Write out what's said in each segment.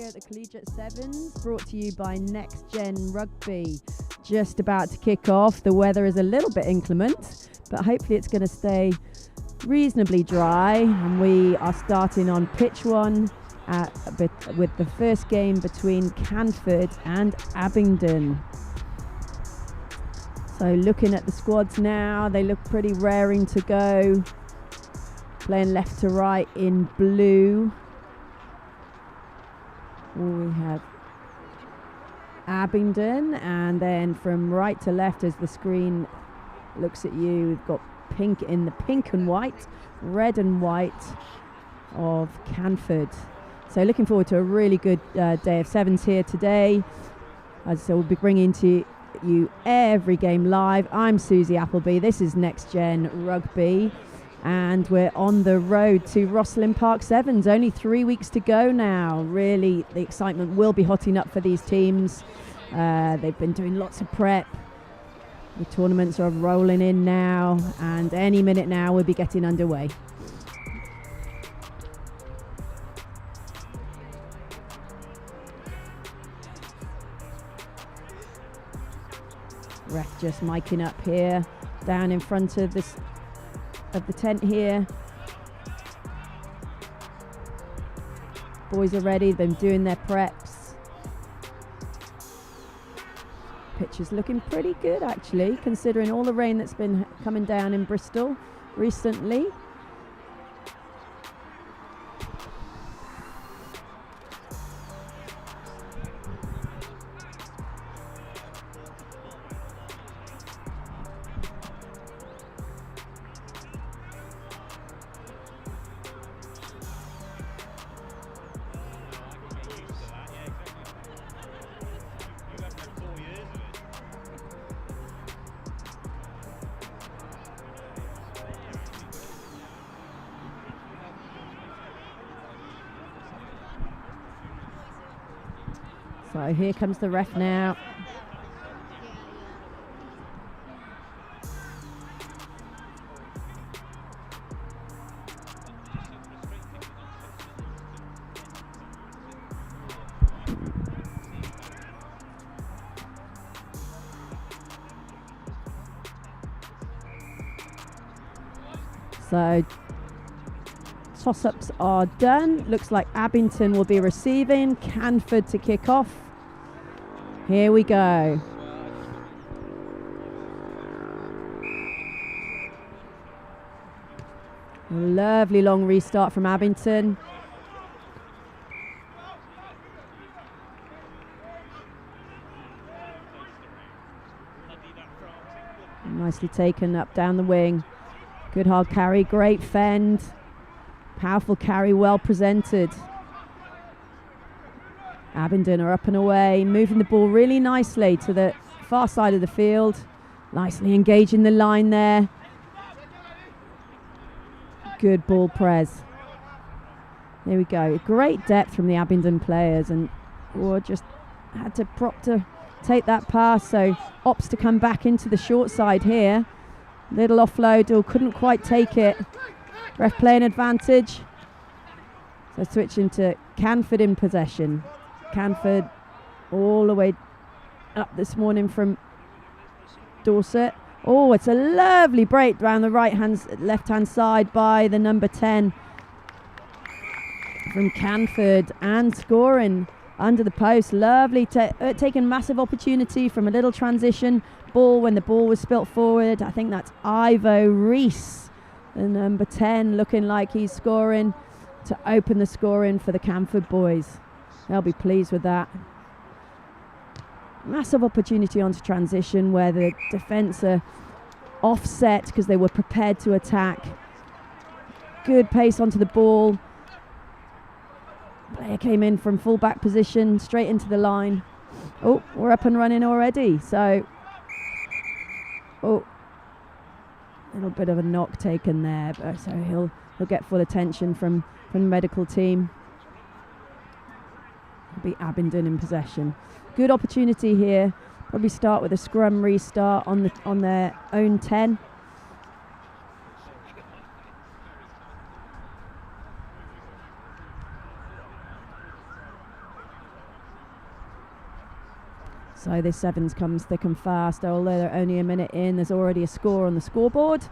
at the Collegiate Sevens, brought to you by Next Gen Rugby. Just about to kick off. The weather is a little bit inclement, but hopefully it's going to stay reasonably dry. And we are starting on pitch one with the first game between Canford and Abingdon. So looking at the squads now, they look pretty raring to go. Playing left to right in blue. We have Abingdon, and then from right to left as the screen looks at you, we've got pink in the pink and white, red and white of Canford. So looking forward to a really good day of sevens here today. So we'll be bringing to you every game live. I'm Susie Appleby, this is Next Gen Rugby, and we're on the road to Rosslyn Park Sevens. Only 3 weeks to go now. Really, the excitement will be hotting up for these teams. They've been doing lots of prep. The tournaments are rolling in now, and any minute now we'll be getting underway. Ref just miking up here, down in front of this of the tent here. Boys are ready, they've been doing their preps. Pitch is looking pretty good actually, considering all the rain that's been coming down in Bristol recently. So here comes the ref now. So toss-ups are done. Looks like Abingdon will be receiving, Canford to kick off. Here we go. Lovely long restart from Abingdon. Nicely taken up down the wing. Good hard carry, great fend. Powerful carry, well presented. Abingdon are up and away, moving the ball really nicely to the far side of the field. Nicely engaging the line there. Good ball pres. There we go. Great depth from the Abingdon players, and just had to prop to take that pass, so opts to come back into the short side here. Little offload, couldn't quite take it. Ref playing advantage. So switching to Canford in possession. Canford all the way up this morning from Dorset. Oh, it's a lovely break down the left-hand side by the number 10 from Canford, and scoring under the post. Lovely, taking massive opportunity from a little transition ball when the ball was spilt forward. I think that's Ivo Reese, the number 10, looking like he's scoring to open the scoring for the Canford boys. They'll be pleased with that. Massive opportunity onto transition where the defence are offset because they were prepared to attack. Good pace onto the ball. Player came in from full back position, straight into the line. Oh, we're up and running already. So, a little bit of a knock taken there, but so he'll get full attention from the medical team. Be Abingdon in possession. Good opportunity here. Probably start with a scrum restart on their own 10. So this sevens comes thick and fast. Although they're only a minute in, there's already a score on the scoreboard.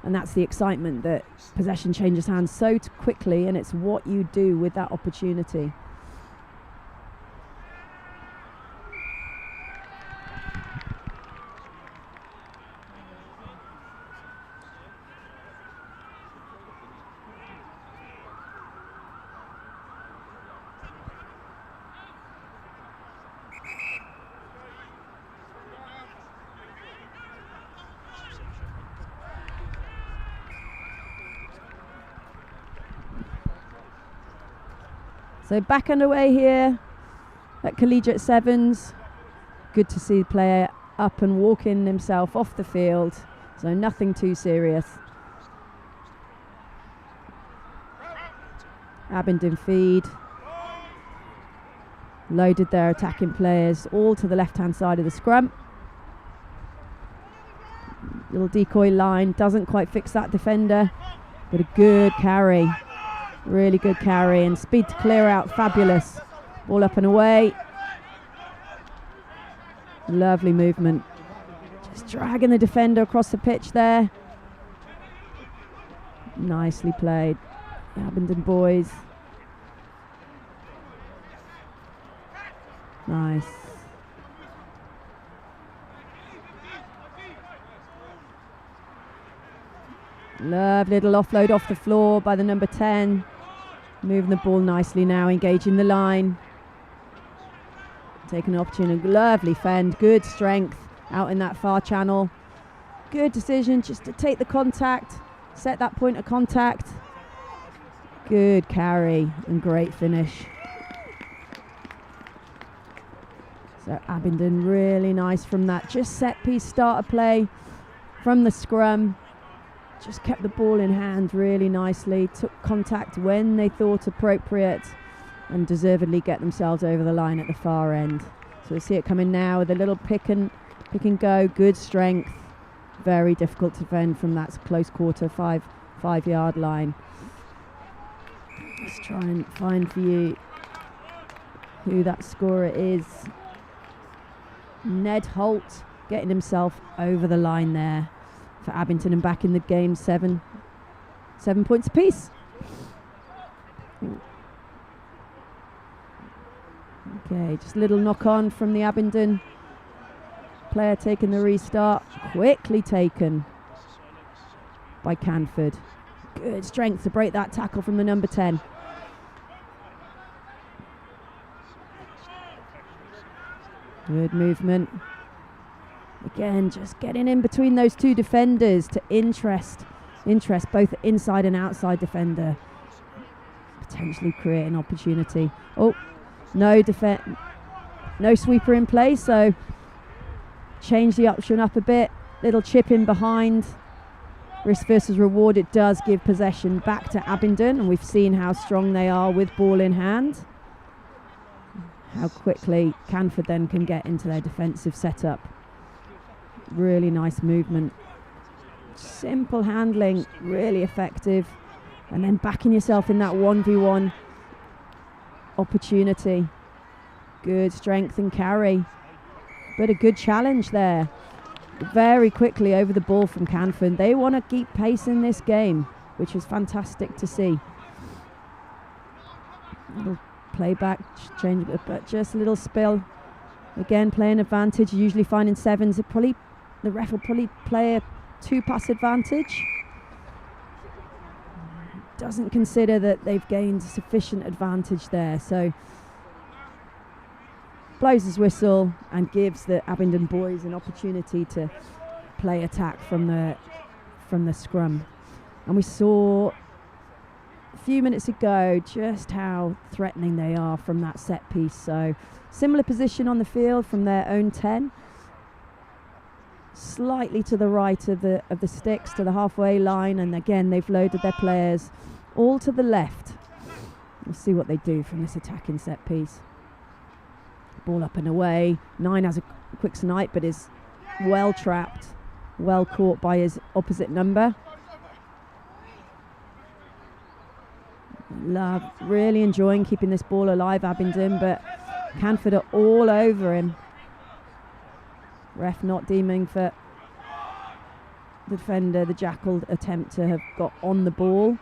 And that's the excitement, that possession changes hands so quickly, and it's what you do with that opportunity. So back underway here at Collegiate Sevens. Good to see the player up and walking himself off the field. So nothing too serious. Abingdon feed. Loaded their attacking players all to the left-hand side of the scrum. Little decoy line, doesn't quite fix that defender, but a good carry. Really good carry, and speed to clear out, fabulous. Ball up and away. Lovely movement. Just dragging the defender across the pitch there. Nicely played. The Abingdon boys. Nice. Lovely little offload off the floor by the number 10. Moving the ball nicely now, engaging the line. Taking an opportunity, lovely fend, good strength out in that far channel. Good decision just to take the contact, set that point of contact. Good carry and great finish. So Abingdon really nice from that. Just set piece start of play from the scrum. Just kept the ball in hand really nicely, took contact when they thought appropriate, and deservedly get themselves over the line at the far end. So we'll see it coming now with a little pick and go, good strength. Very difficult to defend from that close quarter, five-yard line. Let's try and find for you who that scorer is. Ned Holt getting himself over the line there for Abingdon, and back in the game, 7 points apiece. Okay, just a little knock on from the Abingdon player taking the restart. Quickly taken by Canford. Good strength to break that tackle from the number 10. Good movement. Again, just getting in between those two defenders to interest both inside and outside defender. Potentially create an opportunity. Oh, no sweeper in play, so change the option up a bit. Little chip in behind. Risk versus reward, it does give possession back to Abingdon, and we've seen how strong they are with ball in hand. How quickly Canford then can get into their defensive setup. Really nice movement. Simple handling, really effective. And then backing yourself in that 1v1 opportunity. Good strength and carry. But a good challenge there. Very quickly over the ball from Canford. They want to keep pace in this game, which is fantastic to see. Little playback, change, but just a little spill. Again, playing advantage. Usually finding sevens. The ref will probably play a 2-pass advantage. Doesn't consider that they've gained sufficient advantage there, so blows his whistle and gives the Abingdon boys an opportunity to play attack from the scrum. And we saw a few minutes ago just how threatening they are from that set piece. So similar position on the field from their own 10. Slightly to the right of the sticks, to the halfway line, and again they've loaded their players all to the left. We'll see what they do from this attacking set piece. Ball up and away. 9 has a quick snipe, but is well trapped, well caught by his opposite number. Really enjoying keeping this ball alive, Abingdon, but Canford are all over him. Ref not deeming for the defender, the Jackal attempt to have got on the ball.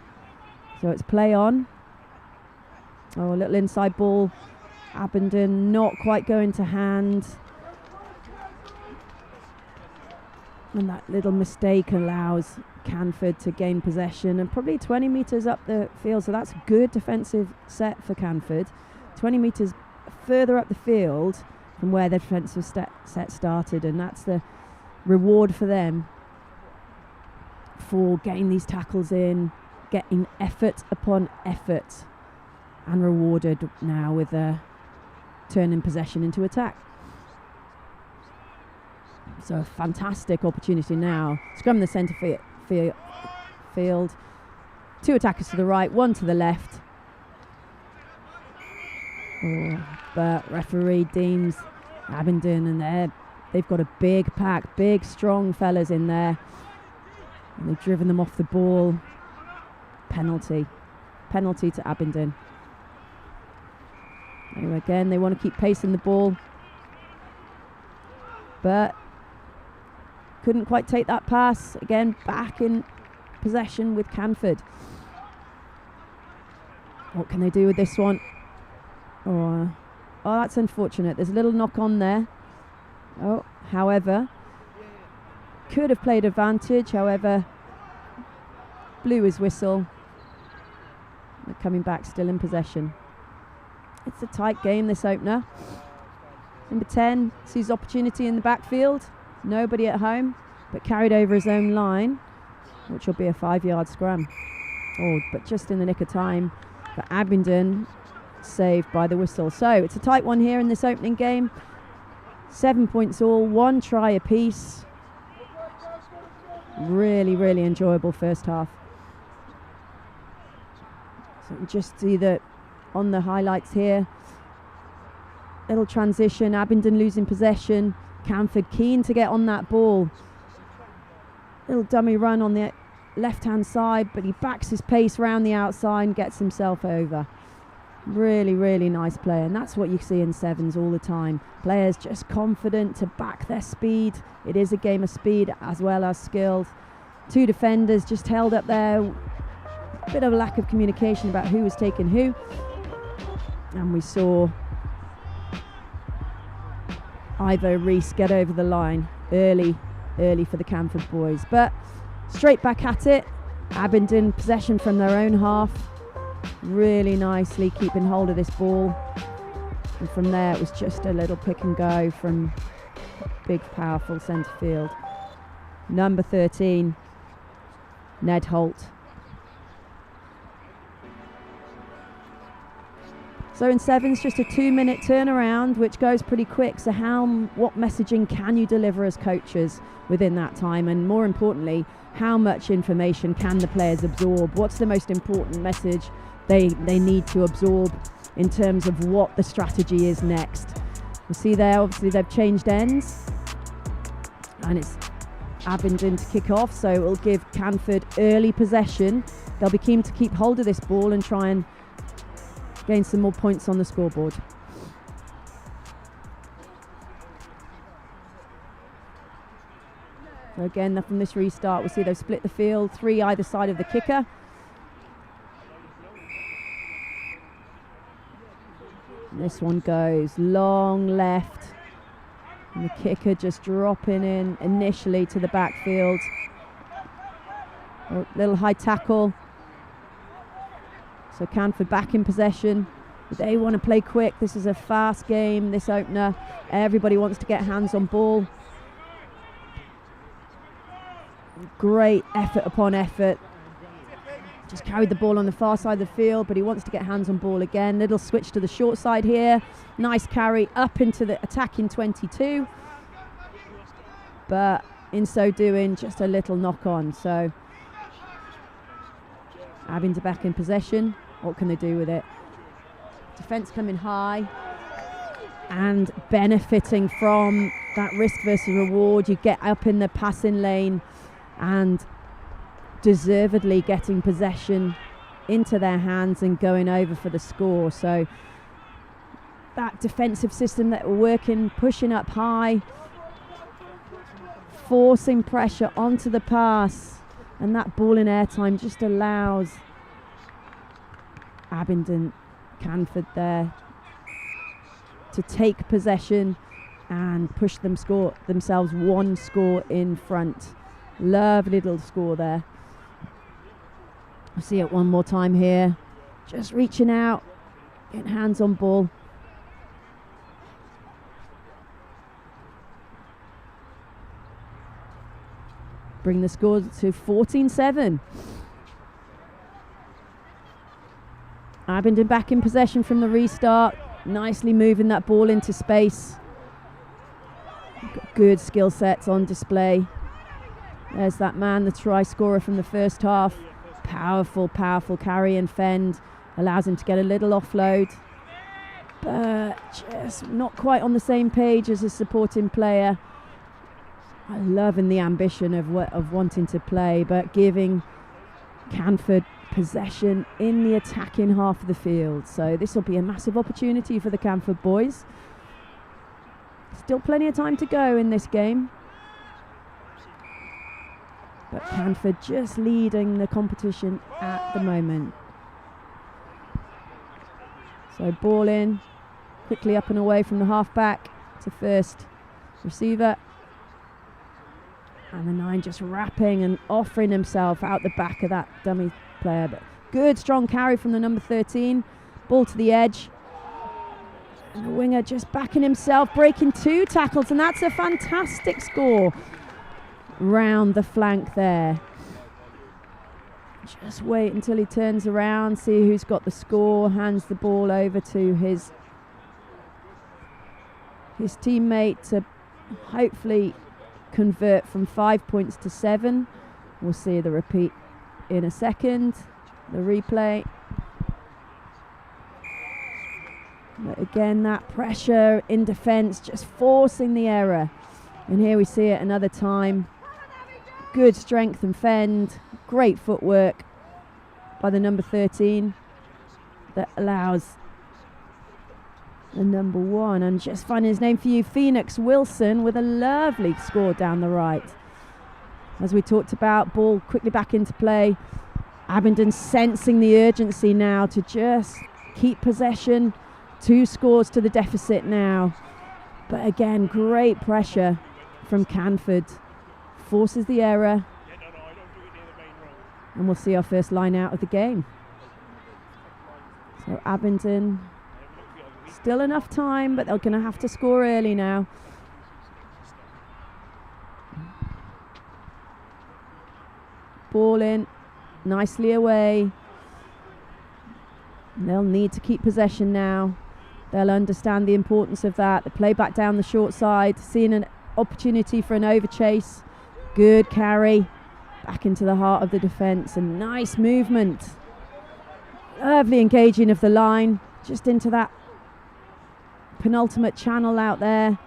So it's play on. Oh, a little inside ball. Abingdon not quite going to hand. And that little mistake allows Canford to gain possession and probably 20 metres up the field. So that's a good defensive set for Canford. 20 metres further up the field from where the defensive set started. And that's the reward for them for getting these tackles in, getting effort upon effort, and rewarded now with a turning possession into attack. So a fantastic opportunity now. Scrum the centre field. 2 attackers to the right, 1 to the left. Oh, but referee deems Abingdon, and they've got a big pack, big strong fellas in there. And they've driven them off the ball. Penalty to Abingdon. Anyway, again, they want to keep pacing the ball, but couldn't quite take that pass. Again, back in possession with Canford. What can they do with this one? Oh, that's unfortunate. There's a little knock on there. Oh, however, could have played advantage. However, blew his whistle. They're coming back still in possession. It's a tight game, this opener. Number 10 sees opportunity in the backfield. Nobody at home, but carried over his own line, which will be a 5-yard scrum. Oh, but just in the nick of time for Abingdon, saved by the whistle. So it's a tight one here in this opening game. 7 points all, 1 try apiece. Really, really enjoyable first half. So you can just see that on the highlights here. Little transition, Abingdon losing possession. Canford keen to get on that ball. Little dummy run on the left-hand side, but he backs his pace round the outside and gets himself over. Really, really nice play, and that's what you see in sevens all the time. Players just confident to back their speed. It is a game of speed as well as skills. 2 defenders just held up there. Bit of a lack of communication about who was taking who. And we saw Ivo Reese get over the line early for the Canford boys. But straight back at it. Abingdon possession from their own half. Really nicely keeping hold of this ball. And from there it was just a little pick and go from big, powerful centre field. Number 13, Ned Holt. So in sevens, just a 2-minute turnaround, which goes pretty quick. So what messaging can you deliver as coaches within that time? And more importantly, how much information can the players absorb? What's the most important message they need to absorb in terms of what the strategy is next? You see there, obviously they've changed ends. And it's Abingdon to kick off, so it will give Canford early possession. They'll be keen to keep hold of this ball and try and gain some more points on the scoreboard. So again, from this restart, we'll see they've split the field, 3 either side of the kicker. And this one goes long left. And the kicker just dropping in initially to the backfield. Oh, little high tackle. So Canford back in possession. They want to play quick. This is a fast game, this opener. Everybody wants to get hands on ball. Great effort upon effort. Just carried the ball on the far side of the field, but he wants to get hands on ball again. Little switch to the short side here. Nice carry up into the attacking 22. But in so doing, just a little knock on. So Abingdon back in possession. What can they do with it? Defence coming high and benefiting from that risk versus reward. You get up in the passing lane and deservedly getting possession into their hands and going over for the score. So that defensive system that we're working, pushing up high, forcing pressure onto the pass, and that ball in airtime just allows Abingdon, Canford there to take possession and push themselves one score in front. Lovely little score there. We'll see it one more time here. Just reaching out, getting hands on ball. Bring the score to 14-7. Abingdon back in possession from the restart. Nicely moving that ball into space. Got good skill sets on display. There's that man, the try scorer from the first half. Powerful, powerful carry and fend. Allows him to get a little offload. But just not quite on the same page as a supporting player. I'm loving the ambition of wanting to play, but giving Canford possession in the attacking half of the field. So this will be a massive opportunity for the Canford boys. Still plenty of time to go in this game. But Canford just leading the competition at the moment. So ball in, quickly up and away from the half-back to first receiver. And the 9 just wrapping and offering himself out the back of that dummy player. But good strong carry from the number 13. Ball to the edge. And the winger just backing himself, breaking 2 tackles. And that's a fantastic score round the flank there. Just wait until he turns around, see who's got the score, hands the ball over to his teammate to hopefully convert from 5 points to 7. We'll see the repeat in a second, the replay. But again, that pressure in defence, just forcing the error. And here we see it another time. Good strength and fend, great footwork by the number 13 that allows the number 1, and just finding his name for you, Phoenix Wilson, with a lovely score down the right. As we talked about, ball quickly back into play. Abingdon sensing the urgency now to just keep possession. 2 scores to the deficit now. But again, great pressure from Canford. Forces the error. And we'll see our first line out of the game. So Abingdon, still enough time, but they're going to have to score early now. Ball in, nicely away. They'll need to keep possession now. They'll understand the importance of that. The play back down the short side, seeing an opportunity for an over chase. Good carry back into the heart of the defence, and nice movement. Lovely engaging of the line, just into that penultimate channel out there.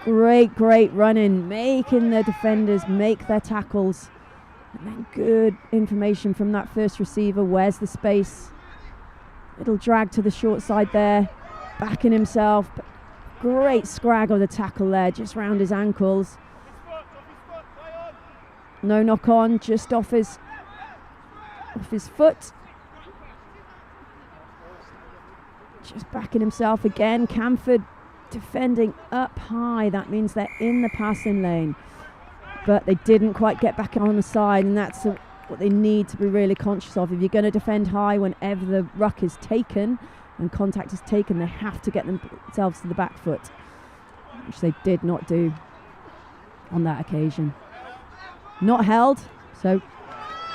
Great running, making the defenders make their tackles. And then good information from that first receiver. Where's the space? Little drag to the short side there, backing himself. But great scrag of the tackle there, just round his ankles. No knock on, just off his foot. Just backing himself again. Canford defending up high. That means they're in the passing lane. But they didn't quite get back on the side, and that's what they need to be really conscious of. If you're going to defend high whenever the ruck is taken and contact is taken, they have to get themselves to the back foot, which they did not do on that occasion. Not held, so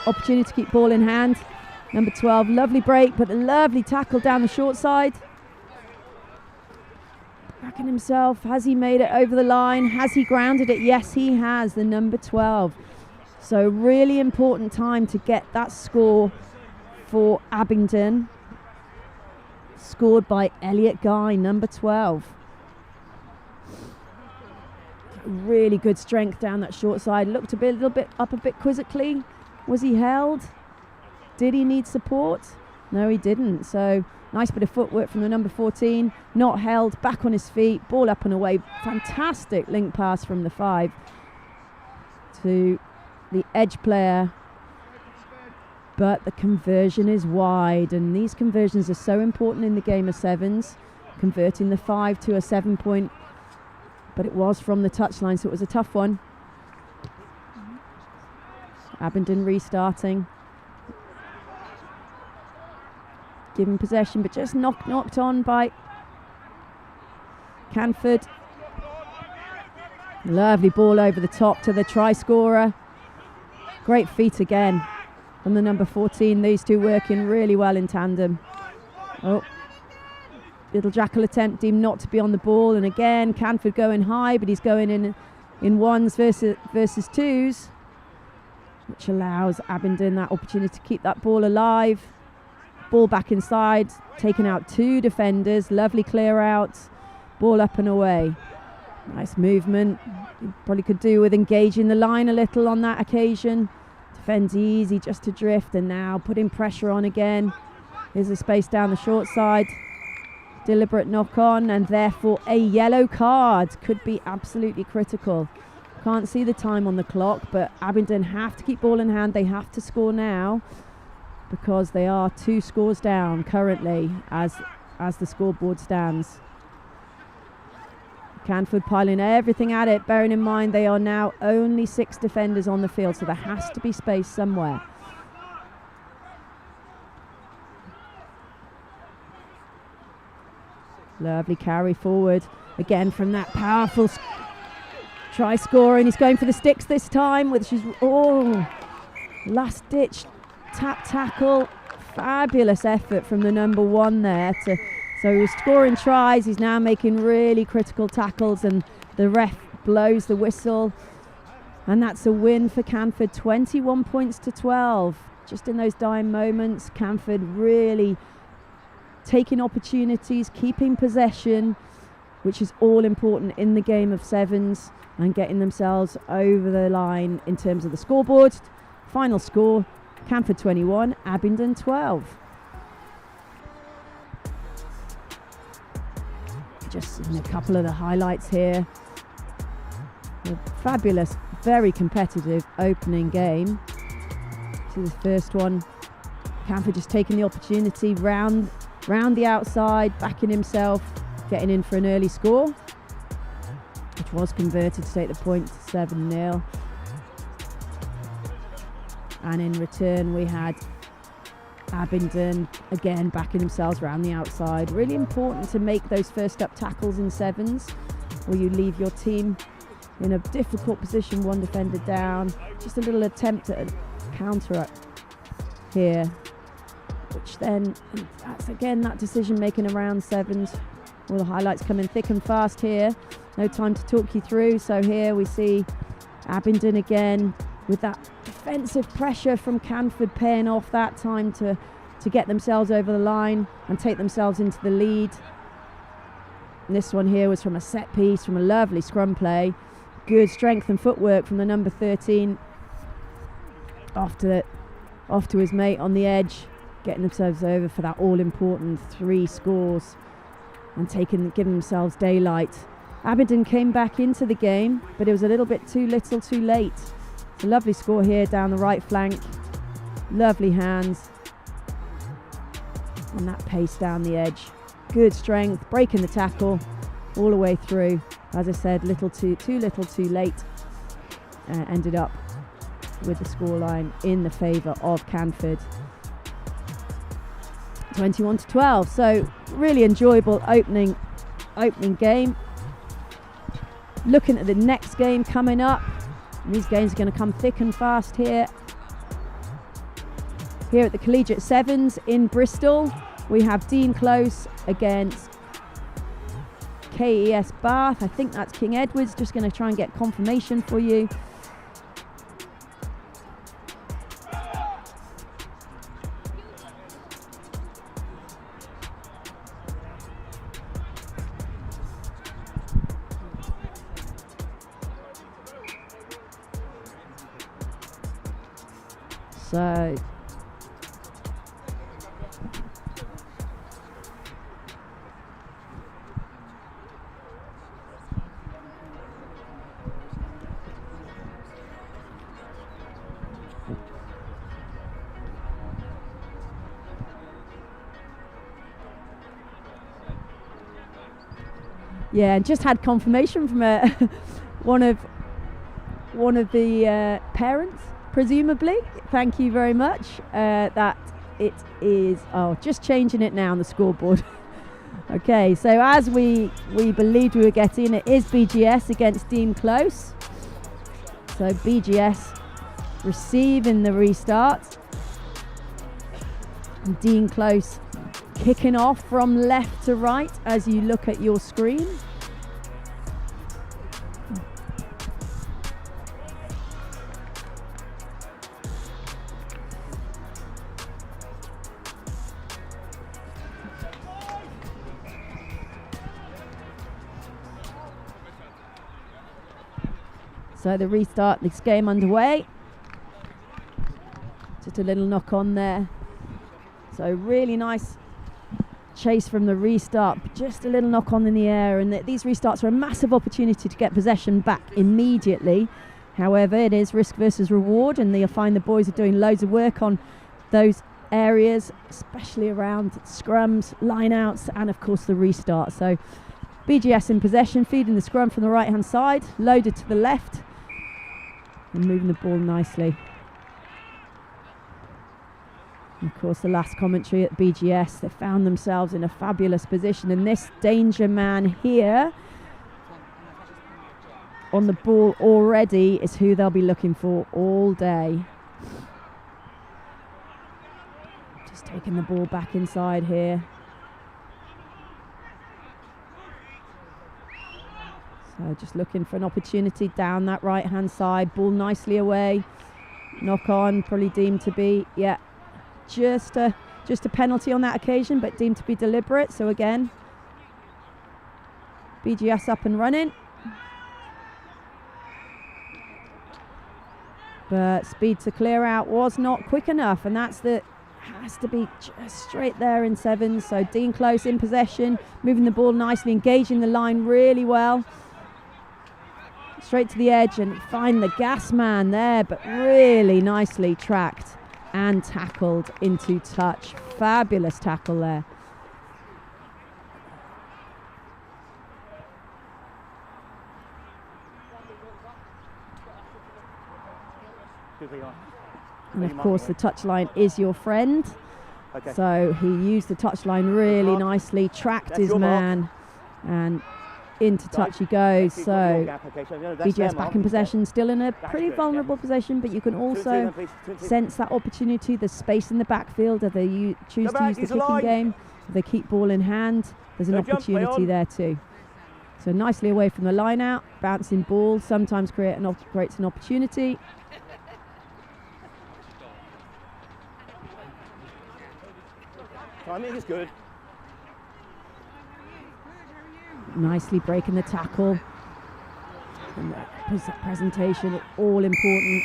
opportunity to keep ball in hand. Number 12, lovely break, but a lovely tackle down the short side. Backing himself, has he made it over the line? Has he grounded it? Yes, he has, the number 12. So really important time to get that score for Abingdon. Scored by Elliot Guy, number 12. Really good strength down that short side. Looked a little bit up a bit quizzically. Was he held? Did he need support? No, he didn't. So nice bit of footwork from the number 14. Not held, back on his feet, ball up and away. Fantastic link pass from the 5. to the edge player, but the conversion is wide, and these conversions are so important in the game of sevens, converting the 5 to a 7 point, but it was from the touchline, so it was a tough one. Abingdon restarting, given possession, but just knocked on by Canford. Lovely ball over the top to the try scorer. Great feet again from the number 14. These two working really well in tandem. Oh, little jackal attempt deemed not to be on the ball, and again Canford going high, but he's going in ones versus twos, which allows Abingdon that opportunity to keep that ball alive. Ball back inside, taking out two defenders. Lovely clear out, ball up and away. Nice movement. You probably could do with engaging the line a little on that occasion. Defends easy just to drift, and now putting pressure on again. Here's the space down the short side. Deliberate knock on, and therefore a yellow card could be absolutely critical. Can't see the time on the clock, but Abingdon have to keep ball in hand. They have to score now, because they are 2 scores down currently as the scoreboard stands. Canford piling everything at it, bearing in mind they are now only 6 defenders on the field, so there has to be space somewhere. Lovely carry forward again from that powerful try scorer, and he's going for the sticks this time, which is last ditch tap tackle. Fabulous effort from the number 1 there. So he was scoring tries, he's now making really critical tackles, and the ref blows the whistle, and that's a win for Canford, 21 points to 12. Just in those dying moments, Canford really taking opportunities, keeping possession, which is all important in the game of sevens, and getting themselves over the line in terms of the scoreboard. Final score, Canford 21, Abingdon 12. Just in a couple of the highlights here. A fabulous, very competitive opening game. See the first one, Canford just taking the opportunity round the outside, backing himself, getting in for an early score, which was converted to take the point to 7-0. And in return we had Abingdon again backing themselves around the outside. Really important to make those first up tackles in sevens, or you leave your team in a difficult position, 1 defender down. Just a little attempt at a counter up here, which then, that's again that decision making around sevens. All the highlights coming thick and fast here. No time to talk you through. So here we see Abingdon again with that defensive pressure from Canford, paying off that time to get themselves over the line and take themselves into the lead. And this one here was from a set piece, from a lovely scrum play. Good strength and footwork from the number 13. Off to his mate on the edge, getting themselves over for that all-important 3 scores and giving themselves daylight. Abingdon came back into the game, but it was a little bit too little too late. It's a lovely score here down the right flank. Lovely hands. And that pace down the edge. Good strength, breaking the tackle all the way through. As I said, too little too late. Ended up with the scoreline in the favour of Canford. 21 to 12. So really enjoyable opening game. Looking at the next game coming up. These games are going to come thick and fast here at the Collegiate Sevens in Bristol. We have Dean Close against KES Bath. I think that's King Edward's. Just going to try and get confirmation for you. So Yeah, and just had confirmation from one of the parents, presumably. Thank you very much. That it is. Oh, just changing it now on the scoreboard. Okay, so as we believed we were getting, it is BGS against Dean Close. So BGS receiving the restart. And Dean Close kicking off from left to right as you look at your screen. So the restart, this game underway. Just a little knock on there. So really nice chase from the restart, just a little knock on in the air, and these restarts are a massive opportunity to get possession back immediately. However, it is risk versus reward, and you'll find the boys are doing loads of work on those areas, especially around scrums, line-outs, and of course the restart. So BGS in possession, feeding the scrum from the right-hand side, loaded to the left, and moving the ball nicely. And of course, the last commentary at BGS, they found themselves in a fabulous position, and this danger man here on the ball already is who they'll be looking for all day. Just taking the ball back inside here. So just looking for an opportunity down that right hand side, ball nicely away, knock on, probably deemed to be, yeah, just a penalty on that occasion, but deemed to be deliberate. So again, BGS up and running, but speed to clear out was not quick enough, and has to be just straight there in sevens. So Dean Close in possession, moving the ball nicely, engaging the line really well. Straight to the edge and find the gas man there, but really nicely tracked and tackled into touch. Fabulous tackle there. And of course the touchline is your friend. Okay. So he used the touchline really nicely, tracked his man, and into touch he goes. So BGS back in possession, still in a pretty vulnerable position, but you can also sense that opportunity. There's space in the backfield if they choose to use the kicking game. If they keep ball in hand, there's an opportunity there too. So nicely away from the line out, bouncing ball sometimes creates an opportunity. Timing is good. Nicely breaking the tackle. And the presentation, all important.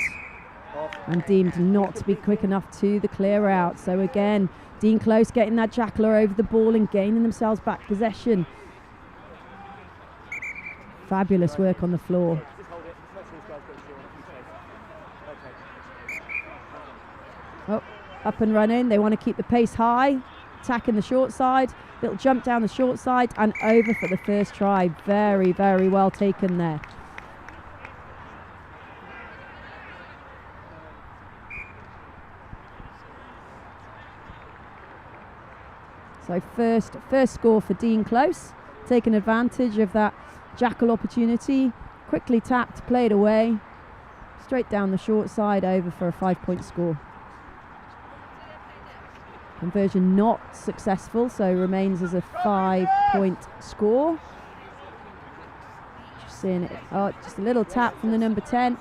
And deemed not to be quick enough to the clear out. So again, Dean Close getting that jackler over the ball and gaining themselves back possession. Fabulous work on the floor. Oh, up and running. They want to keep the pace high. Attacking the short side, little jump down the short side and over for the first try. Very, very well taken there. So first score for Dean Close, taking advantage of that jackal opportunity, quickly tapped, played away, straight down the short side, over for a 5-point score. Conversion not successful, so remains as a 5-point score. Just seeing it. Oh, just a little tap from the number 10.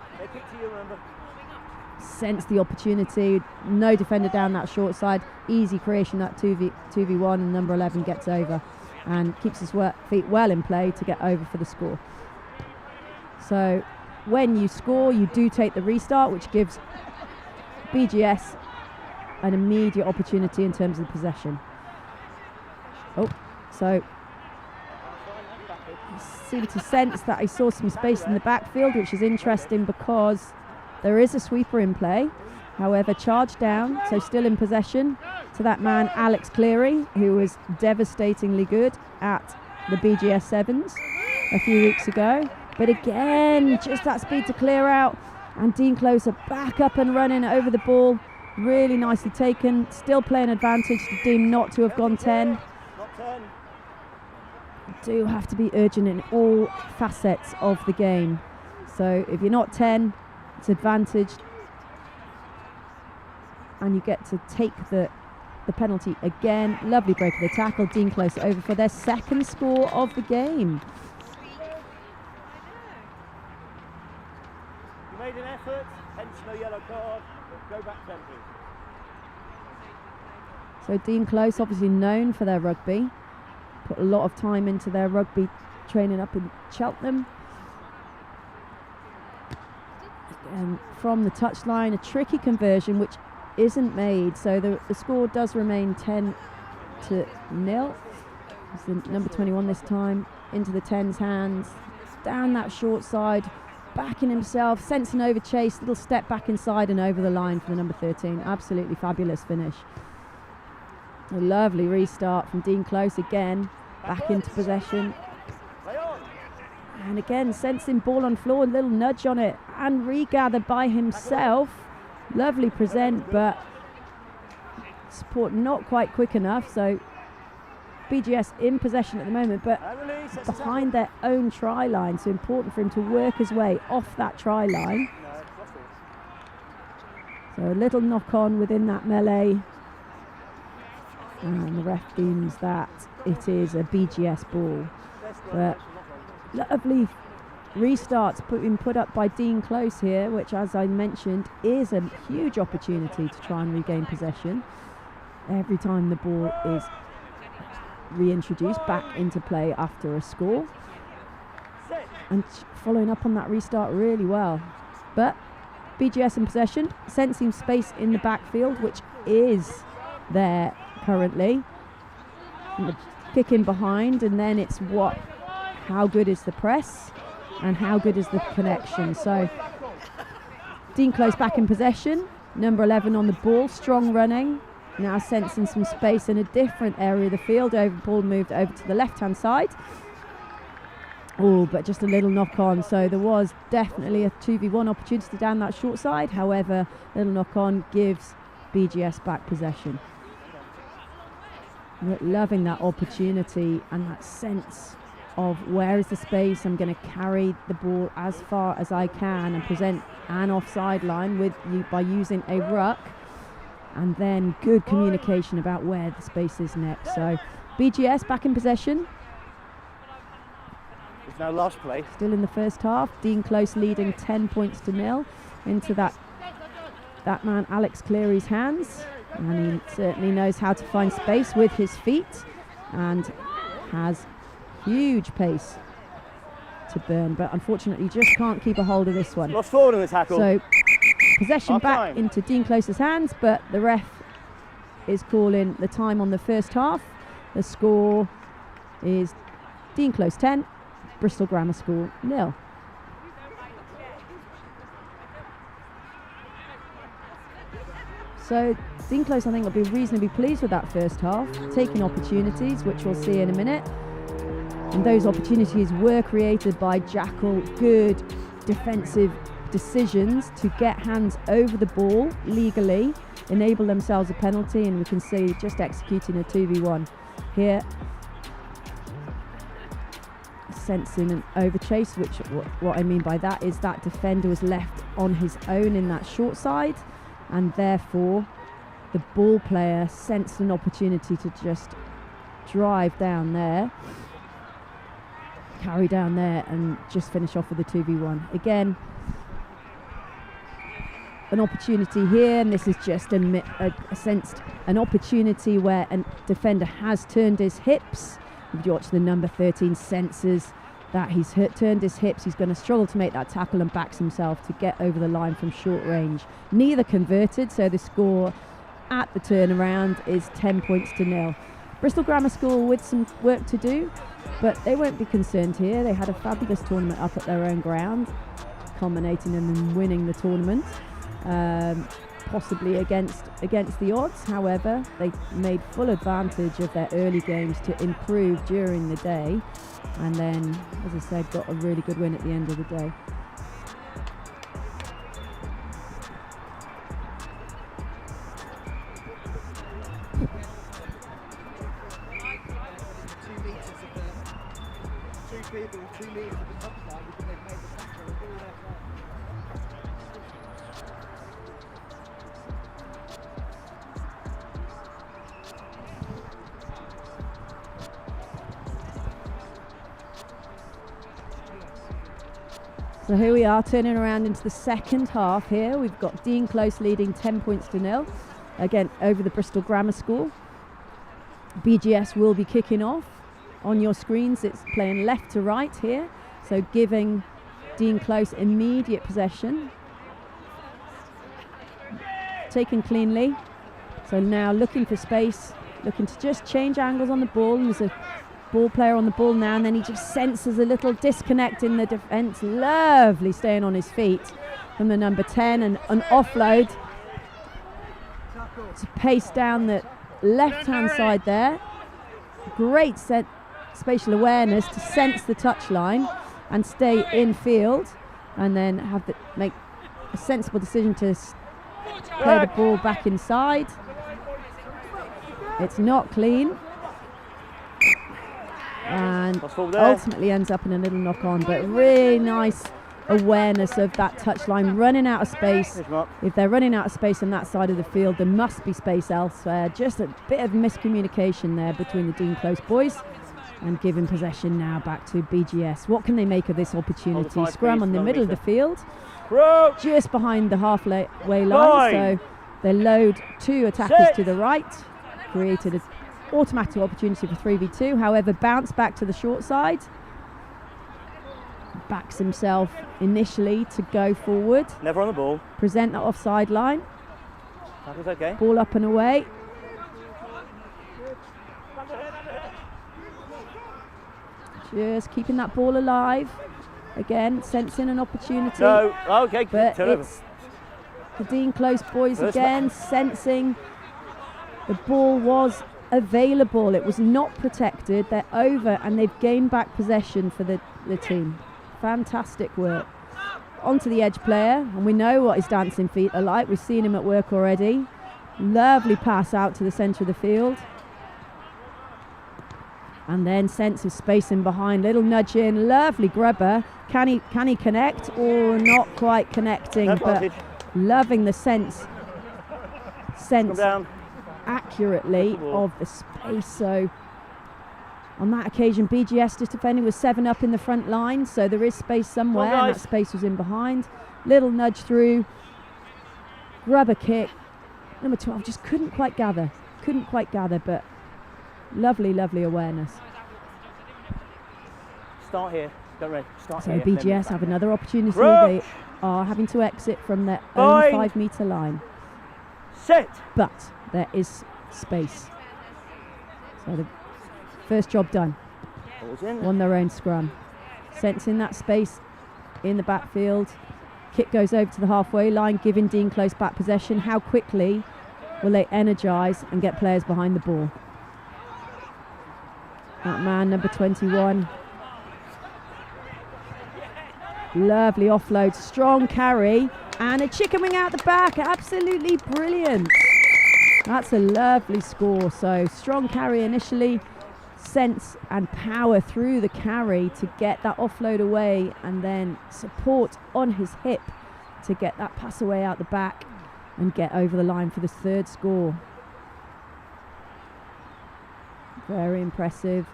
Sense the opportunity. No defender down that short side. Easy creation, that 2v1, and number 11 gets over and keeps his feet well in play to get over for the score. So when you score, you do take the restart, which gives BGS an immediate opportunity in terms of the possession. Oh, so I seem to sense that I saw some space in the backfield, which is interesting because there is a sweeper in play. However, charged down, so still in possession to that man Alex Cleary, who was devastatingly good at the BGS 7s a few weeks ago. But again, just that speed to clear out. And Dean Close are back up and running over the ball. Really nicely taken. Still playing advantage to Dean not to have gone 10. Do have to be urgent in all facets of the game. So if you're not 10, it's advantage. And you get to take the penalty again. Lovely break of the tackle. Dean Close over for their second score of the game. You made an effort, hence no yellow card. Go back 10, please. So Dean Close, obviously known for their rugby. Put a lot of time into their rugby training up in Cheltenham. And from the touchline, a tricky conversion which isn't made, so the score does remain 10-0. It's the number 21 this time, into the 10's hands, down that short side, backing himself, sensing over chase, little step back inside and over the line for the number 13. Absolutely fabulous finish. A lovely restart from Dean Close again, back into possession. And again, sensing ball on floor, a little nudge on it, and regathered by himself. Lovely present, but support not quite quick enough. So BGS in possession at the moment, but behind their own try line. So important for him to work his way off that try line. So a little knock on within that melee. And the ref deems that it is a BGS ball. But lovely restarts being put up by Dean Close here, which, as I mentioned, is a huge opportunity to try and regain possession. Every time the ball is reintroduced back into play after a score. And following up on that restart really well. But BGS in possession, sensing space in the backfield, which is there currently. Kick in behind, and then it's how good is the press and how good is the connection. So Dean Close back in possession, number 11 on the ball, strong running, now sensing some space in a different area of the field. Ball moved over to the left hand side. Oh, but just a little knock on, so there was definitely a 2v1 opportunity down that short side. However, little knock on gives BGS back possession. Loving that opportunity and that sense of where is the space. I'm going to carry the ball as far as I can and present an offside line with you by using a ruck, and then good communication about where the space is next. So BGS back in possession. It's now last play. Still in the first half. Dean Close leading 10-0 into that man Alex Cleary's hands. And he certainly knows how to find space with his feet and has huge pace to burn, but unfortunately just can't keep a hold of this one. Lost forward in the tackle. So possession back into Dean Close's hands, but the ref is calling the time on the first half. The score is Dean Close 10, Bristol Grammar School 0. So Dean Close, I think, will be reasonably pleased with that first half, taking opportunities, which we'll see in a minute. And those opportunities were created by Jackal. Good defensive decisions to get hands over the ball legally, enable themselves a penalty, and we can see just executing a 2v1 here. Sensing an overchase, which what I mean by that is that defender was left on his own in that short side, and therefore the ball player sensed an opportunity to just drive down there, carry down there, and just finish off with a 2v1. Again, an opportunity here, and this is just sensed an opportunity where a defender has turned his hips. If you watch the number 13 senses that he's turned his hips, he's going to struggle to make that tackle and backs himself to get over the line from short range. Neither converted, so the score at the turnaround is 10-0. Bristol Grammar School with some work to do, but they won't be concerned here. They had a fabulous tournament up at their own ground, culminating in them winning the tournament. possibly against the odds. However, they made full advantage of their early games to improve during the day, and then, as I said, got a really good win at the end of the day. So here we are, turning around into the second half here. We've got Dean Close leading 10 points to 0, again over the Bristol Grammar School. BGS will be kicking off. On your screens, it's playing left to right here, so giving Dean Close immediate possession. Taken cleanly, so now looking for space, looking to just change angles on the ball, and there's a ball player on the ball now, and then he just senses a little disconnect in the defence. Lovely staying on his feet from the number 10, and an offload to pace down the left hand side there. Great spatial awareness to sense the touchline and stay in field, and then make a sensible decision to play the ball back inside. It's not clean, and ultimately ends up in a little knock on, but really nice awareness of that touchline, running out of space. If they're running out of space on that side of the field, there must be space elsewhere. Just a bit of miscommunication there between the Dean Close boys, and giving possession now back to BGS. What can they make of this opportunity? Scrum on the middle of the field, just behind the halfway line, so they load two attackers to the right, created an automatic opportunity for 3v2. However, bounce back to the short side, backs himself initially to go forward, never on the ball, present that offside line. That was okay. Ball up and away. Just keeping that ball alive. Again, sensing an opportunity. No, okay, but it's the Dean Close boys again, sensing the ball was available. It was not protected. They're over, and they've gained back possession for the team. Fantastic work. Onto the edge player, and we know what his dancing feet are like. We've seen him at work already. Lovely pass out to the centre of the field. And then sense of space in behind, little nudge in, lovely grubber. Can he connect? Or not quite connecting, but loving the sense accurately of the space. So on that occasion, BGS just defending with 7 up in the front line, so there is space somewhere, and that space was in behind. Little nudge through, grubber kick. Number 12 just couldn't quite gather, but lovely awareness. Start here, don't worry, start so here. So BGS have another opportunity. They are having to exit from their own 5 metre line. Set! But there is space. So the first job done. Won their own scrum. Sensing that space in the backfield. Kick goes over to the halfway line, giving Dean Close back possession. How quickly will they energise and get players behind the ball? That man, number 21. Lovely offload, strong carry, and a chicken wing out the back. Absolutely brilliant. That's a lovely score. So strong carry initially, sense and power through the carry to get that offload away, and then support on his hip to get that pass away out the back and get over the line for the third score. Very impressive.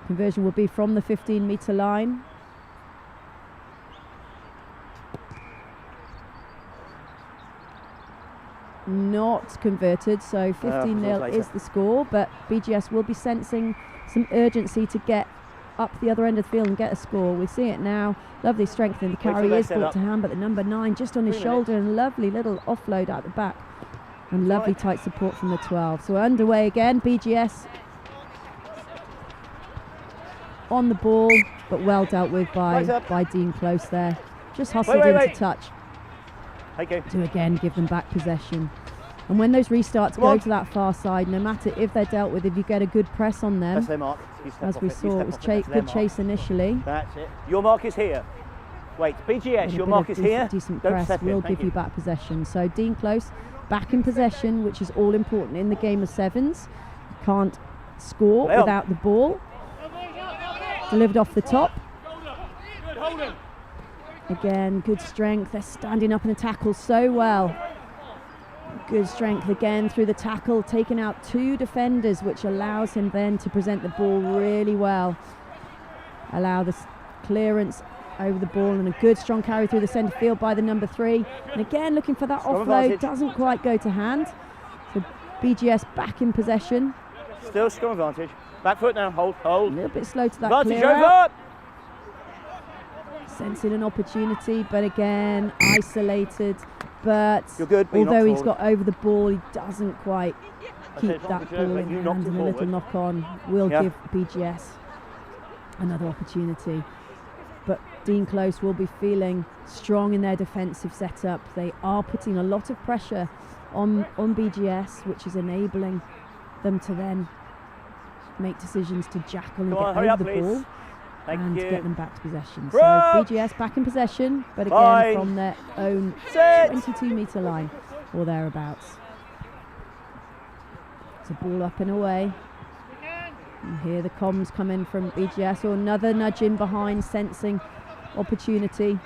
Conversion will be from the 15 metre line. Not converted, so 15-0 is the score, but BGS will be sensing some urgency to get up the other end of the field and get a score. We see it now. Lovely strength in the carry is brought to hand, but the number 9 just on his shoulder, and lovely little offload out the back, and lovely tight support from the 12. So we're underway again. BGS on the ball, but well dealt with by Dean Close there. Just hustled into touch. Thank you. to again give them back possession. And when those restarts go to that far side, no matter if they're dealt with, if you get a good press on them, That's their mark. as we saw, it was good chase initially. That's it. Your mark is here. Wait, BGS, your mark is here. Decent Don't press step in. will Thank give you back possession. So Dean Close back in possession, which is all important in the game of sevens. Can't score without the ball. Delivered off the top. Again, good strength. They're standing up in a tackle so well. Good strength again through the tackle, taking out 2 defenders, which allows him then to present the ball really well. Allow the clearance over the ball and a good strong carry through the centre field by the number 3. And again, looking for that offload, doesn't quite go to hand. So BGS back in possession. Still strong advantage. Back foot now, hold. A little bit slow to that Advantage clear over! out. Sensing an opportunity, but again, isolated. But You're good, but although you're he's got over the ball, he doesn't quite keep that ball in you hand, knocked and it a little forward. knock on will give BGS another opportunity. But Dean Close will be feeling strong in their defensive setup. They are putting a lot of pressure on BGS, which is enabling them to then make decisions to jackal and get over the ball and get them back to possession. So BGS back in possession, but again from their own 22-metre line or thereabouts. It's a ball up and away. And here the comms come in from BGS, or another nudge in behind, sensing opportunity,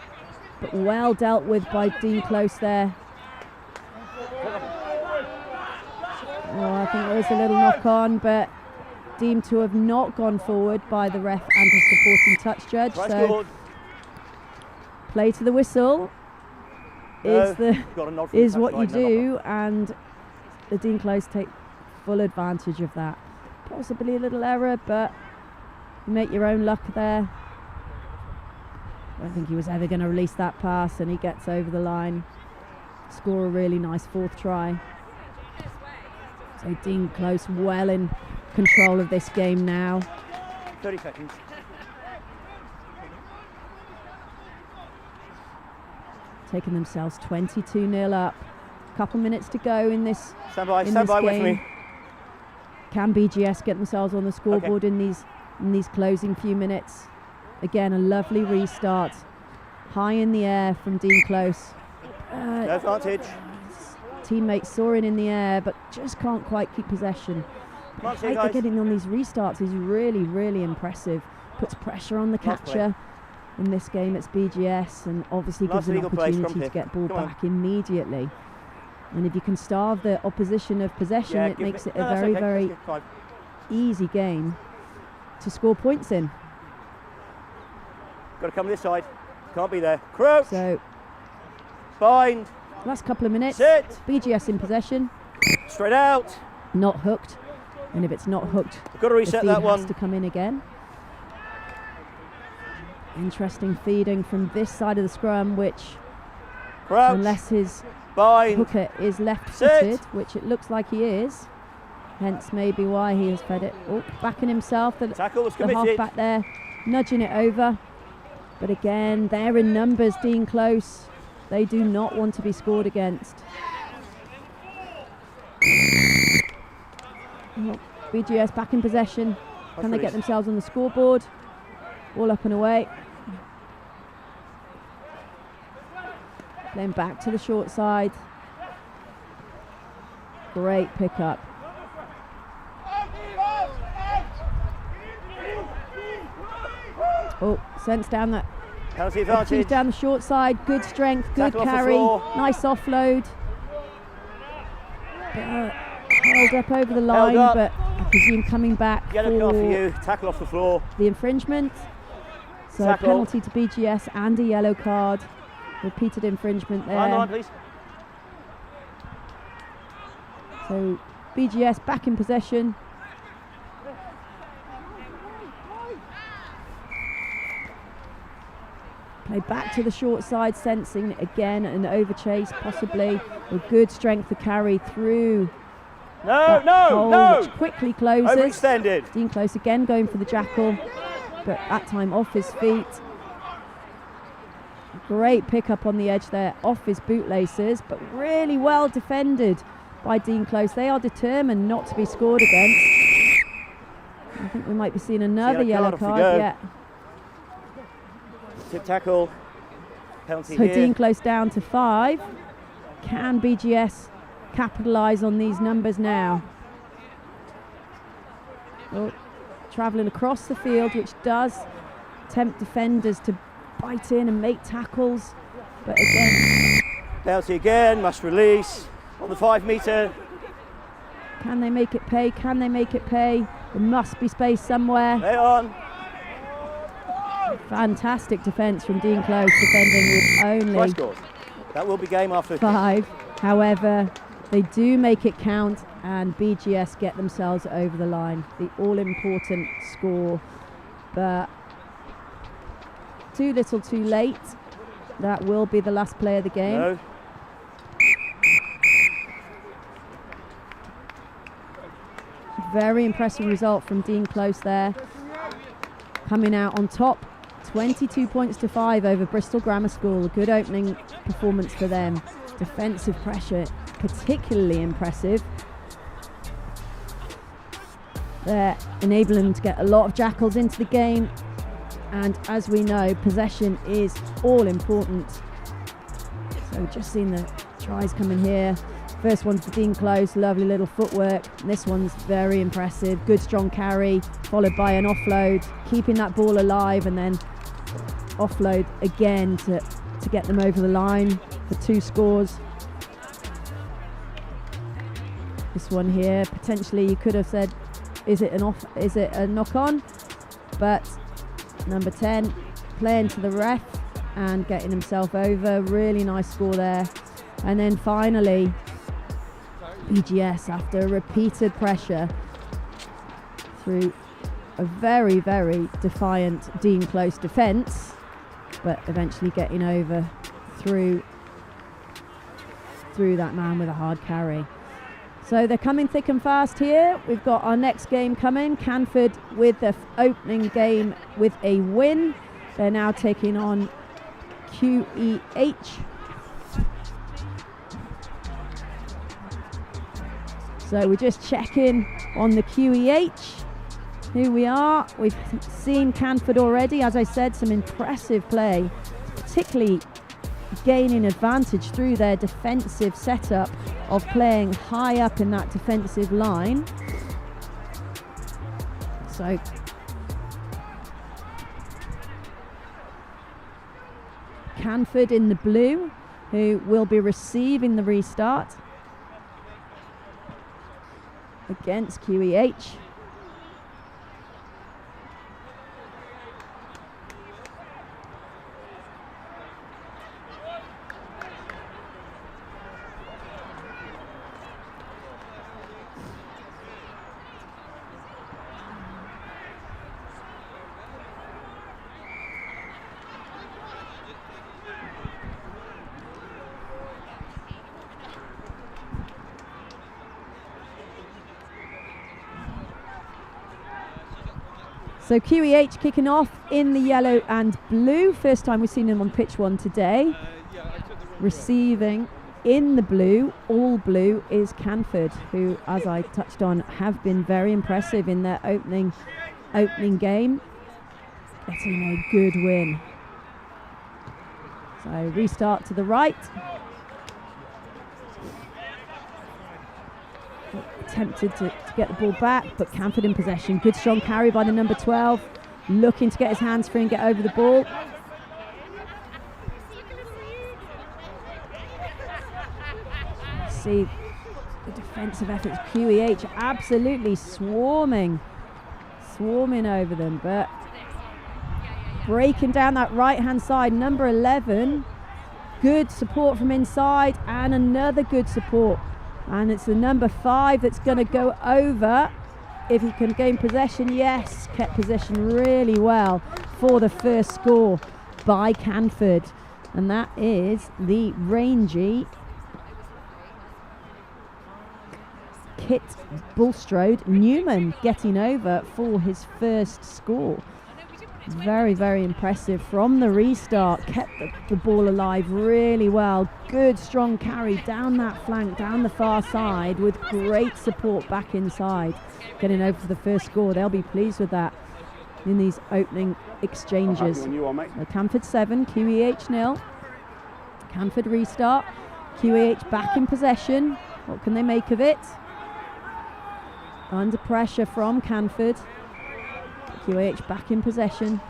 but well dealt with by Dean Close there. Oh, I think there was a little knock on, but deemed to have not gone forward by the ref and the supporting touch judge. So play to the whistle is what you do, and the Dean Close take full advantage of that. Possibly a little error, but you make your own luck there. I don't think he was ever going to release that pass, and he gets over the line. Score a really nice 4th try. So Dean Close well in control of this game now. 30 seconds. Taking themselves 22-0 up. Couple minutes to go in this Stand by game. with me. Can BGS get themselves on the scoreboard in these closing few minutes? Again, a lovely restart. High in the air from Dean Close. No advantage. Teammates soaring in the air, but just can't quite keep possession. The height they're getting on these restarts is really, really impressive. Puts pressure on the catcher. In this game, it's BGS, and obviously gives an opportunity to get ball back immediately. And if you can starve the opposition of possession, it makes it a very, very easy game to score points in. Got to come this side. Can't be there. Crouch. So, bind. Last couple of minutes. Sit. BGS in possession. Straight out. Not hooked. And if it's not hooked, I've got to reset that one. Has to come in again. Interesting feeding from this side of the scrum, which, unless his hooker is left-footed, which it looks like he is, hence maybe why he has fed it. Oh, backing himself, the half-back there, nudging it over. But again, they're in numbers, Dean Close. They do not want to be scored against. Oh, BGS back in possession. Can they get themselves on the scoreboard? All up and away. Playing back to the short side. Great pickup. Oh, sense down that. Penalty advantage. Down the short side. Good strength, good carry. Nice offload. Held up over the line, but I presume coming back Yellow card for you. Tackle off the floor. The infringement. So a penalty to BGS and a yellow card. Repeated infringement there. Line, please. So BGS back in possession. Play back to the short side, sensing again an overchase, possibly with good strength to carry through. No! Which quickly closes. Overextended. Dean Close again going for the jackal, but that time off his feet. Great pick up on the edge there off his bootlaces, but really well defended by Dean Close. They are determined not to be scored against. I think we might be seeing another yellow card. Yeah. Tip tackle. Penalty So here. Dean Close down to 5. Can BGS capitalise on these numbers now? Well, travelling across the field, which does tempt defenders to bite in and make tackles, but again, Penalty again, must release on the 5 metre. can they make it pay? Can they make it pay? There must be space somewhere. Lay on. Fantastic defence from Dean Close, defending with Try only scores. That will be game after. 5. However, they do make it count, and BGS get themselves over the line. The all-important score, but too little too late. That will be the last play of the game. No. Very impressive result from Dean Close there, coming out on top. 22 points to 5 over Bristol Grammar School. A good opening performance for them. Defensive pressure particularly impressive. They're enabling them to get a lot of jackals into the game, and as we know, possession is all important. So just seen the tries coming here. First one's for Dean Close, lovely little footwork. This one's very impressive, good strong carry, followed by an offload, keeping that ball alive, and then offload again to get them over the line for 2 scores. This one here, potentially you could have said, is it a knock on? But number 10 playing to the ref and getting himself over. Really nice score there. And then finally, BGS, after repeated pressure through a very, very defiant Dean Close defence, but eventually getting over through that man with a hard carry. So they're coming thick and fast here. We've got our next game coming. Canford with the opening game with a win. They're now taking on QEH. So we're just checking on the QEH who we are. We've seen Canford already. As I said, some impressive play, particularly gaining advantage through their defensive setup of playing high up in that defensive line. So Canford in the blue, who will be receiving the restart against QEH. So QEH kicking off in the yellow and blue. First time we've seen them on pitch 1 today. Receiving in the blue, all blue, is Canford, who, as I touched on, have been very impressive in their opening game, getting a good win. So restart to the right. Attempted to get the ball back, but Canford in possession. Good strong carry by the number 12, looking to get his hands free and get over the ball. See the defensive efforts. QEH absolutely swarming over them, but breaking down that right hand side, number 11, good support from inside, and another good support. And it's the number 5 that's going to go over if he can gain possession. Yes, kept possession really well for the first score by Canford. And that is the rangy Kit Bulstrode Newman getting over for his first score. Very, very impressive from the restart. Kept the ball alive really well. Good strong carry down that flank, down the far side, with great support back inside. Getting over for the first score. They'll be pleased with that in these opening exchanges. Canford 7, QEH 0. Canford restart. QEH back in possession. What can they make of it? Under pressure from Canford. QEH back in possession.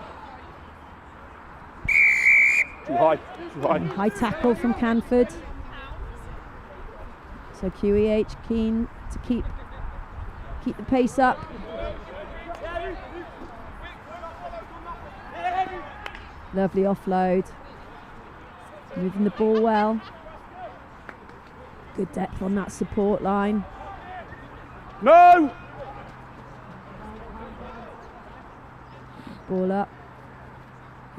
Too high, too high. High tackle from Canford. So QEH keen to keep the pace up. Lovely offload. Moving the ball well. Good depth on that support line. No! Ball up.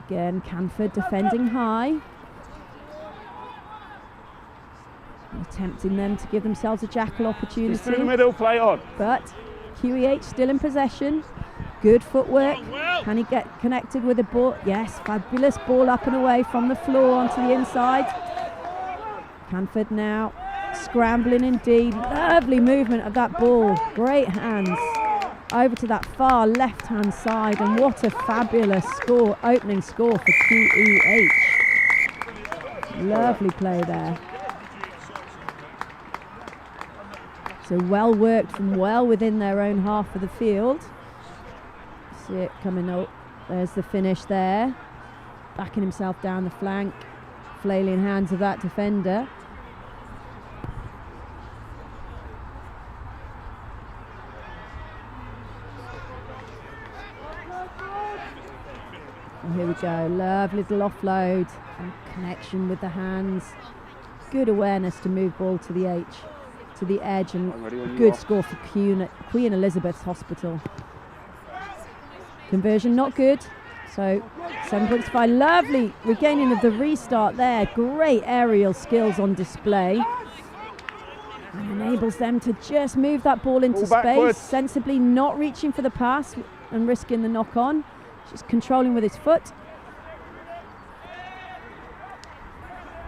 Again, Canford defending high. Tempting them to give themselves a jackal opportunity. Through the middle, play on. But QEH still in possession. Good footwork. Can he get connected with the ball? Yes, fabulous ball up and away from the floor onto the inside. Canford now scrambling indeed. Lovely movement of that ball. Great hands. Over to that far left-hand side, and what a fabulous score, opening score for QEH. Lovely play there. So well worked from well within their own half of the field. See it coming up. There's the finish there. Backing himself down the flank. Flailing hands of that defender. And here we go. Lovely little offload and connection with the hands. Good awareness to move ball to the edge, and good score for Queen Elizabeth Hospital. Conversion not good, so 7.5. Lovely regaining of the restart there. Great aerial skills on display, and enables them to just move that ball into space sensibly, not reaching for the pass and risking the knock on, just controlling with his foot.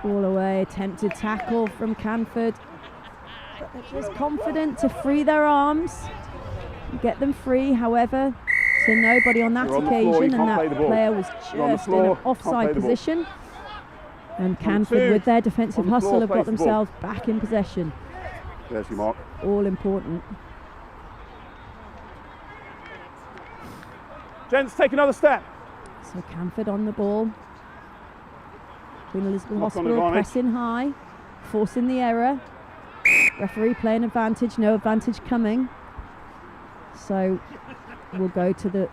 Ball away, attempted tackle from Canford. But they're just confident to free their arms, get them free. However, to nobody on that occasion, and that player was just in an offside position. And Canford, with their defensive hustle, have got themselves back in possession. There's your mark. All important. Gents, take another step. So Canford on the ball. Queen Elizabeth Hospital pressing high, forcing the error. Referee playing advantage, no advantage coming. So we'll go to the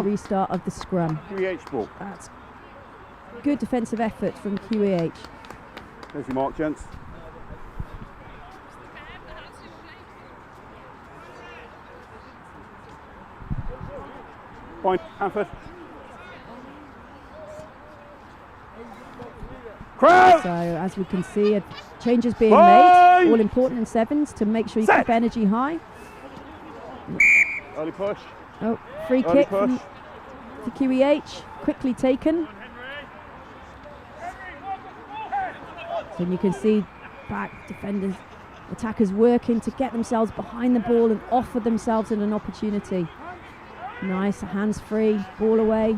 restart of the scrum. QEH ball. That's good defensive effort from QEH. There's your mark, gents. Point, Canford. Crowd! So as we can see, changes being made, all important in sevens, to make sure you keep energy high. Early push. Oh, free kick for QEH, quickly taken. So you can see back defenders, attackers working to get themselves behind the ball and offer themselves an opportunity. Nice, hands free, ball away.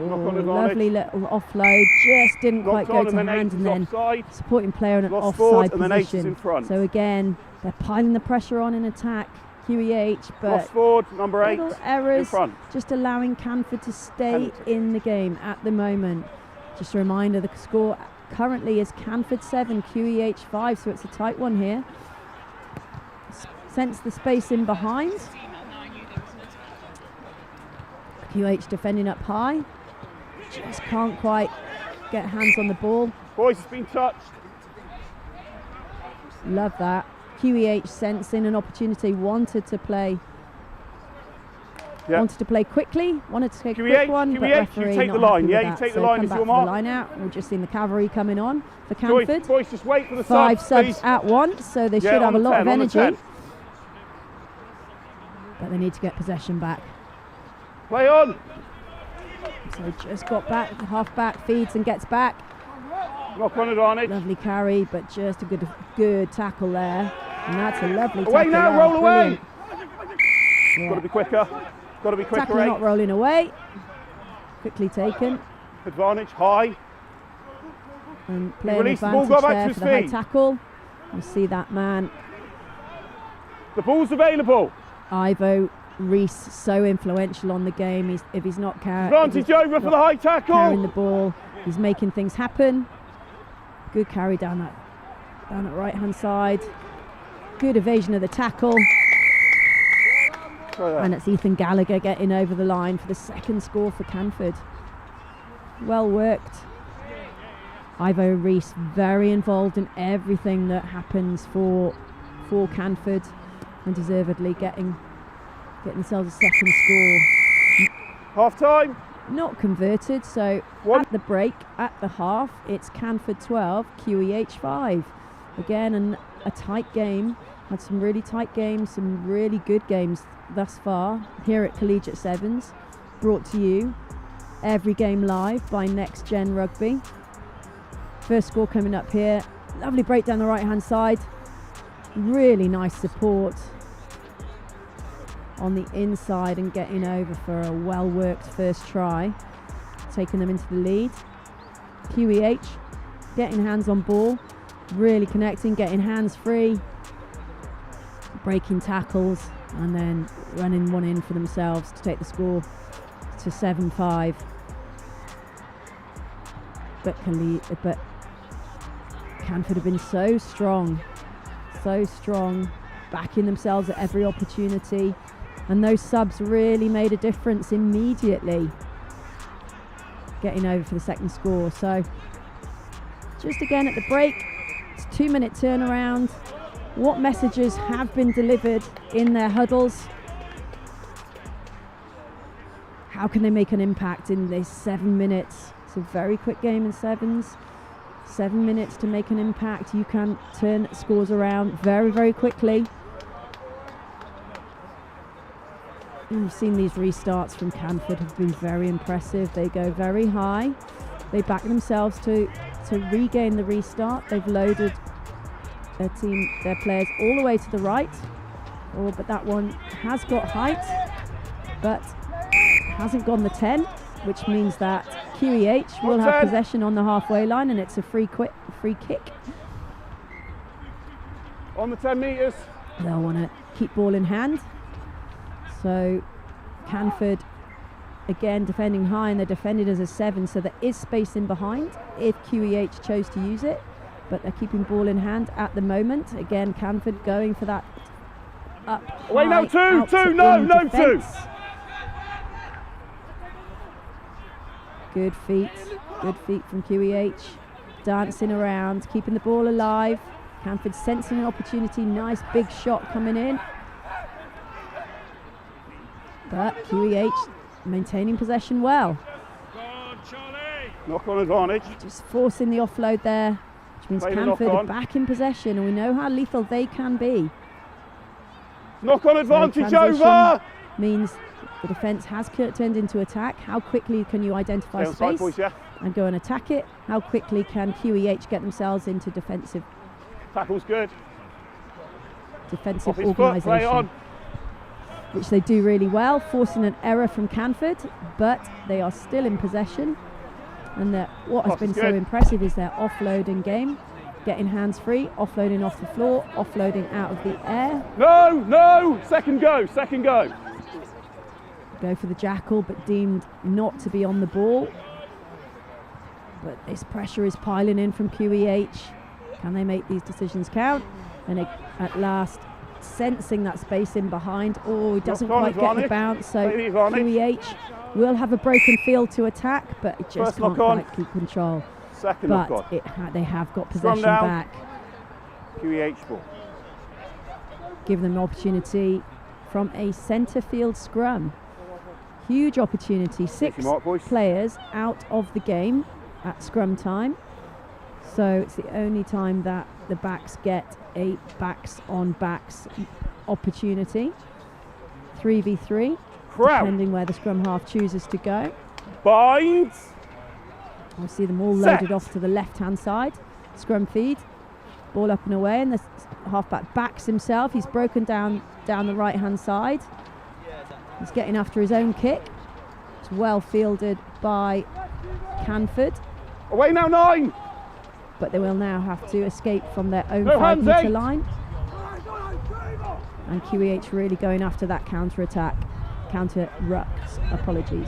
Oh, lovely little offload, just didn't quite go to hand, and then supporting player in an offside position. So again, they're piling the pressure on in attack, QEH, but little errors, just allowing Canford to stay in the game at the moment. Just a reminder, the score currently is Canford 7, QEH 5, so it's a tight one here. Sense the space in behind. QEH defending up high. Just can't quite get hands on the ball. Boys, it's been touched. Love that. QEH sensing an opportunity, wanted to play quickly, wanted to take a quick one, but referee you take not the line, happy yeah, with you that. take So the line come as back your for mark. the line out. We've just seen the cavalry coming on for Canford. Boys, just wait for the 5 subs, subs please. at once, so they should have a lot of energy. but they need to get possession back. Play on. So just got back, half back, feeds and gets back. Knock on advantage. Lovely carry, but just a good tackle there. And that's a lovely Away tackle now, there. roll away. Brilliant. Got to be quicker. Got to be quicker, Tackle not rolling away. Quickly taken. Advantage, high. And playing Release the ball, advantage go back there to for his the high feet. tackle. You see that man, The ball's available. Ivo Reese, so influential on the game. If he's not Advantage over for the high tackle. carrying the ball, he's making things happen. Good carry down that right-hand side. Good evasion of the tackle. And it's Ethan Gallagher getting over the line for the second score for Canford. Well worked. Ivo Reese very involved in everything that happens for Canford, and deservedly getting themselves a second score. Half time. Not converted, so at the break, at the half, it's Canford 12, QEH 5. Again, a tight game. Had some really tight games, some really good games thus far here at Collegiate Sevens. Brought to you every game live by Next Gen Rugby. First score coming up here. Lovely break down the right hand side. Really nice support on the inside and getting over for a well worked first try, taking them into the lead. QEH getting hands on ball, really connecting, getting hands free, breaking tackles, and then running one in for themselves to take the score to 7-5. But Canford have been so strong, backing themselves at every opportunity, and those subs really made a difference immediately, getting over for the second score. So just again at the break, it's a 2-minute turnaround. What messages have been delivered in their huddles? How can they make an impact in this 7 minutes? It's a very quick game in sevens. 7 minutes to make an impact. You can turn scores around very, very quickly. And we've seen these restarts from Canford have been very impressive. They go very high. They back themselves to regain the restart. They've loaded their players all the way to the right. But that one has got height, but hasn't gone the 10, which means that QEH will have possession on the halfway line, and it's a free kick. On the 10 metres. They'll want to keep ball in hand. So Canford again defending high, and they're defended as a 7, so there is space in behind if QEH chose to use it, but they're keeping ball in hand at the moment. Again, Canford going for that up Away high, now, two, out no, in no, defence. two. Good feet from QEH, dancing around, keeping the ball alive. Canford sensing an opportunity, nice big shot coming in. But QEH maintaining possession well. Knock on advantage. Just forcing the offload there, which means Canford are back in possession, and we know how lethal they can be. Knock on advantage so over! Means the defence has turned into attack. How quickly can you identify space and go and attack it? How quickly can QEH get themselves into defensive? Tackle's good. Defensive organisation, which they do really well, forcing an error from Canford, but they are still in possession. And what has been so impressive is their offloading game, getting hands free, offloading off the floor, offloading out of the air. No, second go. Go for the jackal, but deemed not to be on the ball. But this pressure is piling in from QEH. Can they make these decisions count? And at last, sensing that space in behind. Oh, he doesn't quite get the bounce. So QEH will have a broken field to attack, but it just can't quite keep control. Second but they have got possession back. QEH ball. Give them an opportunity from a centre field scrum. Huge opportunity. 6 players out of the game at scrum time. So it's the only time that the backs get a backs on backs opportunity. 3v3, Crowd. depending where the scrum half chooses to go. Bind. We'll see them all Set. loaded off to the left-hand side. Scrum feed. Ball up and away, and the halfback backs himself. He's broken down the right-hand side. He's getting after his own kick. It's well fielded by Canford. Away now, 9. But they will now have to escape from their own No hands, 5-metre 8. line. And QEH really going after that counter-attack. Counter-rucks, apologies.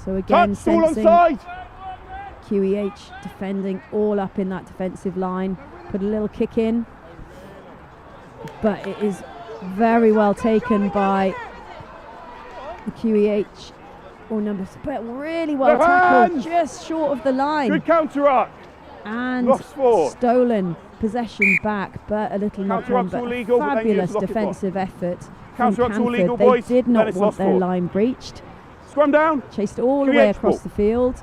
So again, Touch, all sensing onside. QEH defending all up in that defensive line. Put a little kick in. But it is very well taken by the QEH. Or numbers, but really well Left tackled, hand. just short of the line. Good counter-ruck. And Lost 4. stolen possession back, but a little knock on, Counter-ruck's all but legal, but then you fabulous have to lock it defensive effort from Counter-ruck's all Canford. legal, They boys. did Then not it's want lost their 4. line breached. Scrum down. Chased all the QEH way across ball. the field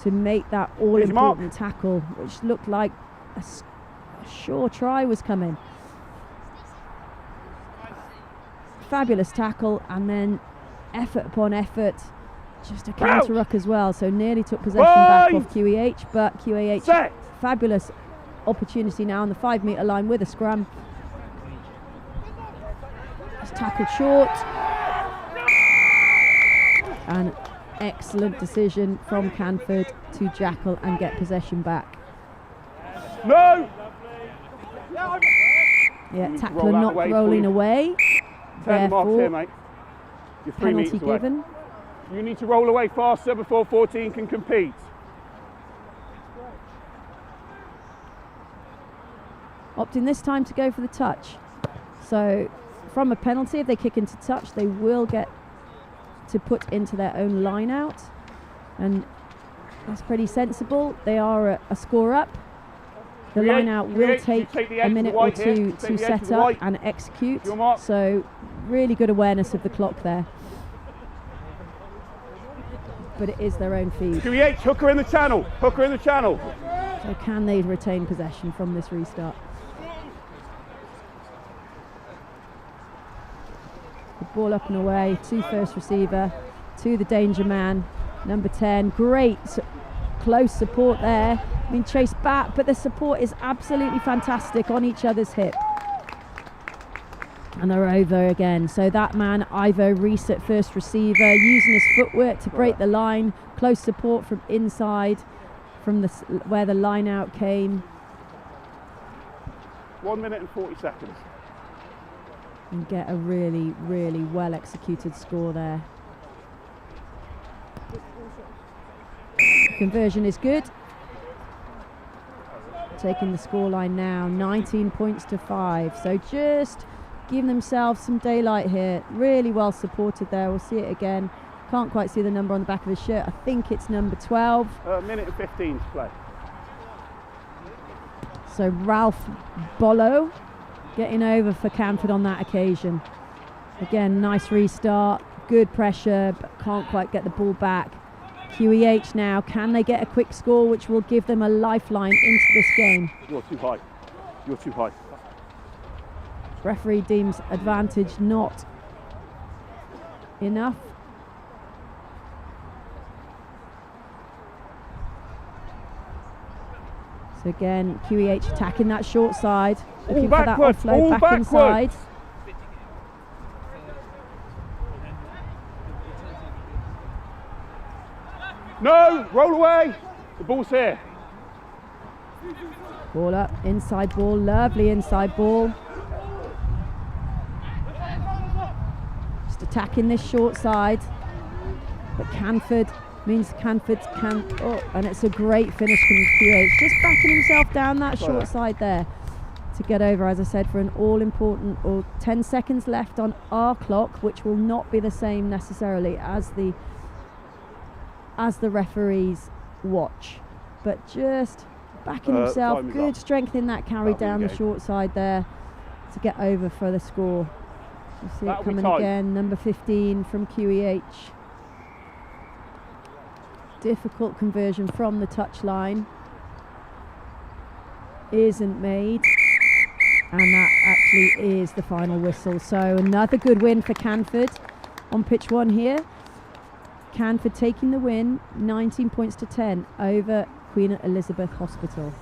to make that Here's your mark. all-important tackle, which looked like a sure try was coming. Fabulous tackle, and then effort upon effort. Just a counter ruck as well, so nearly took possession back Bind. off QEH, but QEH Set. fabulous opportunity now on the 5-metre line with a scrum. It's tackled short. An excellent decision from Canford to jackal and get possession back. No. Yeah, need to tackler roll out not the way for rolling you. away. Turn them off here, Therefore, mate. You're 3 penalty metres away. given. You need to roll away faster before 14 can compete. Opting this time to go for the touch. So from a penalty, if they kick into touch, they will get to put into their own line out. And that's pretty sensible. They are a score up. The Create, line out will create. You take take the a edge of minute the or white here. two You take to the edge of set the up white. and execute. Your mark. So really good awareness of the clock there. But it is their own feed. QEH, hooker in the channel. Hooker in the channel. So can they retain possession from this restart? The ball up and away to first receiver, to the danger man, number 10. Great close support there. Being chased back, but the support is absolutely fantastic on each other's hip. And they're over again. So that man, Ivo Reese at first receiver, using his footwork to break the line. Close support from inside, from the where the line out came. 1 minute and 40 seconds. And get a really, really well executed score there. Conversion is good. Taking the scoreline now, 19 points to 5. So just giving themselves some daylight here. Really well supported there. We'll see it again. Can't quite see the number on the back of his shirt. I think it's number 12. Minute and 15 to play. So Ralph Bollo getting over for Canford on that occasion. Again, nice restart, good pressure, but can't quite get the ball back. QEH now, can they get a quick score which will give them a lifeline into this game? You're too high. You're too high. Referee deems advantage not enough. So again, QEH attacking that short side, looking for that backwards, offload all back backwards. inside. No, roll away. The ball's here. Ball up, inside ball, lovely inside ball. Just attacking this short side. But Canford means Canford can, and it's a great finish from QH. Just backing himself down that short side there to get over, as I said, for an all-important, or 10 seconds left on our clock, which will not be the same necessarily as the referees watch. But just backing himself, time is good up. strength in that carry That'll be down the the game. short side there to get over for the score. You see it That'll be coming time. again, number 15 from QEH. Difficult conversion from the touchline. isn't made. And that actually is the final whistle. So another good win for Canford on pitch 1 here. Canford taking the win, 19 points to 10 over Queen Elizabeth Hospital.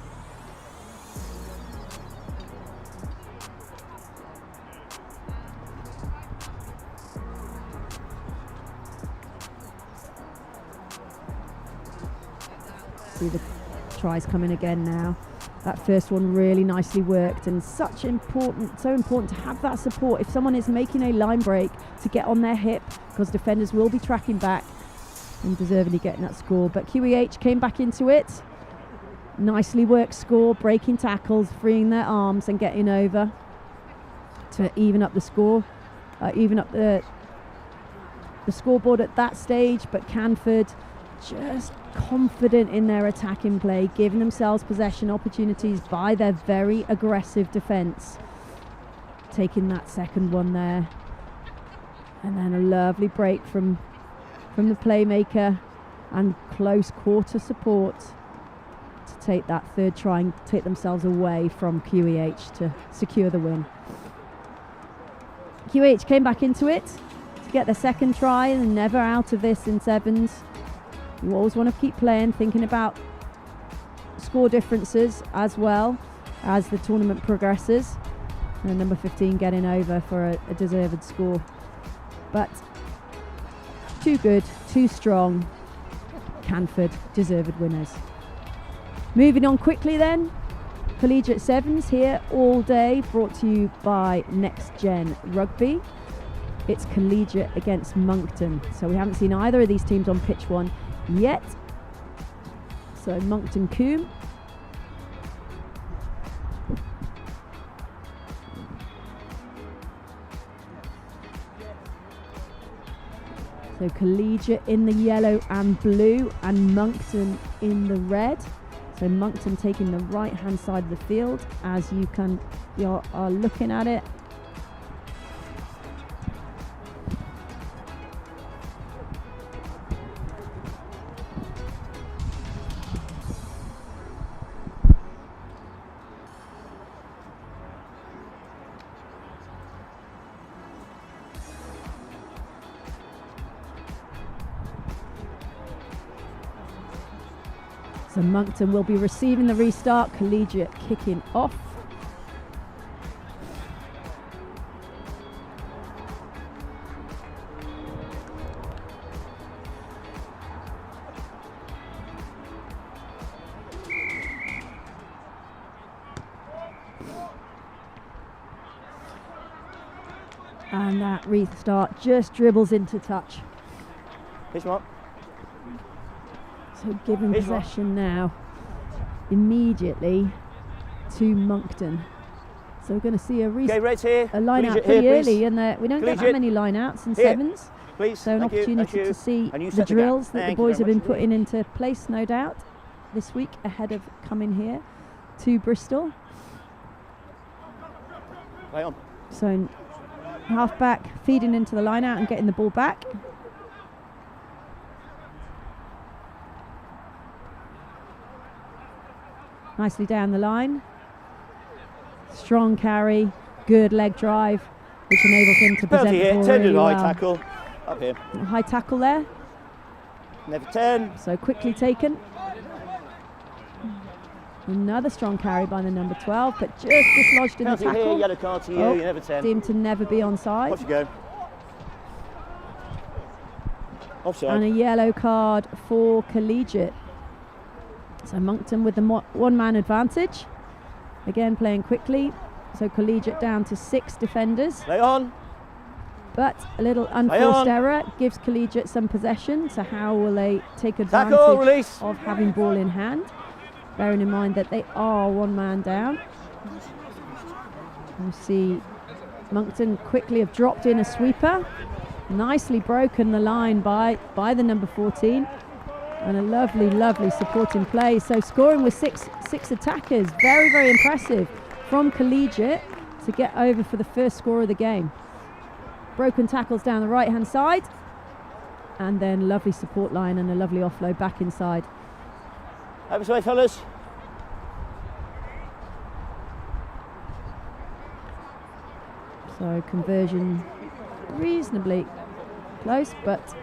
See the tries coming again now. That first one really nicely worked, and so important to have that support if someone is making a line break to get on their hip, because defenders will be tracking back and deservedly getting that score. But QEH came back into it. Nicely worked score, breaking tackles, freeing their arms and getting over to even up the score, even up the scoreboard at that stage. But Canford just confident in their attacking play, giving themselves possession opportunities by their very aggressive defence. Taking that second one there, and then a lovely break from the playmaker and close quarter support to take that third try and take themselves away from QEH to secure the win. QEH came back into it to get their second try, and never out of this in sevens. You always want to keep playing, thinking about score differences as well as the tournament progresses. And number 15 getting over for a deserved score. But too good, too strong. Canford, deserved winners. Moving on quickly then. Collegiate Sevens here all day, brought to you by Next Gen Rugby. It's Collegiate against Monkton. So we haven't seen either of these teams on pitch 1 yet. So Monkton Combe. So Collegiate in the yellow and blue, and Monkton in the red. So Monkton taking the right hand side of the field as you are looking at it. So Monkton will be receiving the restart, Collegiate kicking off. And that restart just dribbles into touch. Here's Mark. So giving possession now immediately to Monkton. So we're going to see a line out pretty early, and we don't get that many line outs in sevens. Please. So an opportunity to see the drills that the boys have been putting into place, no doubt, this week ahead of coming here to Bristol. Play on. So half back feeding into the line out and getting the ball back. Nicely down the line. Strong carry, good leg drive, which enables him to present the ball really well. High tackle, up here. High tackle there. Never 10. So quickly taken. Another strong carry by the number 12, but just dislodged in the tackle. Here, yellow card to you, you're never 10. Deemed to never be onside. Off you go. Offside. And a yellow card for Collegiate. So Monkton with the one-man advantage. Again playing quickly. So Collegiate down to 6 defenders. Play on. But a little unforced error gives Collegiate some possession. So how will they take advantage of having ball in hand? Bearing in mind that they are one man down. You see Monkton quickly have dropped in a sweeper. Nicely broken the line by the number 14. And a lovely, lovely supporting play. So scoring with six attackers. Very, very impressive from Collegiate to get over for the first score of the game. Broken tackles down the right-hand side. And then lovely support line and a lovely offload back inside. Over this way, fellas. So conversion reasonably close, but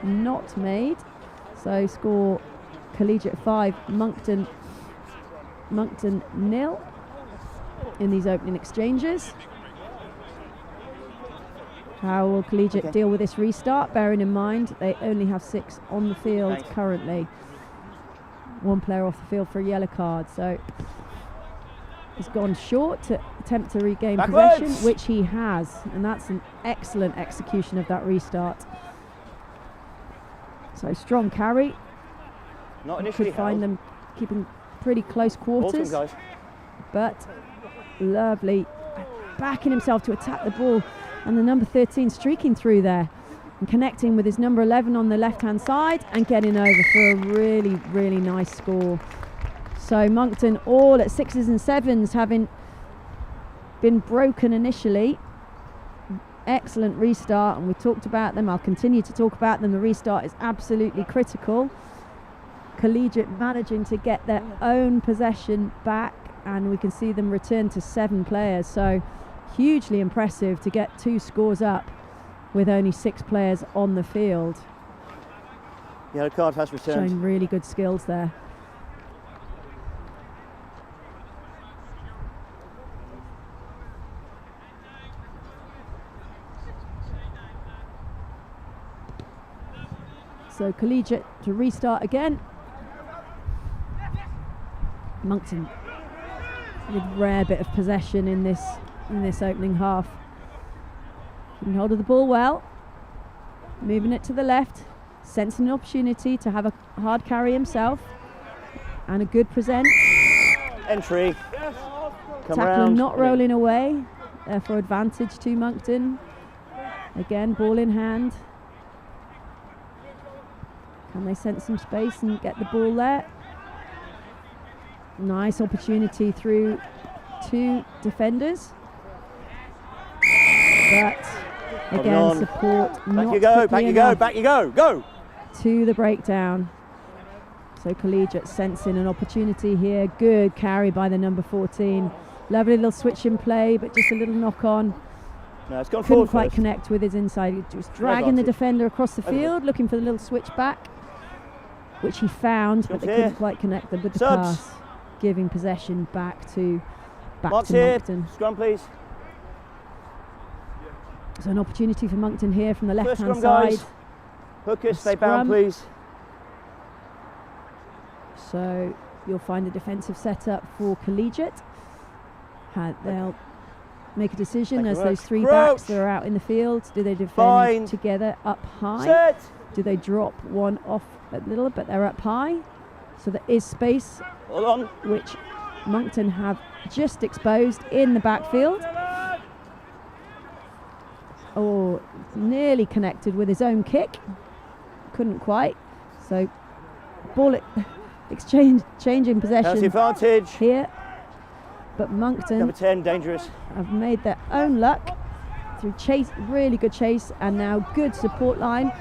not made. So score Collegiate 5, Monkton 0 in these opening exchanges. How will Collegiate deal with this restart, bearing in mind they only have 6 on the field currently. 1 player off the field for a yellow card, so he's gone short to attempt to regain possession, which he has, and that's an excellent execution of that restart. So strong carry. Not initially could find them keeping pretty close quarters, but lovely backing himself to attack the ball, and the number 13 streaking through there and connecting with his number 11 on the left hand side and getting over for a really nice score. So Monkton all at 6s and 7s, having been broken initially. Excellent restart, and we talked about them. I'll continue to talk about them. The restart is absolutely critical. Collegiate managing to get their own possession back, and we can see them return to 7 players. So hugely impressive to get 2 scores up with only 6 players on the field. Yellow card has returned. Showing really good skills there. So Collegiate to restart again. Monkton with rare bit of possession in this opening half. Keeping hold of the ball well. Moving it to the left. Sensing an opportunity to have a hard carry himself. And a good present. Entry. Tackler not rolling away. Therefore advantage to Monkton. Again, ball in hand. Can they sense some space and get the ball there? Nice opportunity through 2 defenders. But again, support back not you go, quickly enough back you go, go! to the breakdown. So Collegiate sensing an opportunity here. Good carry by the number 14. Lovely little switch in play, but just a little knock on. No, it's gone Couldn't forward quite first. connect with his inside. He was dragging the defender across the field, looking for the little switch back, which he found, but they couldn't quite connect with the pass, giving possession back to Monkton. Scrum, please. So an opportunity for Monkton here from the left-hand scrum, side. guys. Hookers, stay bound, please. So you'll find a defensive setup for Collegiate. They'll make a decision as those 3 backs that are out in the field. Do they defend together up high? Set. Do they drop one off a little, but they're up high? So there is space, Hold on. which Monkton have just exposed in the backfield. Oh, nearly connected with his own kick. Couldn't quite. So ball changing possession. That's the advantage. Here. But Monkton Number 10, dangerous. have made their own luck through chase, really good chase, and now good support line.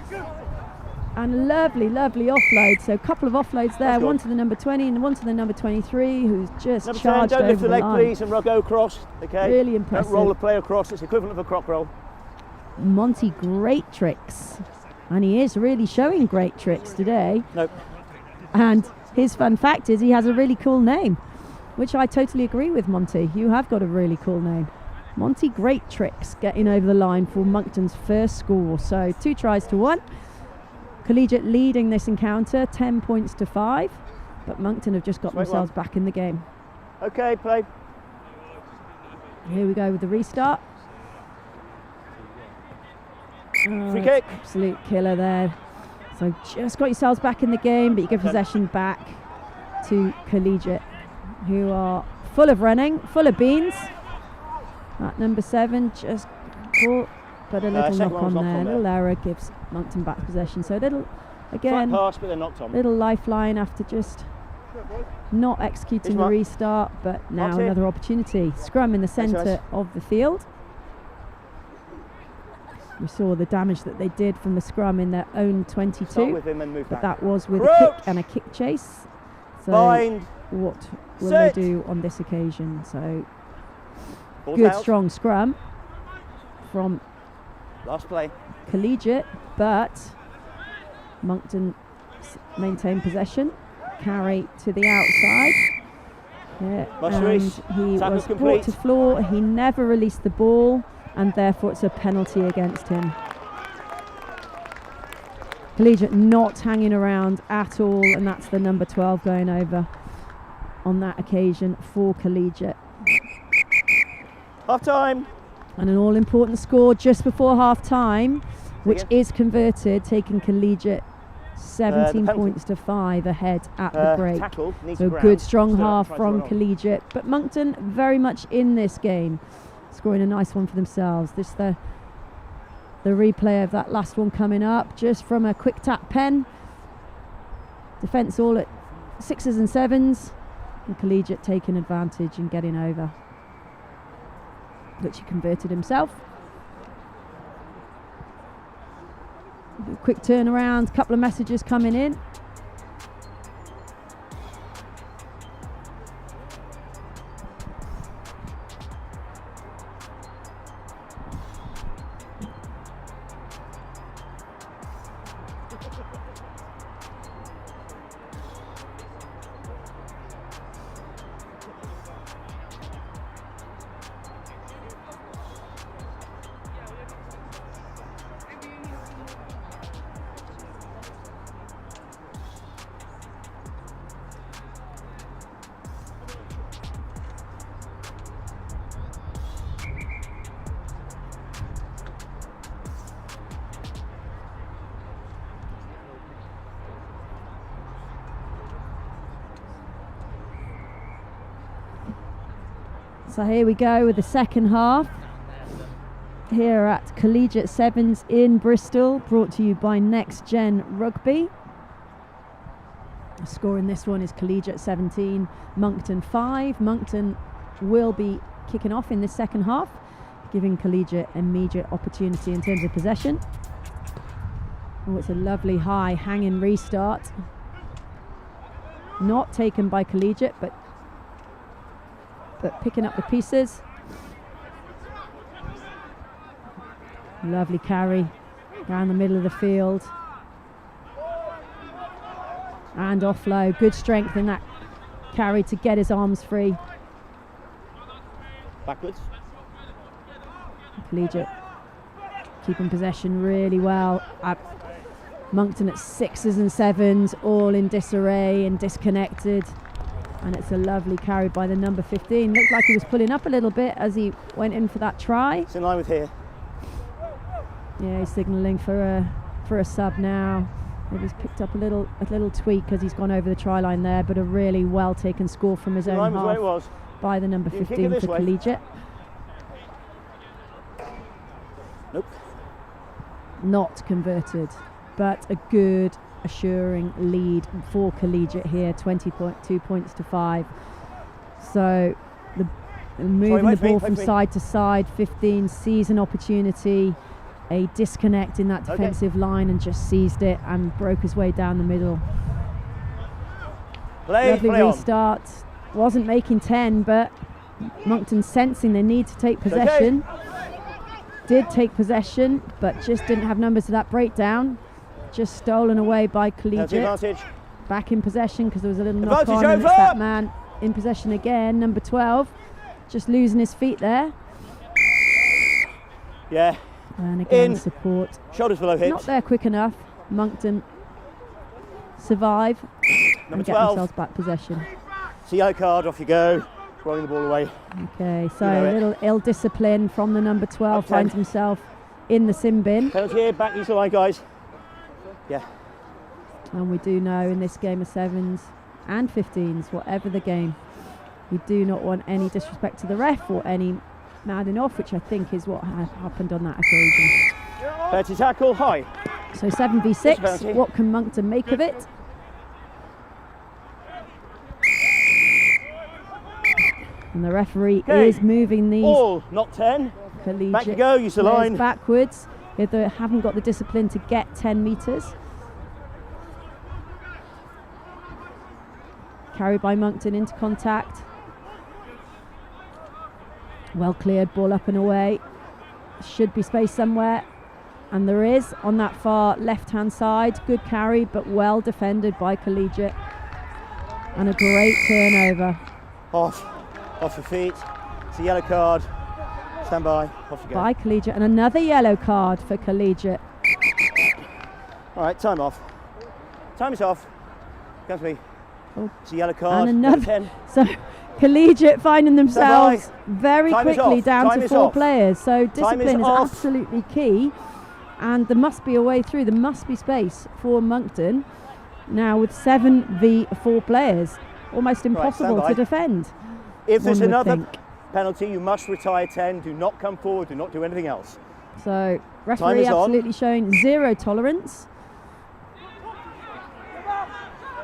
And lovely offload. So a couple of offloads there, one to the number 20 and one to the number 23, who's just number charged 10, don't over lift the leg, line. please, and go across. Okay. Really impressive. Don't roll the player across. It's equivalent of a croc roll. Monty, great tricks. And he is really showing great tricks today. Nope. And his fun fact is he has a really cool name, which I totally agree with, Monty. You have got a really cool name. Monty, great tricks, getting over the line for Monkton's first score. So 2 tries to 1. Collegiate leading this encounter 10 points to 5, but Monkton have just got themselves back in the game. Okay, play. Here we go with the restart. Free kick. Absolute killer there. So just got yourselves back in the game, but you give possession back to Collegiate, who are full of running, full of beans. That number 7 just caught, but a little knock on there. A little error gives Monkton back possession. So little, again, pass, but they're knocked on. Little lifeline after just not executing the restart, but now another opportunity. Scrum in the centre of the field. We saw the damage that they did from the scrum in their own 22, with him and move but back. that was with a kick and a kick chase. So what will they do on this occasion? So good strong scrum. from Last play. Collegiate, but Monkton maintained possession. Carry to the outside. Yeah, and he was brought to floor. He never released the ball, and therefore it's a penalty against him. Collegiate not hanging around at all, and that's the number 12 going over on that occasion for Collegiate. Half time. And an all-important score just before half-time, which is converted, taking Collegiate 17 points to 5 ahead at the break. So good strong half from Collegiate, but Monkton very much in this game, scoring a nice one for themselves. This the replay of that last one coming up, just from a quick tap pen. Defence all at 6s and 7s, and Collegiate taking advantage and getting over, which he converted himself. Quick turnaround, couple of messages coming in. So here we go with the second half here at Collegiate Sevens in Bristol, brought to you by Next Gen Rugby. The score in this one is Collegiate 17, Monkton 5. Monkton will be kicking off in this second half, giving Collegiate immediate opportunity in terms of possession. Oh, it's a lovely high hanging restart. Not taken by Collegiate, but picking up the pieces. Lovely carry down the middle of the field. And offload. Good strength in that carry to get his arms free. Backwards. Collegiate keeping possession really well. Monkton at 6s and 7s, all in disarray and disconnected. And it's a lovely carry by the number 15. Looked like he was pulling up a little bit as he went in for that try. It's in line with here. Yeah, he's signalling for a sub now. Maybe he's picked up a little tweak as he's gone over the try line there, but a really well taken score from his own half by the number 15 for Collegiate. Nope. Not converted, but a good assuring lead for Collegiate here, 22 points to 5. So moving the ball from side to side, 15 sees an opportunity, a disconnect in that defensive line, and just seized it and broke his way down the middle. Lovely restart. Wasn't making 10, but Monkton sensing they need to take possession. Did take possession, but just didn't have numbers to that breakdown. Just stolen away by Collegiate. Back in possession because there was a little knock on, and it's that man in possession again, number 12. Just losing his feet there. Yeah. And again, support. Shoulders below hips. Not there quick enough. Monkton survive and get themselves back possession. So yellow card, off you go. Rolling the ball away. Okay, so a little ill discipline from the number 12. Finds himself in the sin bin. Penalty here, back use the line, guys. Yeah. And we do know in this game of 7s and 15s, whatever the game, we do not want any disrespect to the ref or any mouthing off, which I think is what happened on that occasion. Penalty tackle, high. So 7v6, what can Monkton make of it? And the referee is moving these. All, not 10. Collegiate back you go, use the line. Backwards. If they haven't got the discipline to get 10 metres. Carried by Monkton into contact. Well cleared, ball up and away. Should be space somewhere, and there is on that far left-hand side. Good carry, but well defended by Collegiate, and a great turnover. Off your feet. It's a yellow card. Stand by. Off you go. By Collegiate, and another yellow card for Collegiate. All right, time off. Time is off. Comes me. Oh. It's a yellow card. And number another. 10. So Collegiate finding themselves very Time is quickly off. down Time to is 4 off. players. So Time is discipline is off. absolutely key, and there must be a way through. There must be space for Monkton now with 7v4 players. Almost impossible stand by. to defend. If there's one would another think. penalty, you must retire 10. Do not come forward. Do not do anything else. So referee is on. absolutely showing zero tolerance.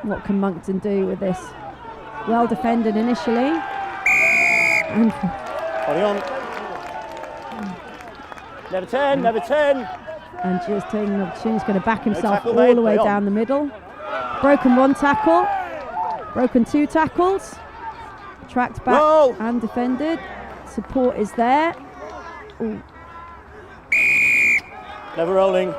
What can Monkton do with this? Well defended initially. And Body on. Never 10. Never 10. and just taking an opportunity, he's going to back himself tackle all made, the way play on. down the middle. Broken 1 tackle, broken 2 tackles, tracked back Roll. and defended. Support is there. Ooh, Never rolling.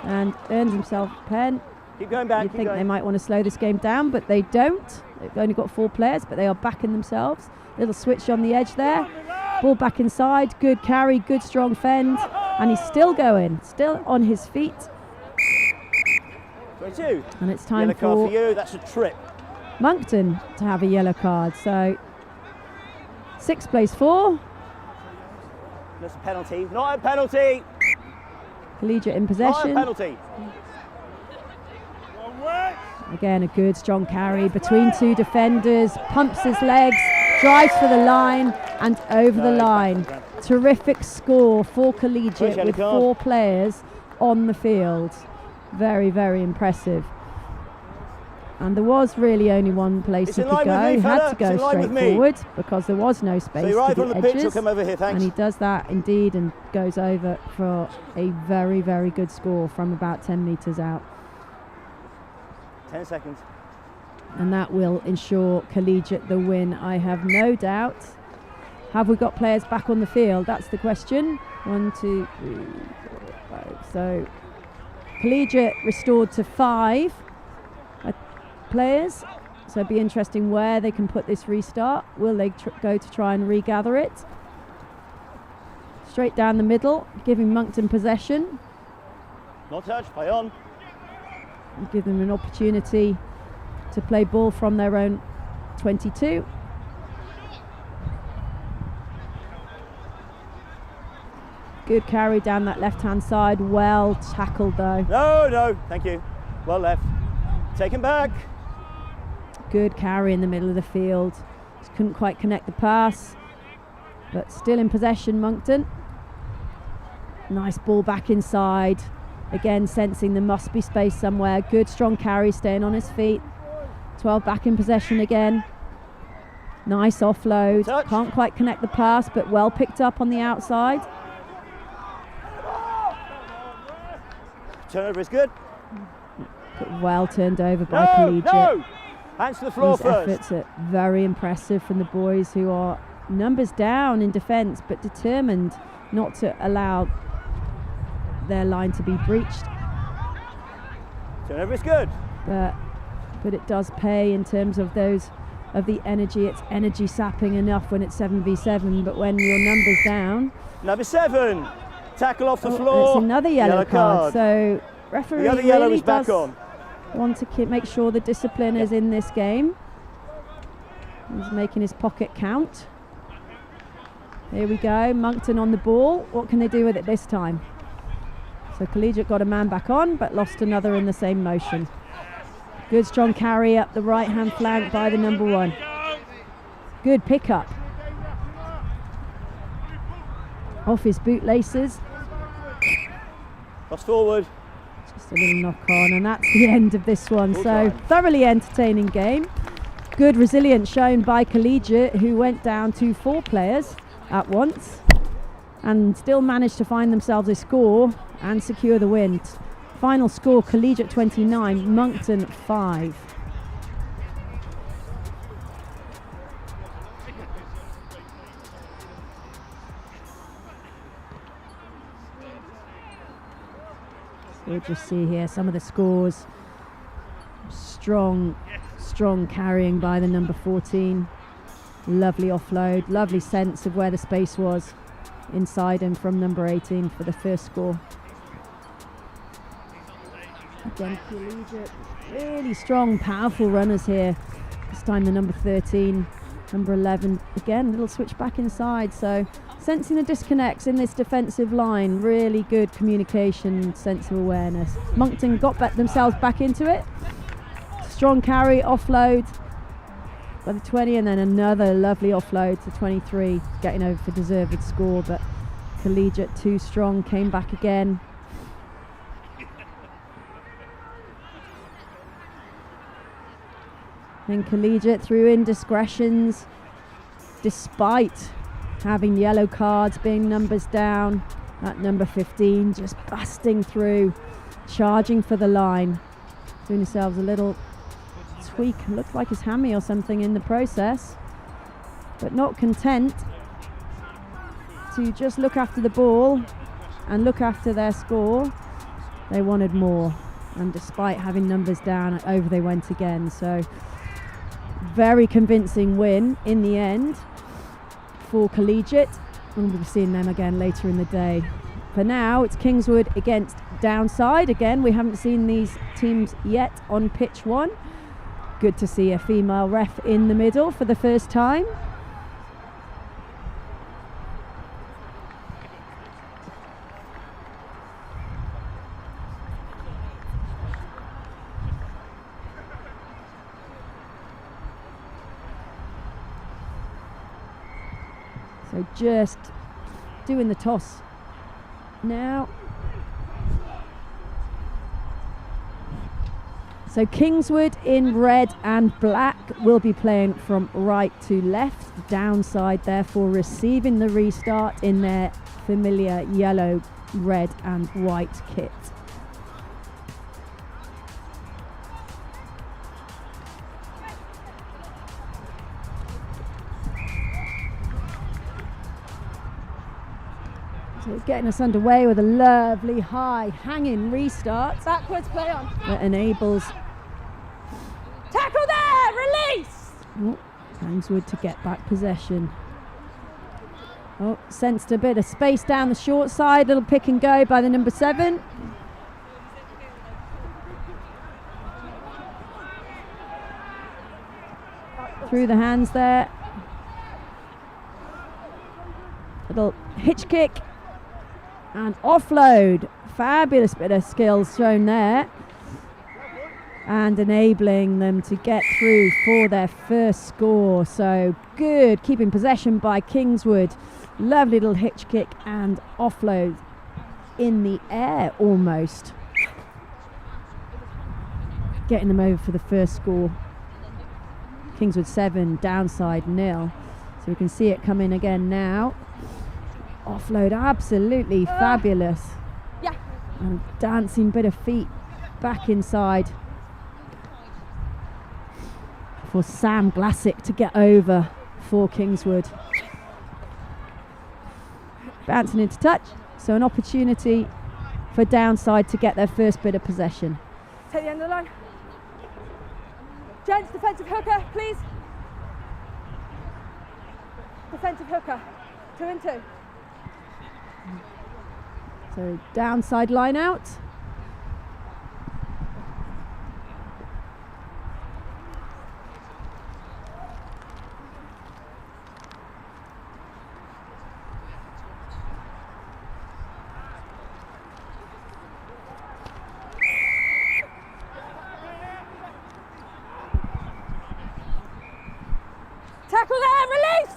and earns himself a pen. Keep going back. You'd Keep think going. they might want to slow this game down, but they don't. They've only got 4 players, but they are backing themselves. Little switch on the edge there. Ball back inside. Good carry, good strong fend. And he's still going, still on his feet. 22. And it's time Yellow card for for you. That's a trip. Monkton to have a yellow card. So 6 plays 4. That's a penalty. Not a penalty. Collegiate in Not a possession. penalty. Again, a good strong carry between 2 defenders. Pumps his legs, drives for the line and over the No, line. back. Terrific score for Collegiate First yellow with card. 4 players on the field. Very, very impressive. And there was really only one place It's he in could line with go. me, He had fella. to go It's in line straight with me. forward because there was no space So you're to right the on the pitch. You'll edges. come over here. And he Thanks. does that indeed and goes over for a very, very good score from about 10 metres out. 10 seconds. And that will ensure Collegiate the win, I have no doubt. Have we got players back on the field? That's the question. 1, 2, 3, 4, 5. So Collegiate restored to 5 players. So it'd be interesting where they can put this restart. Will they go to try and regather it? Straight down the middle, giving Monkton possession. Not touched. Play on. Give them an opportunity to play ball from their own 22. Good carry down that left-hand side. Well tackled though. No. Thank you. Well left. Take him back. Good carry in the middle of the field. Just couldn't quite connect the pass, but still in possession, Monkton. Nice ball back inside. Again, sensing there must be space somewhere. Good strong carry, staying on his feet. 12 back in possession again. Nice offload. Touch. Can't quite connect the pass, but well picked up on the outside. Turnover is good. But well turned over by No. Collegiate. Hands to the floor These first. efforts are very impressive from the boys, who are numbers down in defence but determined not to allow their line to be breached. Turnover is good. But it does pay in terms of those of the energy. It's energy sapping enough when it's 7v7, but when your numbers down, Number 7. Tackle off the it's floor. another yellow card. So referee The other yellow really is back does on. want to make sure the discipline is in this game. He's making his pocket count. Here we go, Monkton on the ball. What can they do with it this time? So Collegiate got a man back on, but lost another in the same motion. Good strong carry up the right hand flank by the number 1. Good pick up. Off his bootlaces. Cross forward. Just a little knock on, and that's the end of this one. So thoroughly entertaining game. Good resilience shown by Collegiate, who went down to 4 players at once and still managed to find themselves a score and secure the win. Final score: Collegiate 29, Monkton 5. We'll just see here some of the scores. Strong carrying by the number 14. Lovely offload, lovely sense of where the space was inside him from number 18 for the first score. Again, Collegiate, really strong, powerful runners here. This time the number 13, number 11. Again, little switch back inside, so sensing the disconnects in this defensive line. Really good communication, sense of awareness. Monkton got themselves back into it. Strong carry, offload by the 20, and then another lovely offload to 23, getting over for deserved score, but Collegiate too strong, came back again. Then Collegiate threw indiscretions, despite having yellow cards, being numbers down. That number 15 just busting through, charging for the line, doing themselves a little tweak, looked like his hammy or something in the process, but not content to just look after the ball and look after their score. They wanted more, and despite having numbers down, over they went again. So very convincing win in the end for Collegiate, and we'll be seeing them again later in the day. For now, it's Kingswood against Downside. Again, we haven't seen these teams yet on pitch one. Good to see a female ref in the middle for the first time. So just doing the toss now. So Kingswood in red and black will be playing from right to left. Downside therefore receiving the restart in their familiar yellow, red and white kit. So getting us underway with a lovely high hanging restart. Backwards play on. That enables Tackle there! Release! oh, Kingswood to get back possession. Oh, sensed a bit of space down the short side. Little pick and go by the number 7. Through the hands there. Little hitch kick and offload. Fabulous bit of skills shown there, and enabling them to get through for their first score. So good keeping possession by Kingswood. Lovely little hitch kick and offload in the air almost, getting them over for the first score. Kingswood 7, Downside 0. So we can see it come in again now. Offload absolutely fabulous. Yeah. And dancing bit of feet back inside for Sam Glassick to get over for Kingswood. Bouncing into touch, so an opportunity for Downside to get their first bit of possession. Take the end of the line. Gents, defensive hooker, please. Defensive hooker, 2 and 2. So Downside line out. Tackle there, release!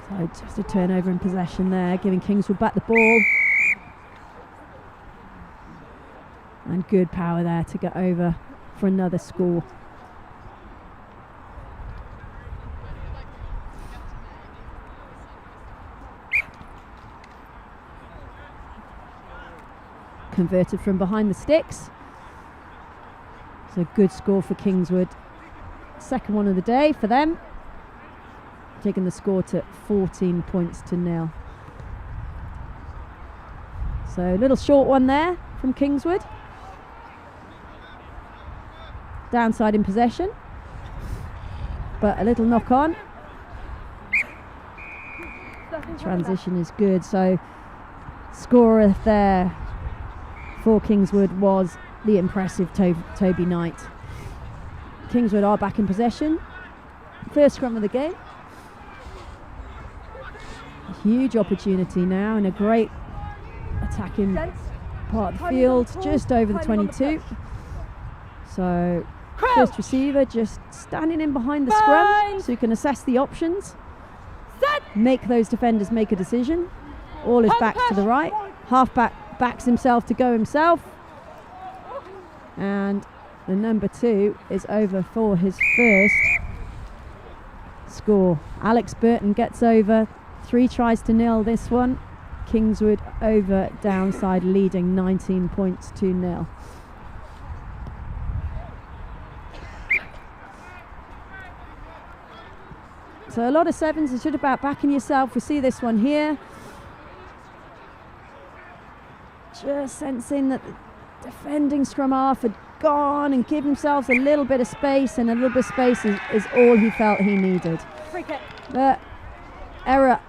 So just a turnover in possession there, giving Kingswood back the ball. And good power there to get over for another score. Converted from behind the sticks. So good score for Kingswood. Second one of the day for them. Taking the score to 14 points to 0. So a little short one there from Kingswood. Downside in possession, but a little knock on. Transition is good, so scorer there for Kingswood was the impressive Toby Knight. Kingswood are back in possession. First scrum of the game. A huge opportunity now and a great attacking part of the field, just over the 22. So first receiver just standing in behind the scrum so you can assess the options. Make those defenders make a decision. All is back to the right. Halfback backs himself to go himself. And the number 2 is over for his first score. Alex Burton gets over. 3 tries to 0 this one. Kingswood over downside, leading 19 points to 0. So a lot of sevens. It's just about backing yourself. We see this one here. Just sensing that the defending scrum half had gone and give themselves a little bit of space, and a little bit of space is all he felt he needed. Free kick. But error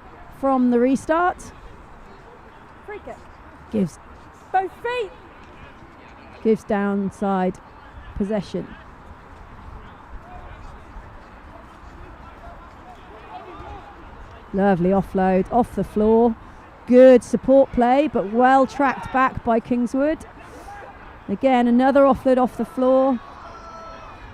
from the restart. Free kick. Gives Both feet. Gives downside possession. Lovely offload off the floor. Good support play, but well tracked back by Kingswood. Again, another offload off the floor.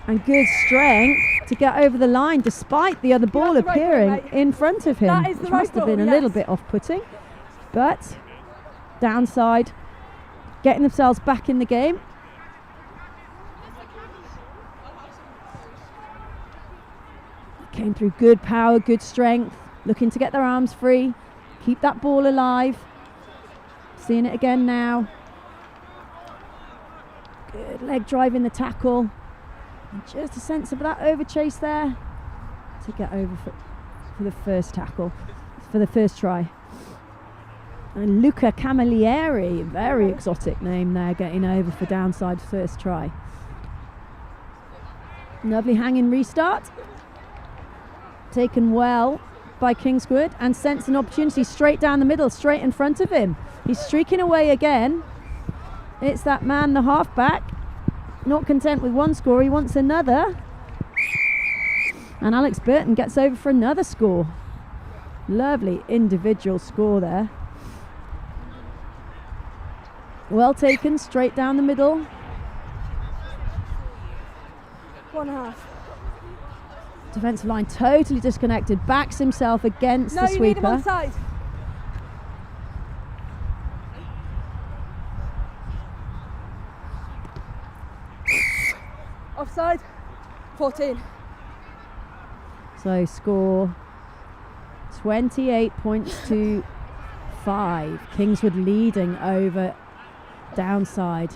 And good strength to get over the line despite the other ball appearing in front of him, which must have been a little bit off-putting. But downside, getting themselves back in the game. Came through good power, good strength. Looking to get their arms free, keep that ball alive. Seeing it again now. Good leg drive in the tackle. And just a sense of that over chase there to get over for the first tackle, for the first try. And Luca Camilleri, very exotic name there, getting over for downside first try. Lovely hanging restart. Taken well by Kingswood and sensed an opportunity straight down the middle, straight in front of him. He's streaking away again. It's that man, the halfback, not content with one score, he wants another. And Alex Burton gets over for another score. Lovely individual score there. Well taken, straight down the middle. 1.5. Defensive line totally disconnected, backs himself against the You need him sweeper. onside. Offside. 14. So score 28 points to 5. Kingswood leading over downside.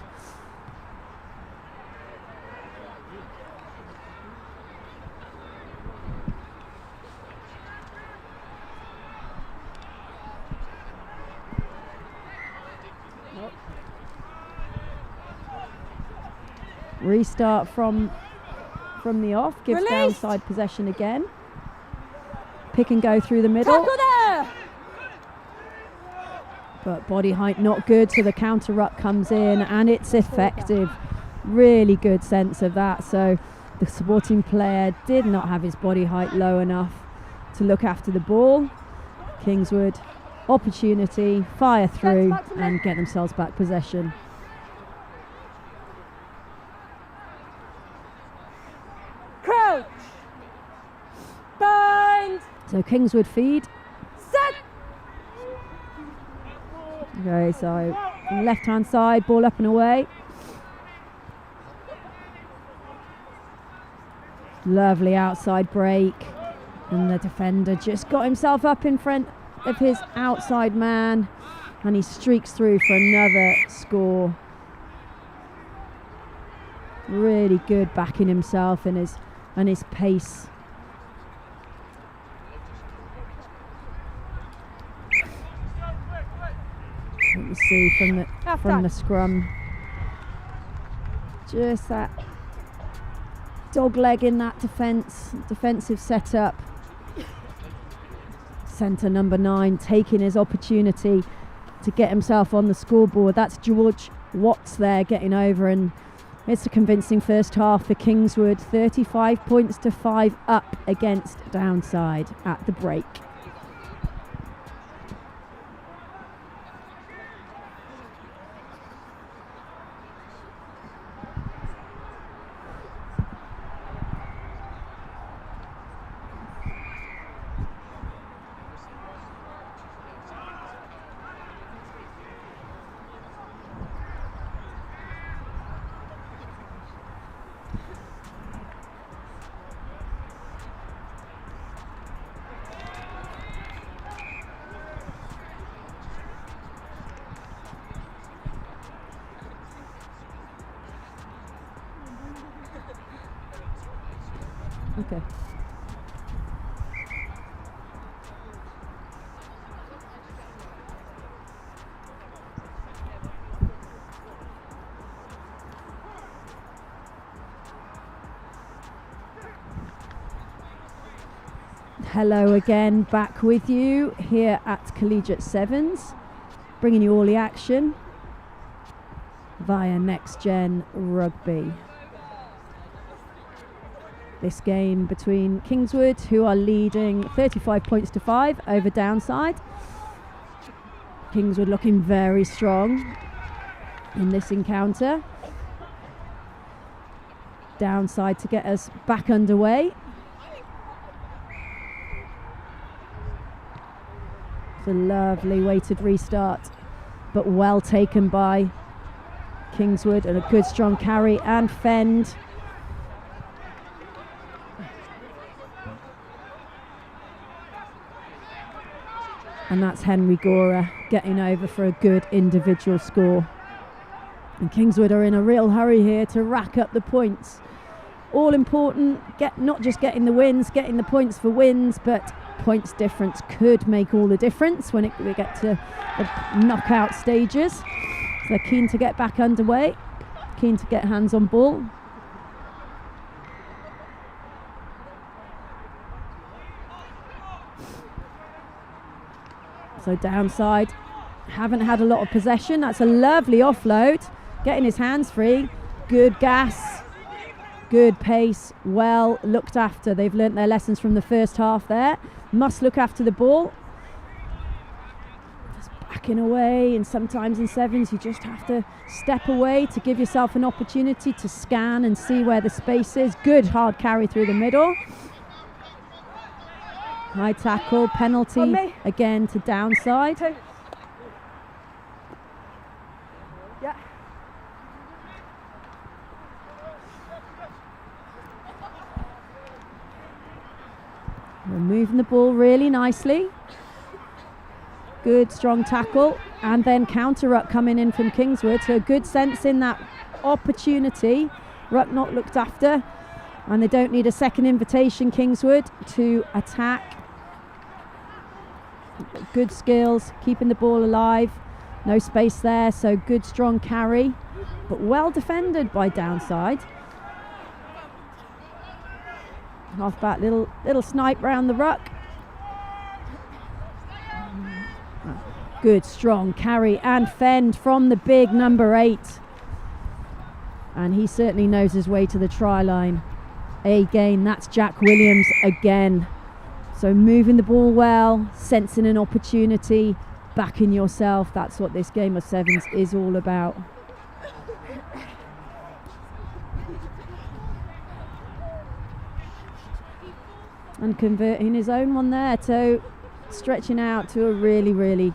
Restart from the off, gives Released. downside possession again. Pick and go through the middle. Tackle there. But body height not good, so the counter ruck comes in and it's effective. Really good sense of that. So the supporting player did not have his body height low enough to look after the ball. Kingswood, opportunity, fire through and get themselves back possession. Crouch. Bind. So Kingswood feed. Set. Okay, so on the left hand side, ball up and away. Lovely outside break, and the defender just got himself up in front of his outside man, and he streaks through for another score. Really good backing himself and his pace. Let me see from Half-time. the scrum. Just that dog leg in that defensive setup. Centre number 9 taking his opportunity to get himself on the scoreboard. That's George Watts there getting over, and it's a convincing first half for Kingswood. 35 points to 5 up against Downside at the break. Okay. Hello again, back with you here at Collegiate Sevens, bringing you all the action via Next Gen Rugby. This game between Kingswood, who are leading 35 points to 5 over Downside. Kingswood looking very strong in this encounter. Downside to get us back underway. It's a lovely weighted restart, but well taken by Kingswood, and a good strong carry and fend. And that's Henry Gora getting over for a good individual score. And Kingswood are in a real hurry here to rack up the points. All important, not just getting the wins, getting the points for wins, but points difference could make all the difference when we get to the knockout stages. So they're keen to get back underway, keen to get hands on ball. So Downside haven't had a lot of possession. That's a lovely offload, getting his hands free. Good gas, good pace, well looked after. They've learnt their lessons from the first half there. Must look after the ball. Just backing away, and sometimes in sevens you just have to step away to give yourself an opportunity to scan and see where the space is. Good hard carry through the middle. High tackle, penalty again to Downside. 2. Yeah. We're moving the ball really nicely. Good strong tackle, and then counter ruck coming in from Kingswood. So good sense in that opportunity. Ruck not looked after, and they don't need a second invitation, Kingswood, to attack. Good skills, keeping the ball alive. No space there, so good strong carry, but well defended by Downside. Half back, little snipe round the ruck. Good strong carry and fend from the big number 8. And he certainly knows his way to the try line. Again, that's Jack Williams again. So moving the ball well, sensing an opportunity, backing yourself. That's what this game of sevens is all about. And converting his own one there, so stretching out to a really, really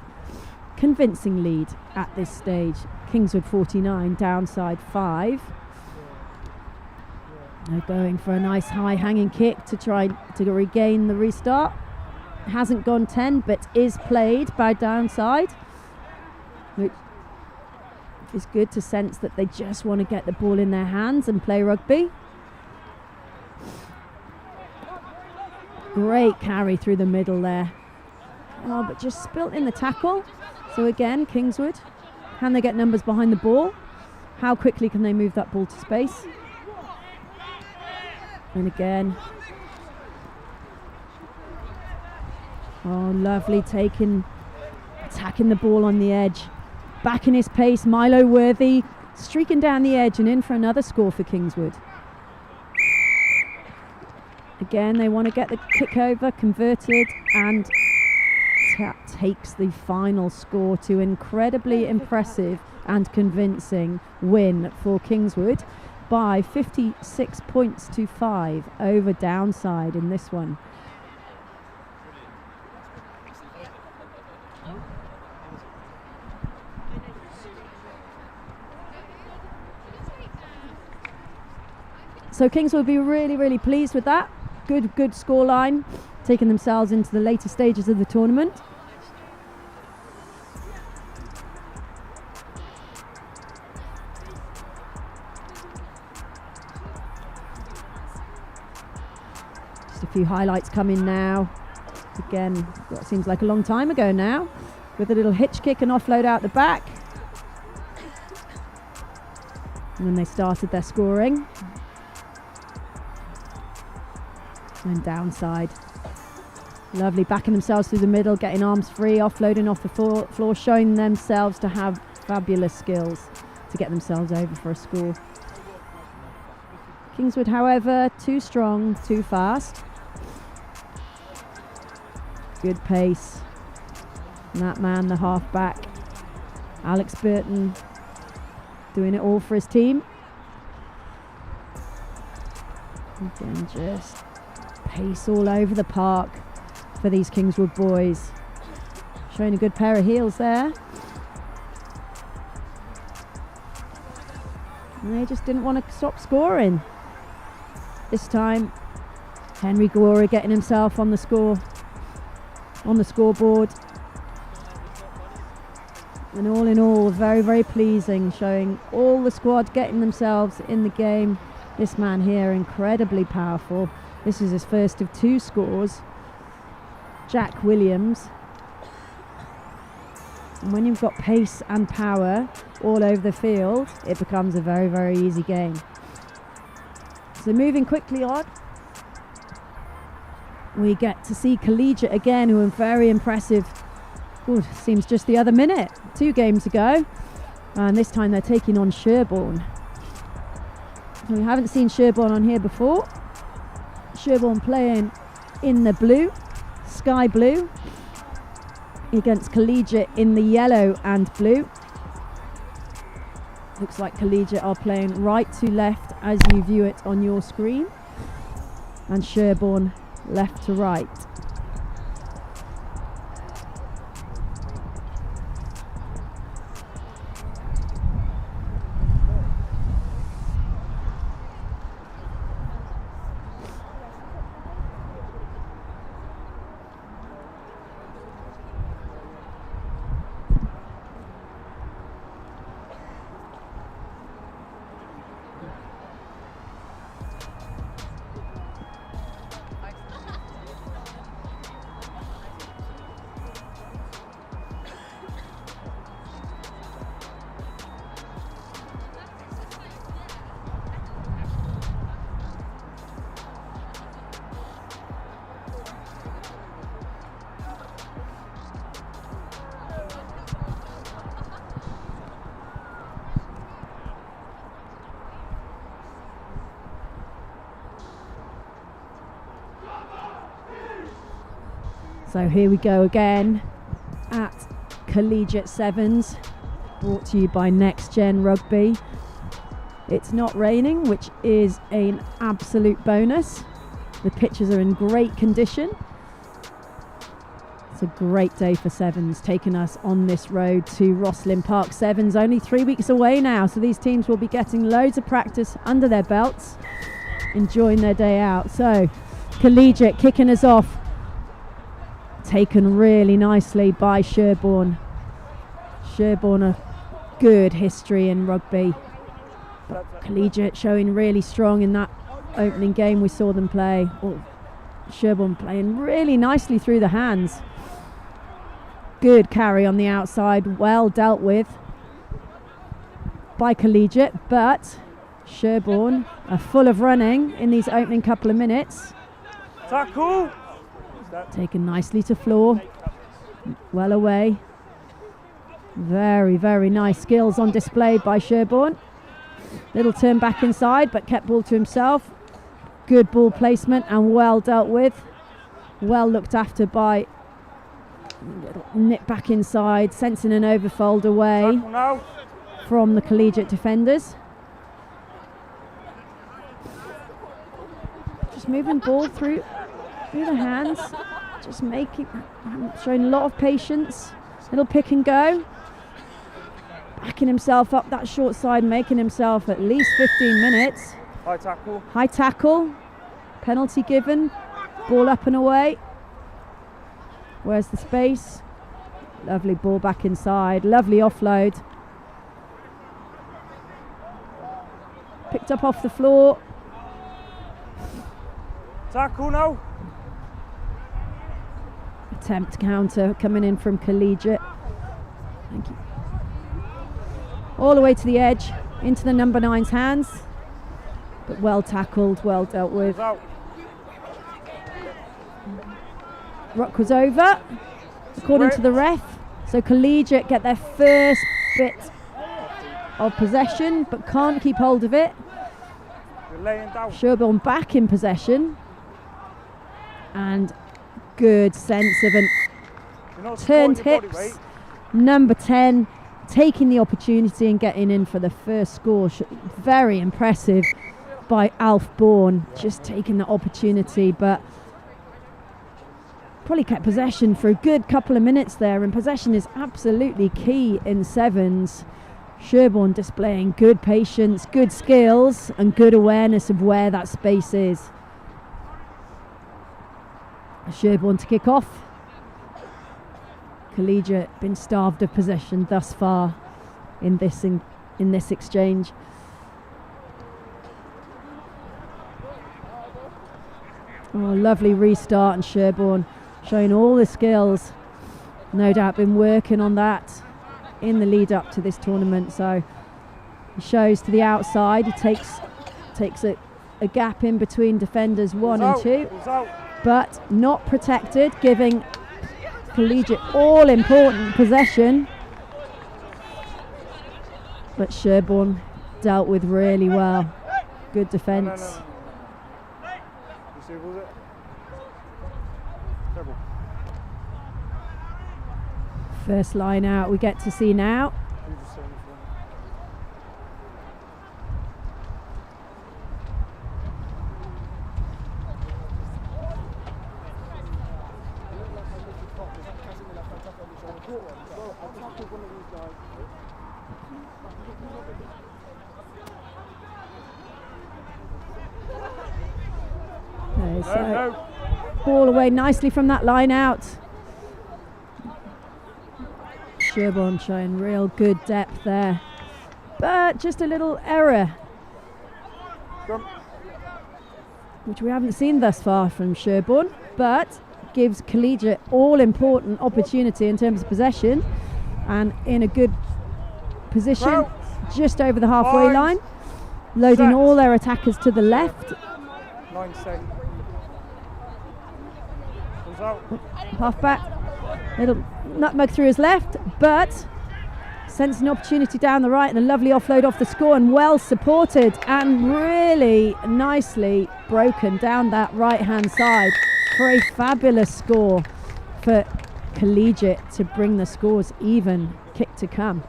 convincing lead at this stage. Kingswood 49, Downside 5. They're going for a nice high hanging kick to try to regain the restart. Hasn't gone 10, but is played by Downside, which is good to sense that they just want to get the ball in their hands and play rugby. Great carry through the middle there. Oh, but just spilt in the tackle. So again, Kingswood Can they get numbers behind the ball? How quickly can they move that ball to space? And again. Oh, lovely attacking the ball on the edge. Back in his pace, Milo Worthy streaking down the edge and in for another score for Kingswood. Again, they want to get the kick over converted, and takes the final score to incredibly impressive and convincing win for Kingswood by 56 points to 5 over Downside in this one. So Kingswood will be really, really pleased with that. Good scoreline, taking themselves into the later stages of the tournament. Just a few highlights coming now. Again, what seems like a long time ago now, with a little hitch kick and offload out the back. And then they started their scoring. And Downside, lovely, backing themselves through the middle, getting arms free, offloading off the floor, showing themselves to have fabulous skills to get themselves over for a score. Kingswood, however, too strong, too fast. Good pace. And that man, the half-back, Alex Burton, doing it all for his team. Again, just pace all over the park for these Kingswood boys. Showing a good pair of heels there. And they just didn't want to stop scoring. This time, Henry Gora getting himself on the scoreboard. And all in all, very, very pleasing, showing all the squad getting themselves in the game. This man here, incredibly powerful. This is his first of 2 scores. Jack Williams. And when you've got pace and power all over the field, it becomes a very, very easy game. So moving quickly on, we get to see Collegiate again, who are very impressive. Ooh, seems just the other minute, 2 games ago. And this time they're taking on Sherborn. We haven't seen Sherborn on here before. Sherborn playing in the blue, sky blue, against Collegiate in the yellow and blue. Looks like Collegiate are playing right to left as you view it on your screen, and Sherborn left to right. So here we go again at Collegiate Sevens, brought to you by Next Gen Rugby. It's not raining, which is an absolute bonus. The pitches are in great condition. It's a great day for Sevens, taking us on this road to Rosslyn Park. Sevens only 3 weeks away now, so these teams will be getting loads of practice under their belts, enjoying their day out. So Collegiate kicking us off, taken really nicely by Sherborne. Sherborne, a good history in rugby. But Collegiate showing really strong in that opening game we saw them play. Sherborne playing really nicely through the hands. Good carry on the outside, well dealt with. by Collegiate, but Sherborne are full of running in these opening couple of minutes. Tackle. Taken nicely to floor, well away. Very, very nice skills on display by Sherborne. Little turn back inside, but kept ball to himself. Good ball placement and well dealt with. Well looked after by little nip back inside, sensing an overfold away from the Collegiate defenders. Just moving ball through the hands, just showing a lot of patience. Little pick and go. Backing himself up that short side, making himself at least 15 minutes. High tackle. High tackle. Penalty given. Ball up and away. Where's the space? Lovely ball back inside. Lovely offload. Picked up off the floor. Tackle now. Attempt counter coming in from Collegiate. Thank you. All the way to the edge, into the number 9's hands. But well tackled, well dealt with. Ruck was over, according to the ref. So Collegiate get their first bit of possession, but can't keep hold of it. Sherborne back in possession. And good sense of an turned hips. Number 10 taking the opportunity and getting in for the first score. Very impressive by Alf Bourne, just taking the opportunity, but probably kept possession for a good couple of minutes there, and possession is absolutely key in sevens. Sherborne displaying good patience, good skills and good awareness of where that space is. Sherborne to kick off. Collegiate been starved of possession thus far in this exchange. Oh, lovely restart, and Sherborne showing all the skills. No doubt been working on that in the lead up to this tournament. So he shows to the outside. He takes a gap in between defenders 1 and 2, but not protected, giving Collegiate all important possession. But Sherborne dealt with really well. Good defence. First line out we get to see now. Okay, so ball away nicely from that line out. Sherborne showing real good depth there, but just a little error, which we haven't seen thus far from Sherborne, but gives Collegiate all important opportunity in terms of possession, and in a good position just over the halfway line, loading all their attackers to the left. Half back, little nutmeg through his left, but sensing an opportunity down the right, and a lovely offload off the score, and well supported and really nicely broken down that right hand side for a fabulous score for Collegiate to bring the scores even. Kick to come.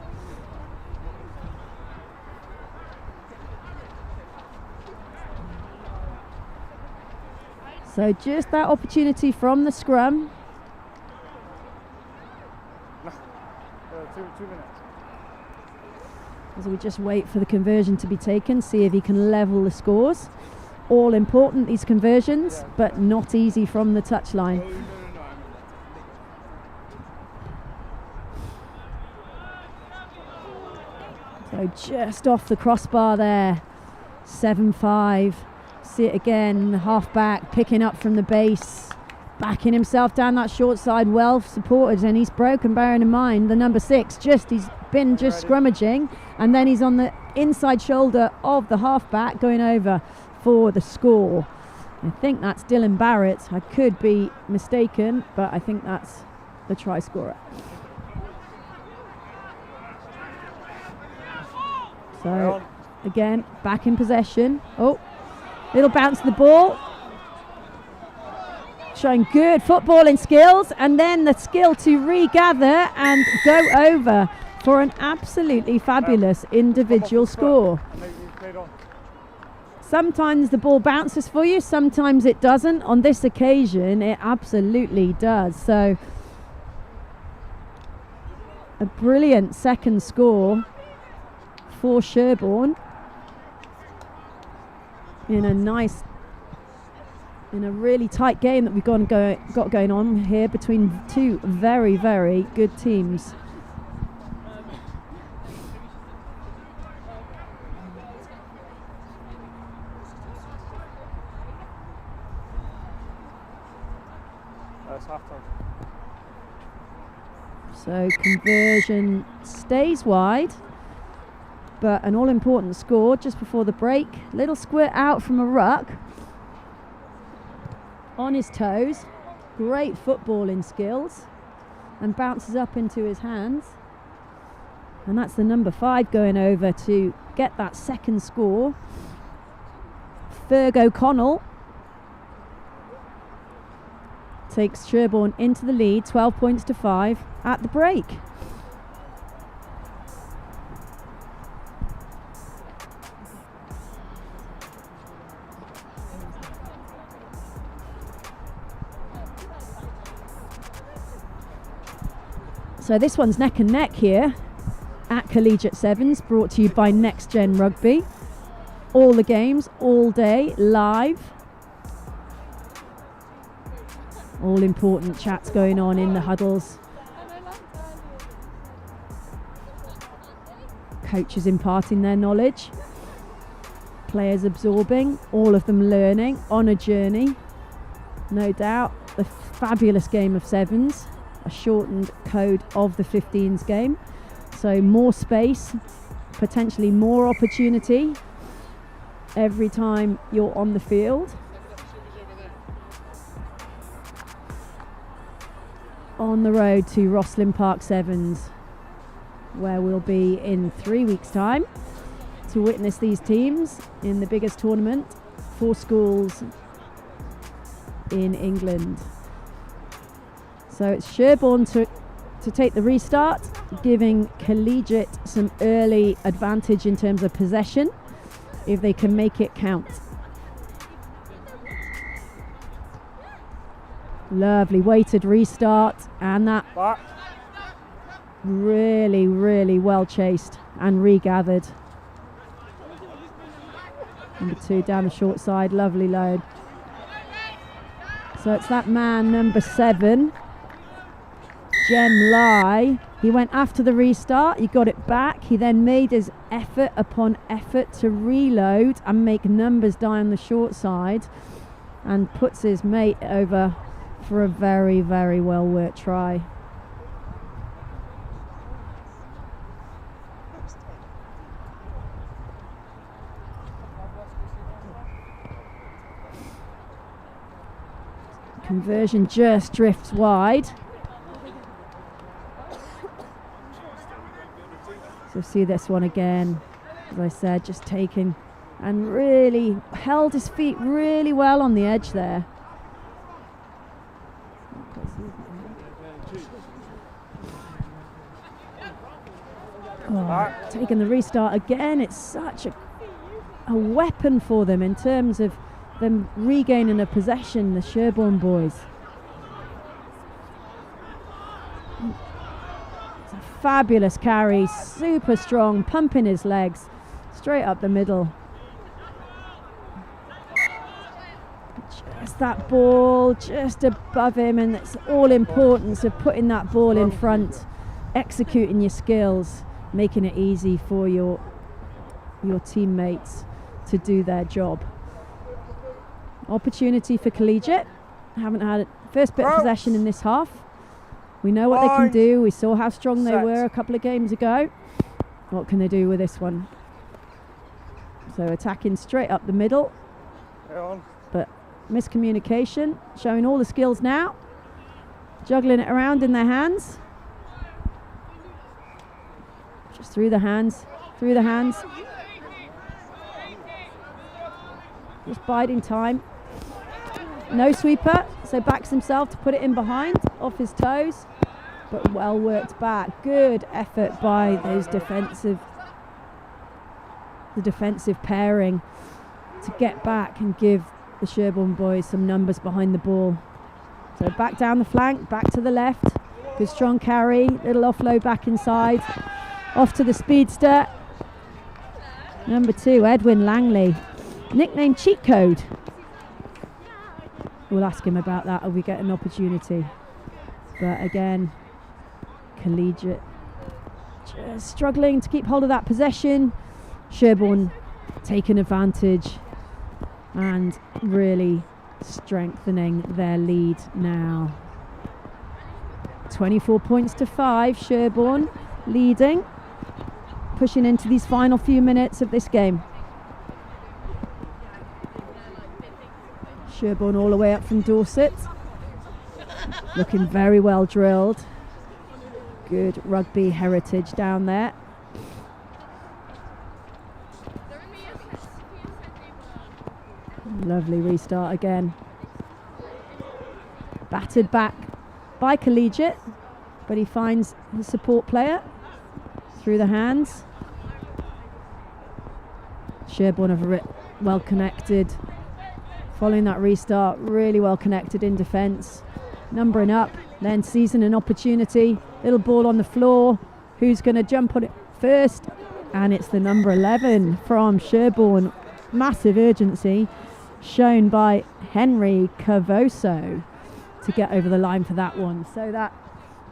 So just that opportunity from the scrum. 2 minutes. As we just wait for the conversion to be taken, see if he can level the scores. All important, these conversions, but not easy from the touchline. So just off the crossbar there. 7-5. See it again, the half back picking up from the base. backing himself down that short side, well supported, and he's broken, bearing in mind the number 6, he's been just scrummaging, and then he's on the inside shoulder of the halfback going over for the score. I think that's Dylan Barrett. I could be mistaken, but I think that's the try scorer. So again, back in possession. Oh, little bounce to the ball. Showing good footballing skills, and then the skill to regather and go over for an absolutely fabulous individual score. Sometimes the ball bounces for you, sometimes it doesn't. On this occasion, it absolutely does. So a brilliant second score for Sherborne in a really tight game that we've got going on here between two very, very good teams. So conversion stays wide, but an all-important score just before the break. Little squirt out from a ruck. On his toes, great footballing skills, and bounces up into his hands. And that's the number 5 going over to get that second score. Ferg O'Connell takes Sherborne into the lead, 12 points to 5 at the break. So this one's neck and neck here at Collegiate Sevens, brought to you by Next Gen Rugby. All the games, all day, live. All important chats going on in the huddles. Coaches imparting their knowledge. Players absorbing, all of them learning on a journey. No doubt, the fabulous game of sevens. A shortened code of the 15s game, so more space, potentially more opportunity every time you're on the field. On the road to Rosslyn Park Sevens, where we'll be in 3 weeks' time to witness these teams in the biggest tournament for schools in England. So it's Sherborne to take the restart, giving Collegiate some early advantage in terms of possession, if they can make it count. Lovely weighted restart, and that really, really well chased and regathered. Number 2 down the short side, lovely load. So it's that man, number 7. Jem Lai, he went after the restart, he got it back, he then made his effort upon effort to reload and make numbers down the short side, and puts his mate over for a very, very well worked try. Conversion just drifts wide. So see this one again, as I said, just taking and really held his feet really well on the edge there. Oh, taking the restart again, it's such a weapon for them in terms of them regaining a possession, the Sherborne boys. Fabulous carry, super strong, pumping his legs straight up the middle. Just that ball just above him, and it's all importance of putting that ball in front, executing your skills, making it easy for your teammates to do their job. Opportunity for Collegiate haven't had first bit of possession in this half. We know what they can do. We saw how strong they were a couple of games ago. What can they do with this one? So attacking straight up the middle. But miscommunication, showing all the skills now. Juggling it around in their hands. Just through the hands, through the hands. Just biding time. No sweeper, so backs himself to put it in behind, off his toes, but well worked back. Good effort by those defensive pairing to get back and give the Sherborne boys some numbers behind the ball. So back down the flank, back to the left. Good strong carry, little offload back inside. Off to the speedster. Number 2, Edwin Langley. Nickname Cheat Code. We'll ask him about that if we get an opportunity. But again, Collegiate just struggling to keep hold of that possession. Sherborne taking advantage and really strengthening their lead now. 24 points to 5, Sherborne leading, pushing into these final few minutes of this game. Sherborne all the way up from Dorset, looking very well drilled. Good rugby heritage down there. Lovely restart again. Battered back by Collegiate, but he finds the support player through the hands. Sherborne are well connected. Following that restart, really well connected in defence. Numbering up, then seizing an opportunity. Little ball on the floor. Who's going to jump on it first? And it's the number 11 from Sherborne. Massive urgency shown by Henry Cavoso to get over the line for that one. So that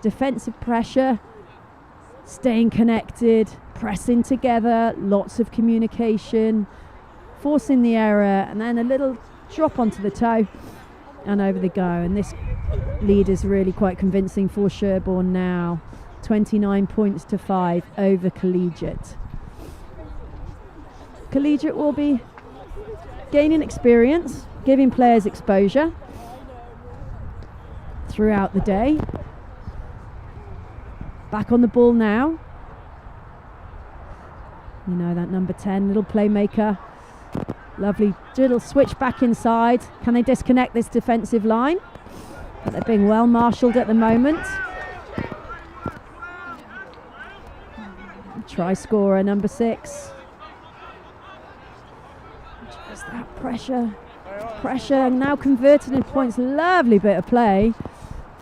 defensive pressure, staying connected, pressing together, lots of communication, forcing the error, and then a little drop onto the toe and over they go. And this lead is really quite convincing for Sherborne now. 29 points to 5 over Collegiate. Collegiate will be gaining experience, giving players exposure throughout the day. Back on the ball now. You know that number 10, little playmaker. Lovely little switch back inside. Can they disconnect this defensive line? But they're being well marshalled at the moment. Try scorer number 6. Just that pressure now converted into points. Lovely bit of play.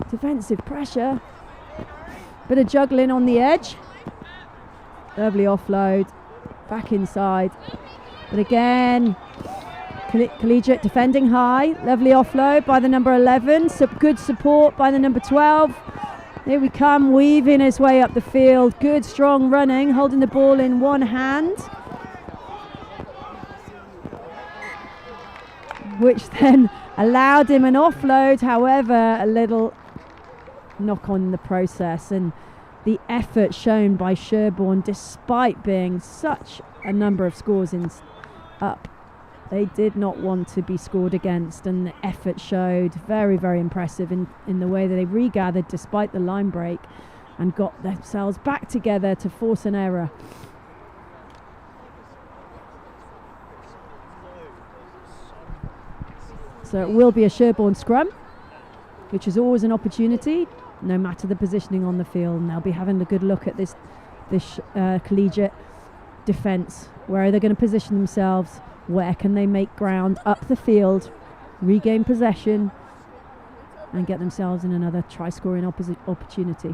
Defensive pressure. Bit of juggling on the edge. Lovely offload. Back inside. But again, Collegiate defending high. Lovely offload by the number 11. Good support by the number 12. Here we come, weaving his way up the field. Good strong running, holding the ball in one hand, which then allowed him an offload. However, a little knock on the process, and the effort shown by Sherborne, despite being such a number of scores up, they did not want to be scored against, and the effort showed. Very, very impressive in the way that they regathered despite the line break and got themselves back together to force an error. So it will be a Sherborne scrum, which is always an opportunity, no matter the positioning on the field. And they'll be having a good look at this Collegiate defence. Where are they going to position themselves? Where can they make ground up the field, regain possession, and get themselves in another try-scoring opportunity?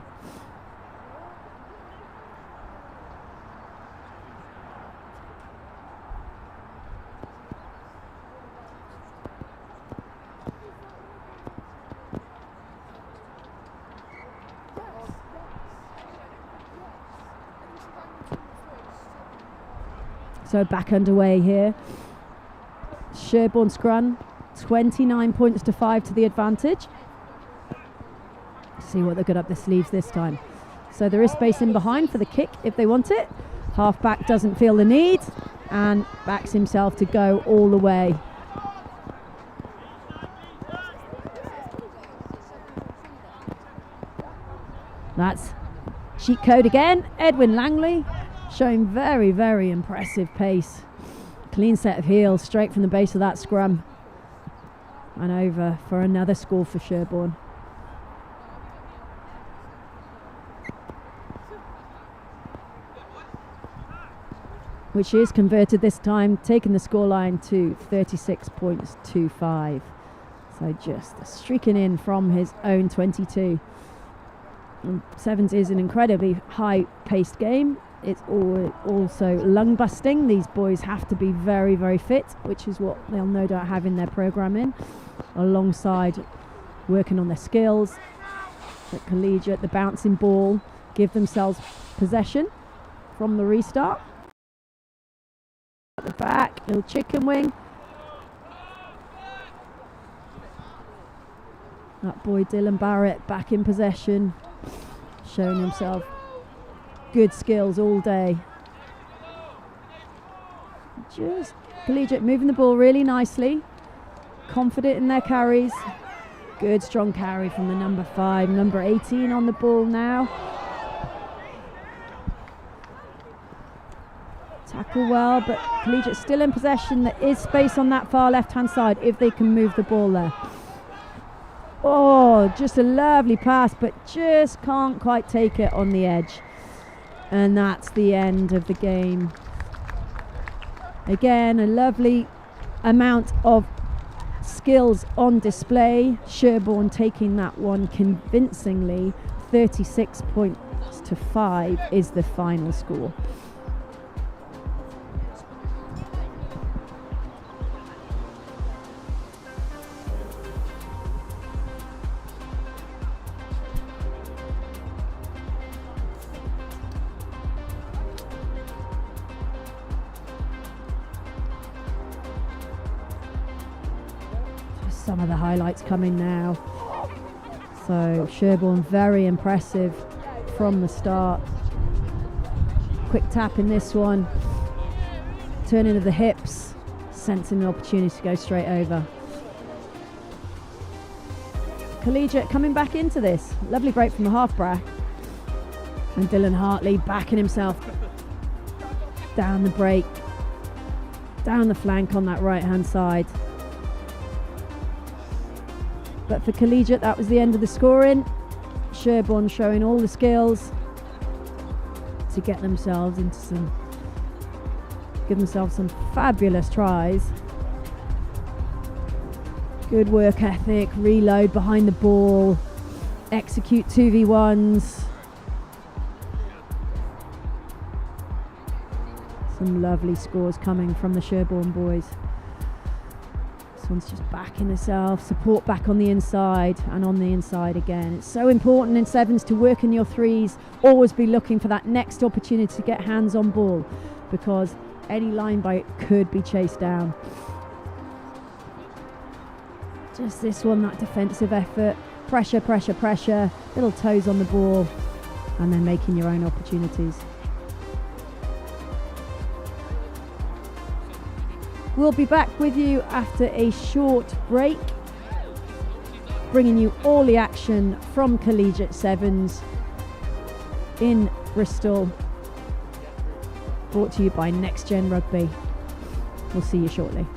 So back underway here. Sherborne scrum, 29 points to 5 to the advantage. See what they've got up their sleeves this time. So there is space in behind for the kick if they want it. Half-back doesn't feel the need and backs himself to go all the way. That's cheat code again. Edwin Langley showing very, very impressive pace. Clean set of heels straight from the base of that scrum. And over for another score for Sherborne. Which is converted this time, taking the scoreline to 36 points to 5. So just streaking in from his own 22. And Sevens is an incredibly high-paced game. It's also lung-busting. These boys have to be very, very fit, which is what they'll no doubt have in their programming, alongside working on their skills. At Collegiate, the bouncing ball, give themselves possession from the restart. At the back, little chicken wing. That boy Dylan Barrett back in possession, showing himself good skills all day. Just Collegiate moving the ball really nicely, confident in their carries. Good strong carry from the number 5, number 18 on the ball now. Tackle well, but Collegiate still in possession. There is space on that far left-hand side if they can move the ball there. Oh, just a lovely pass, but just can't quite take it on the edge. And that's the end of the game. Again, a lovely amount of skills on display. Sherborne taking that one convincingly. 36 points to 5 is the final score. Some of the highlights coming now. So Sherborne very impressive from the start. Quick tap in this one. Turning of the hips, sensing an opportunity to go straight over. Collegiate coming back into this. Lovely break from the half-back. And Dylan Hartley backing himself down the break, down the flank on that right-hand side. But for Collegiate, that was the end of the scoring. Sherborne showing all the skills to get themselves into give themselves some fabulous tries. Good work ethic, reload behind the ball, execute 2v1s. Some lovely scores coming from the Sherborne boys. This one's just backing herself, support back on the inside and on the inside again. It's so important in sevens to work in your threes, always be looking for that next opportunity to get hands on ball, because any line bite could be chased down. Just this one, that defensive effort, pressure, pressure, pressure, little toes on the ball, and then making your own opportunities. We'll be back with you after a short break, bringing you all the action from Collegiate Sevens in Bristol, brought to you by Next Gen Rugby. We'll see you shortly.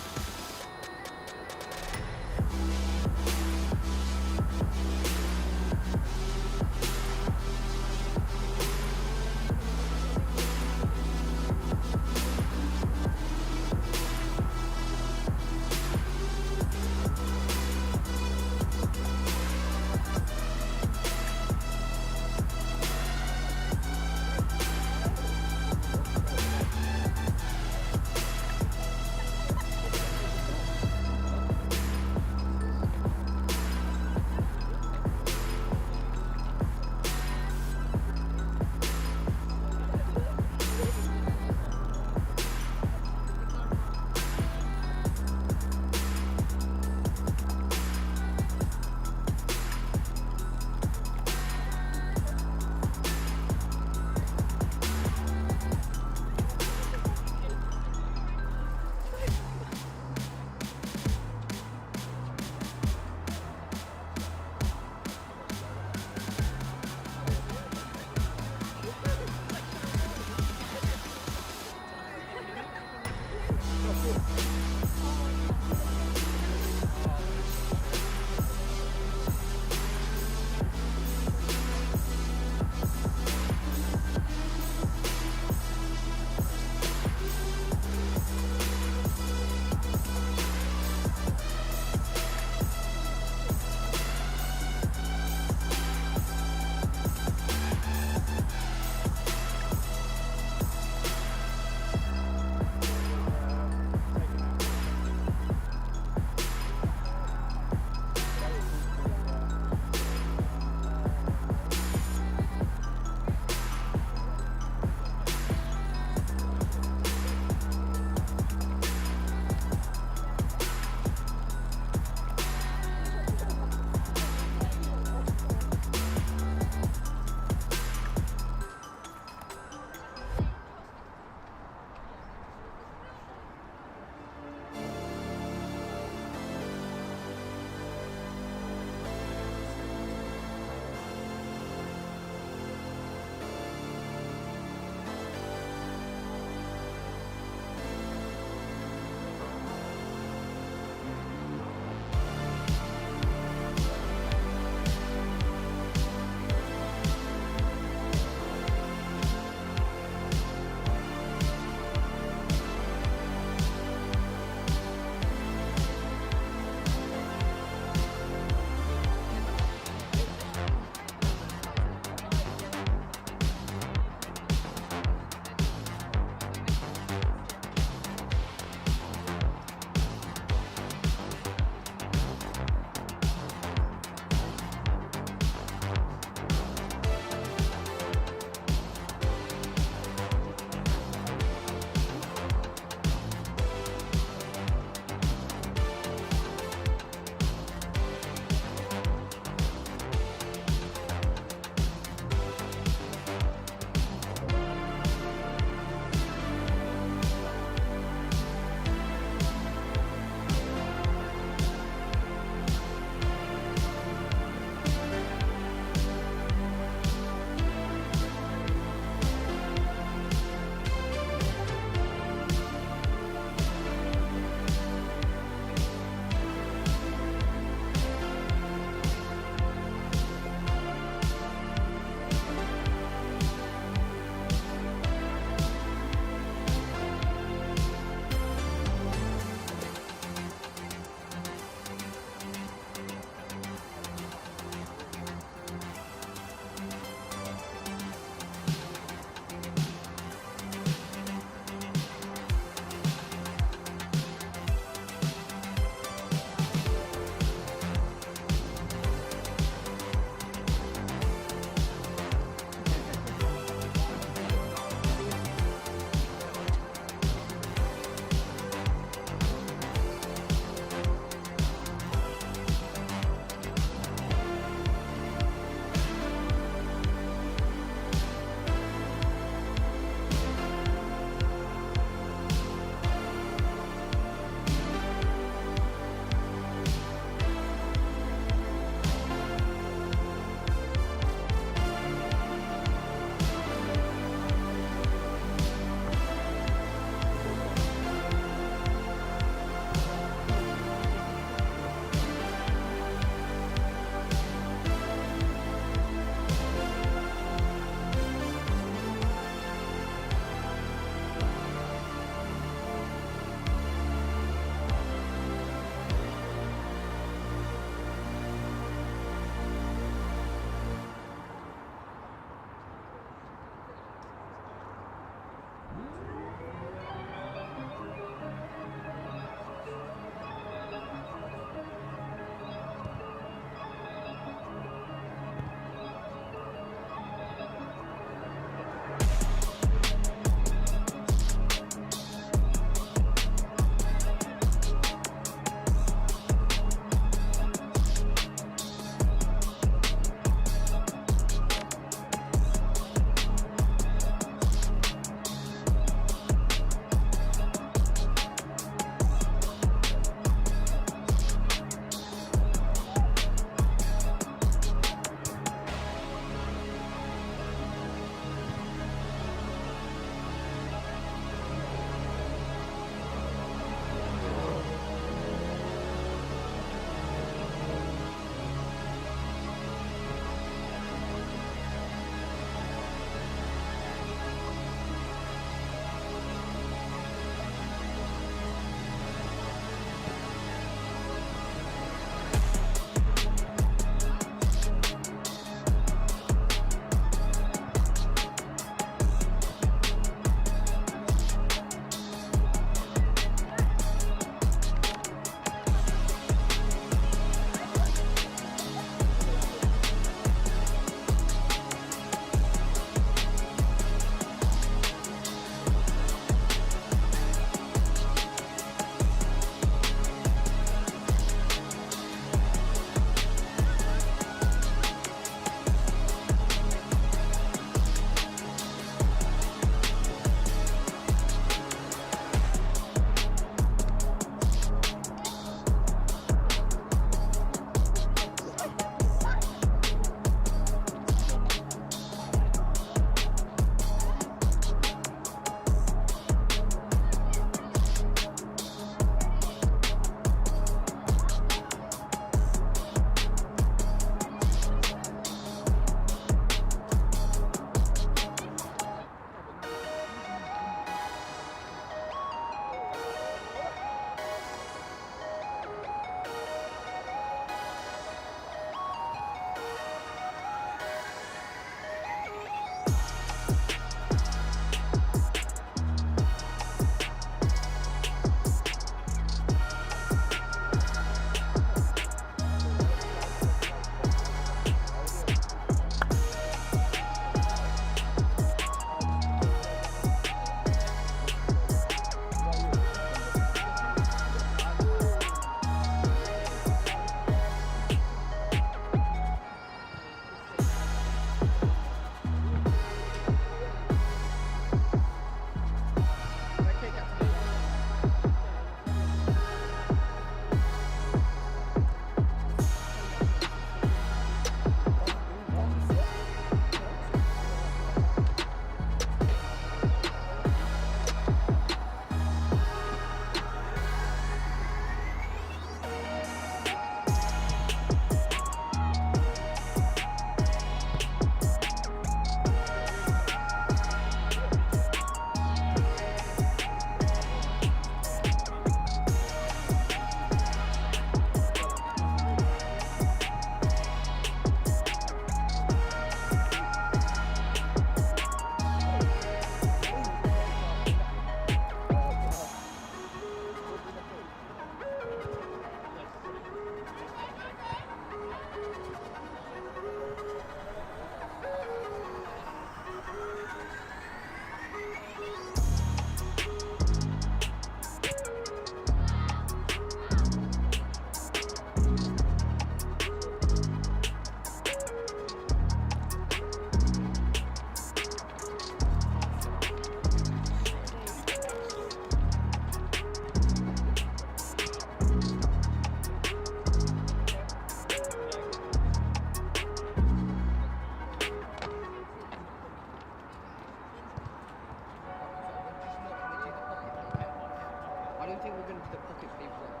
think we're going to do the pocket play once.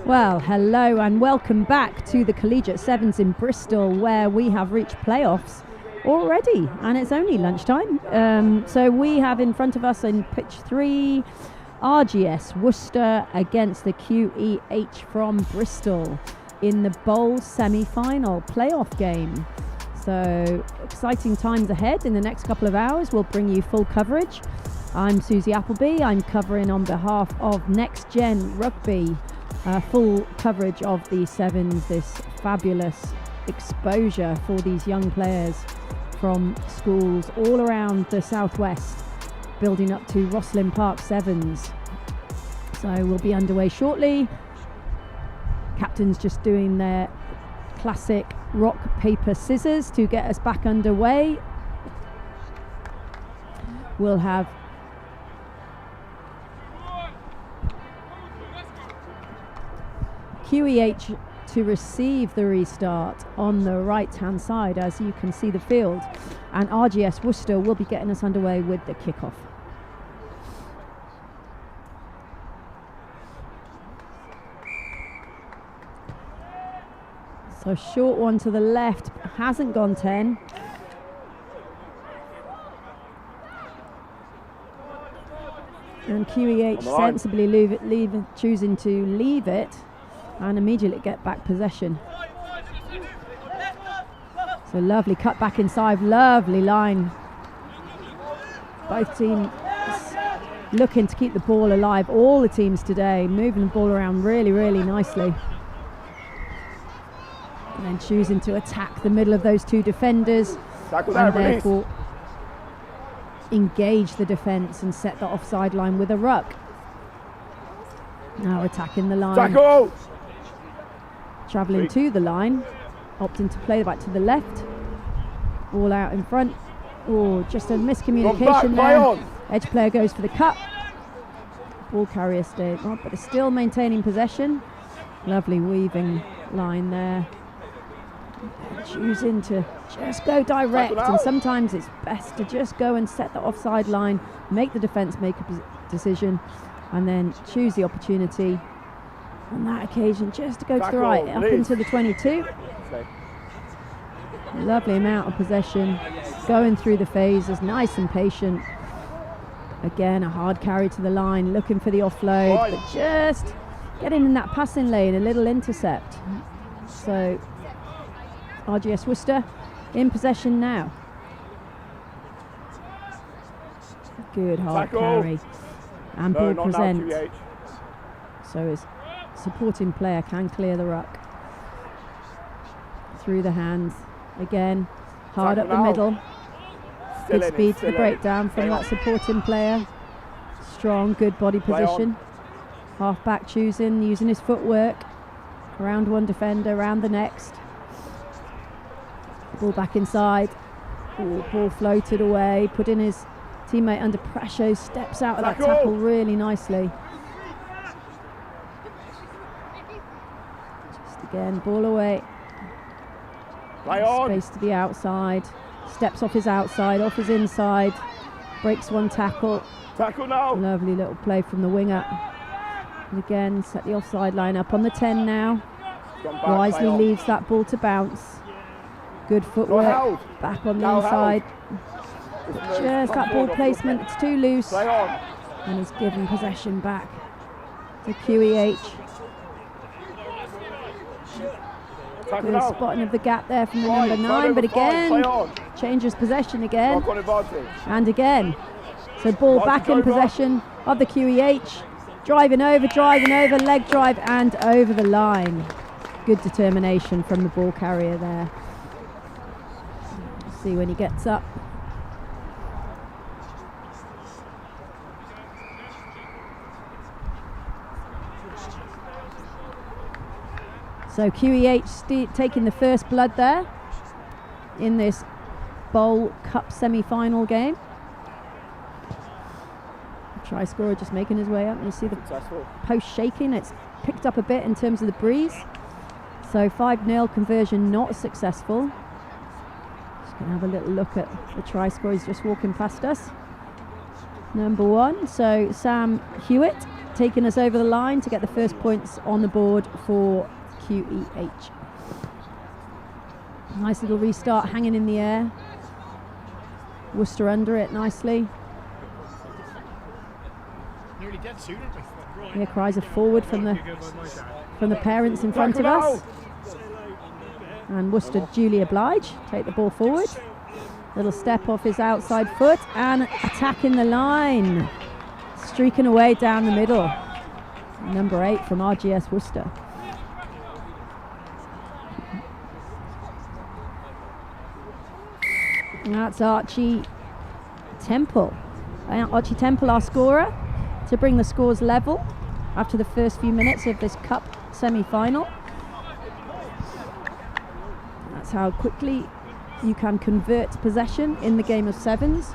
Well, hello and welcome back to the Collegiate Sevens in Bristol, where we have reached playoffs already, and it's only lunchtime. So we have in front of us in pitch 3 RGS Worcester against the QEH from Bristol in the bowl semi-final playoff game. So exciting times ahead. In the next couple of hours we'll bring you full coverage. I'm Susie Appleby. I'm covering on behalf of Next Gen Rugby, full coverage of the Sevens, this fabulous exposure for these young players from schools all around the southwest, building up to Rosslyn Park Sevens. So we'll be underway shortly. Captains just doing their classic rock, paper, scissors to get us back underway. We'll have QEH to receive the restart on the right hand side, as you can see the field, and RGS Worcester will be getting us underway with the kickoff. So short one to the left, hasn't gone 10. And QEH sensibly choosing to leave it and immediately get back possession. So lovely cut back inside, lovely line. Both teams looking to keep the ball alive. All the teams today moving the ball around really, really nicely. And then choosing to attack the middle of those two defenders and therefore engage the defence and set the offside line with a ruck. Now attacking the line. Tackle! Travelling to the line, opting to play back to the left. Ball out in front. Oh, just a miscommunication there. Edge player goes for the cut. Ball carrier stays on, but is still maintaining possession. Lovely weaving line there. Choosing to just go direct, and sometimes it's best to just go and set the offside line, make the defence make a decision, and then choose the opportunity on that occasion just to go to the right, up into the 22. Lovely amount of possession, going through the phases, nice and patient. Again, a hard carry to the line, looking for the offload, but just getting in that passing lane, a little intercept. So RGS Worcester in possession now. Good hard carry and ball present. So his supporting player can clear the ruck. Through the hands again, hard up the middle. Good speed to the breakdown from that supporting player. Strong, good body position. Half back choosing, using his footwork. Around one defender, around the next. Ball back inside. Ooh, ball floated away, putting his teammate under pressure. Steps out of that tackle really nicely. Just again, ball away. Space to the outside. Steps off his outside, off his inside. Breaks one tackle. Tackle now. Lovely little play from the winger. And again, set the offside line up on the 10 now. Wisely leaves that ball to bounce. Good footwork, back on the inside. Just that ball placement, it's too loose. And he's given possession back to QEH. Good spotting of the gap there from the number 9, but again, changes possession again. And again. So ball back in possession of the QEH. Driving over, leg drive and over the line. Good determination from the ball carrier there. See when he gets up. So QEH taking the first blood there in this Bowl Cup semi-final game. The try scorer just making his way up, and you see the post shaking. It's picked up a bit in terms of the breeze. So 5-0 conversion not successful. Just going to have a little look at the try scorer. He's just walking past us. Number 1, so Sam Hewitt taking us over the line to get the first points on the board for QEH. Nice little restart hanging in the air. Worcester under it nicely. Here cries a forward from the parents in front of us. And Worcester duly oblige. Take the ball forward. Little step off his outside foot and attacking the line. Streaking away down the middle. Number 8 from RGS Worcester. And that's Archie Temple. Archie Temple, our scorer, to bring the scores level after the first few minutes of this cup semi-final. That's how quickly you can convert possession in the game of sevens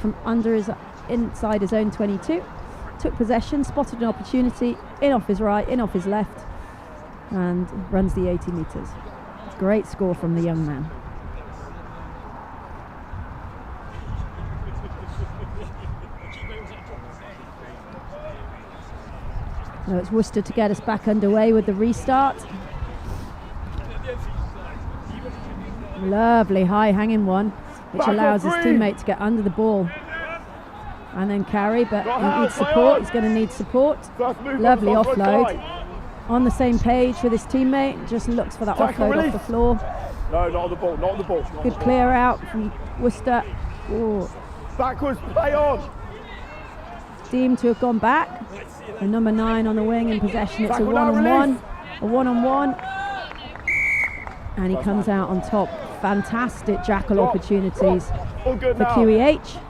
from inside his own 22. Took possession, spotted an opportunity, in off his right, in off his left, and runs the 80 metres. Great score from the young man. So it's Worcester to get us back underway with the restart. Lovely high hanging one, which allows his teammate to get under the ball and then carry, but he needs support. He's going to need support. Lovely offload. On the same page with his teammate, just looks for that offload off the floor. No, not on the ball, not on the ball. Good clear out from Worcester. Ooh. Backwards, play on. Deemed to have gone back. The number 9 on the wing in possession. It's a one-on-one. A one-on-one. And he comes out on top. Fantastic jackal opportunities for QEH.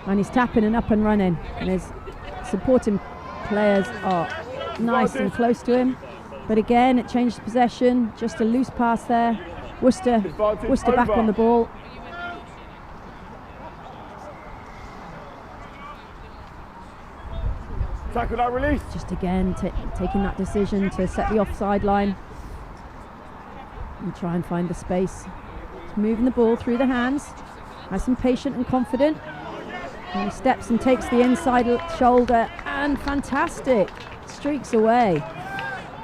And he's tapping and up and running. And his supporting players are nice and close to him. But again, it changed possession. Just a loose pass there. Worcester back on the ball. Tackle that release. Just again taking that decision to set the offside line and try and find the space. He's moving the ball through the hands, nice and patient and confident. And he steps and takes the inside shoulder and fantastic. Streaks away.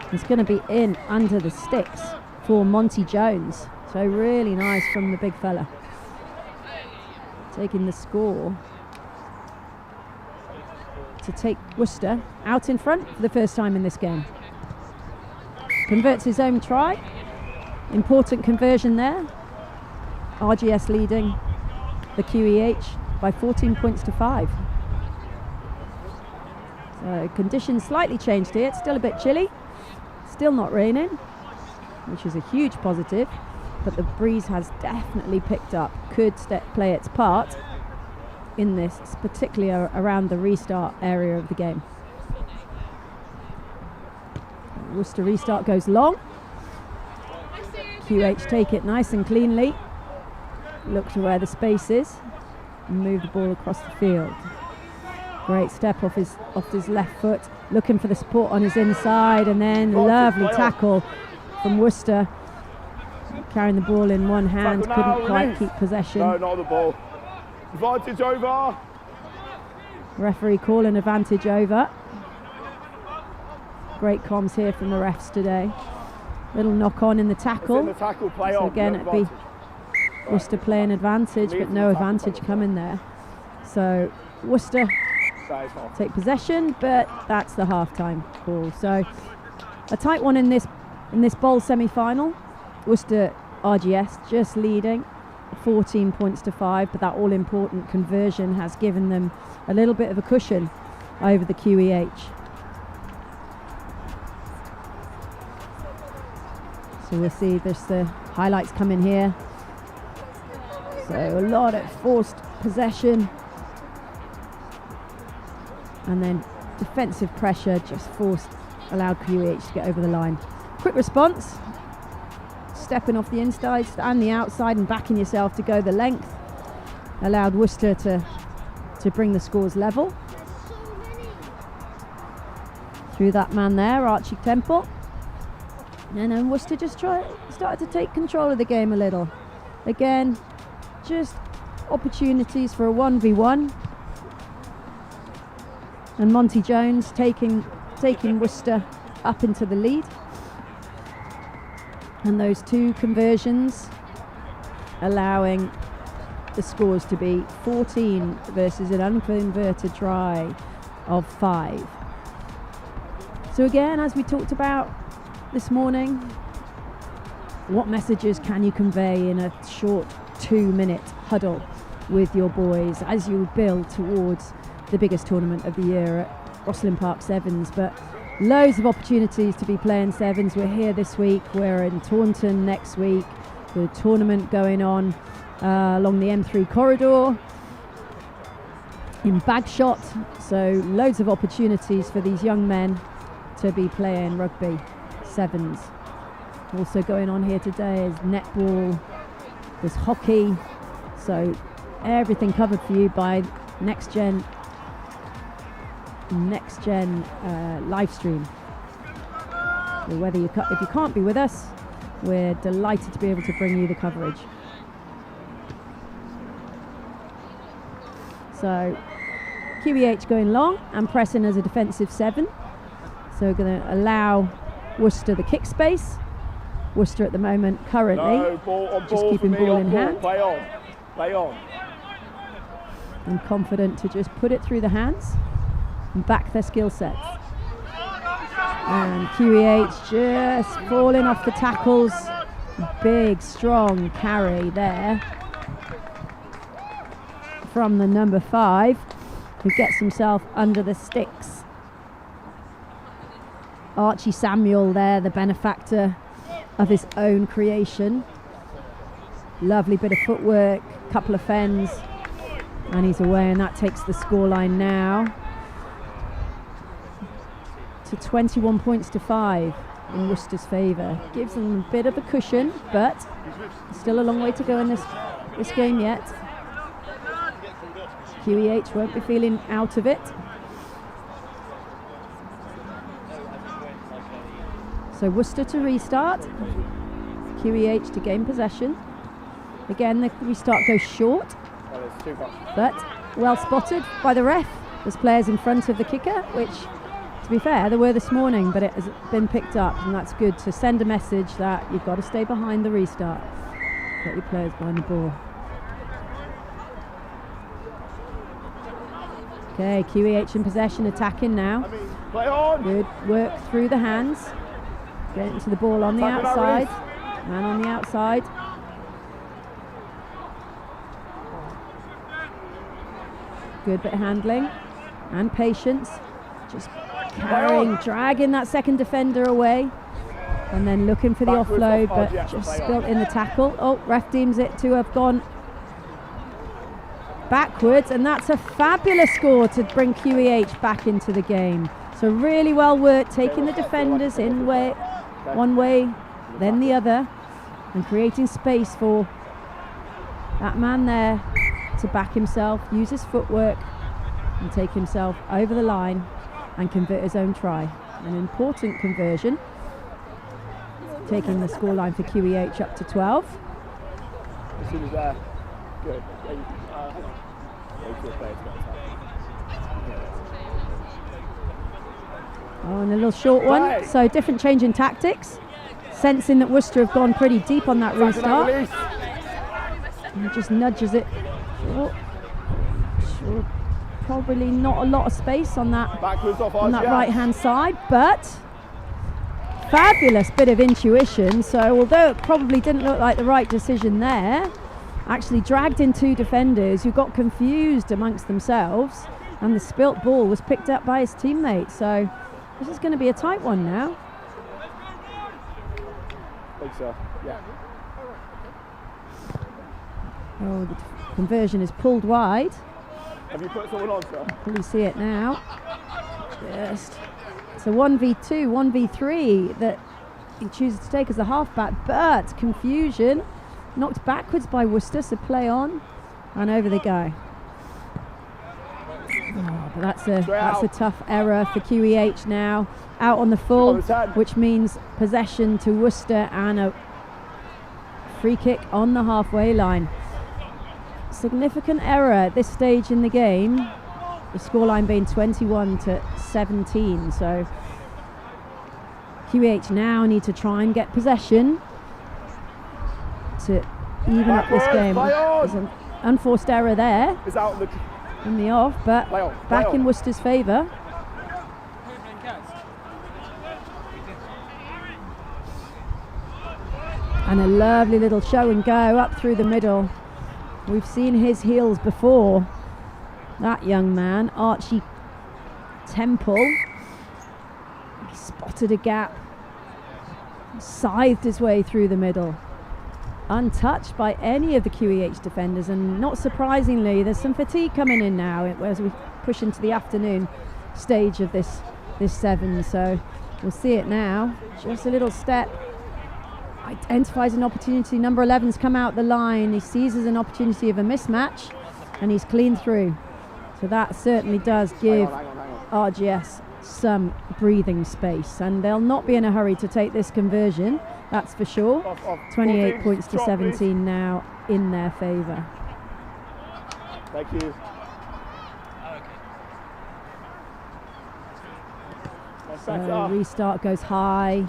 He's going to be in under the sticks for Monty Jones. So really nice from the big fella. Taking the score to take Worcester out in front for the first time in this game. Converts his own try. Important conversion there. RGS leading the QEH by 14 points to 5. So conditions slightly changed here. It's still a bit chilly. Still not raining, which is a huge positive. But the breeze has definitely picked up. Could play its part in this, particularly around the restart area of the game. Worcester restart goes long. QH take it nice and cleanly. Look to where the space is and move the ball across the field. Great step off his left foot, looking for the support on his inside, and then lovely tackle from Worcester. Carrying the ball in one hand, couldn't quite keep possession. No, not the ball. Advantage over. Referee calling advantage over. Great comms here from the refs today. Little knock on in the tackle. The tackle play so on. Again, it'd be Worcester playing advantage, but no advantage coming there. So Worcester take possession, but that's the half-time call. So a tight one in this bowl semi-final. Worcester RGS just leading 14 points to 5, but that all-important conversion has given them a little bit of a cushion over the QEH. So we'll see, there's the highlights coming here. So a lot of forced possession, and then defensive pressure just allowed QEH to get over the line. Quick response, stepping off the inside and the outside and backing yourself to go the length allowed Worcester to bring the scores level. Through that man there, Archie Temple. And then Worcester just started to take control of the game a little. Again, just opportunities for a 1v1. And Monty Jones taking taking Worcester up into the lead. And those 2 conversions allowing the scores to be 14 versus an unconverted try of 5. So again, as we talked about this morning, what messages can you convey in a short 2-minute huddle with your boys as you build towards the biggest tournament of the year at Rosslyn Park Sevens? But loads of opportunities to be playing Sevens. We're here this week, we're in Taunton next week, the tournament going on along the M3 corridor in Bagshot. So loads of opportunities for these young men to be playing rugby Sevens. Also going on here today is netball, there's hockey, so everything covered for you by Next Gen live stream. So whether if you can't be with us, we're delighted to be able to bring you the coverage. So QEH going long and pressing as a defensive 7. So we're going to allow Worcester the kick space. Worcester at the moment currently just keeping ball in hand. Play on, play on. And confident to just put it through the hands and back their skill sets. And QEH just falling off the tackles. Big, strong carry there from the number 5, who gets himself under the sticks. Archie Samuel there, the benefactor of his own creation. Lovely bit of footwork, couple of fends, and he's away, and that takes the scoreline now to 21 points to 5 in Worcester's favour. Gives them a bit of a cushion, but still a long way to go in this game yet. QEH won't be feeling out of it. So Worcester to restart, QEH to gain possession. Again, the restart goes short, but well spotted by the ref. There's players in front of the kicker, which, to be fair, there were this morning, but it has been picked up, and that's good to send a message that you've got to stay behind the restart. Get your players behind the ball. Okay, QEH in possession, attacking now. Play on. Good work through the hands. Getting to the ball on the outside. Man on the outside. Good bit of handling and patience. Just carrying, dragging that second defender away. And then looking for the offload, but just spilt in the tackle. Oh, ref deems it to have gone backwards, and that's a fabulous score to bring QEH back into the game. So really well worked, taking the defenders in one way, then the other, and creating space for that man there to back himself, use his footwork, and take himself over the line and convert his own try. An important conversion, taking the scoreline for QEH up to 12. As soon as they're good. Oh, and a little short one, so different change in tactics, sensing that Worcester have gone pretty deep on that restart. And just nudges it. Sure. Probably not a lot of space on that right hand side, but fabulous bit of intuition. So although it probably didn't look like the right decision there, actually dragged in 2 defenders who got confused amongst themselves, and the spilt ball was picked up by his teammate. So this is going to be a tight one now. I think so, yeah. Oh, the conversion is pulled wide. Have you put someone on, sir? Probably see it now. Just it's a 1v2, 1v3 that he chooses to take as a halfback, but confusion, knocked backwards by Worcester, so play on, and over they go. Oh, but that's a tough error for QEH now. Out on the full, which means possession to Worcester and a free kick on the halfway line. Significant error at this stage in the game, the scoreline being 21 to 17, so QEH now need to try and get possession to even up this game. There's an unforced error there It's out in the off, but back in Worcester's favour. And a lovely little show and go up through the middle. We've seen his heels before. That young man, Archie Temple, he spotted a gap, scythed his way through the middle, untouched by any of the QEH defenders. And not surprisingly, there's some fatigue coming in now as we push into the afternoon stage of this 7. So we'll see it now. Just a little step. Identifies an opportunity. Number 11's come out the line. He seizes an opportunity of a mismatch and he's clean through. So that certainly does give RGS some breathing space, and they'll not be in a hurry to take this conversion, that's for sure. 28 points to 17 now in their favour. Thank you. So restart goes high,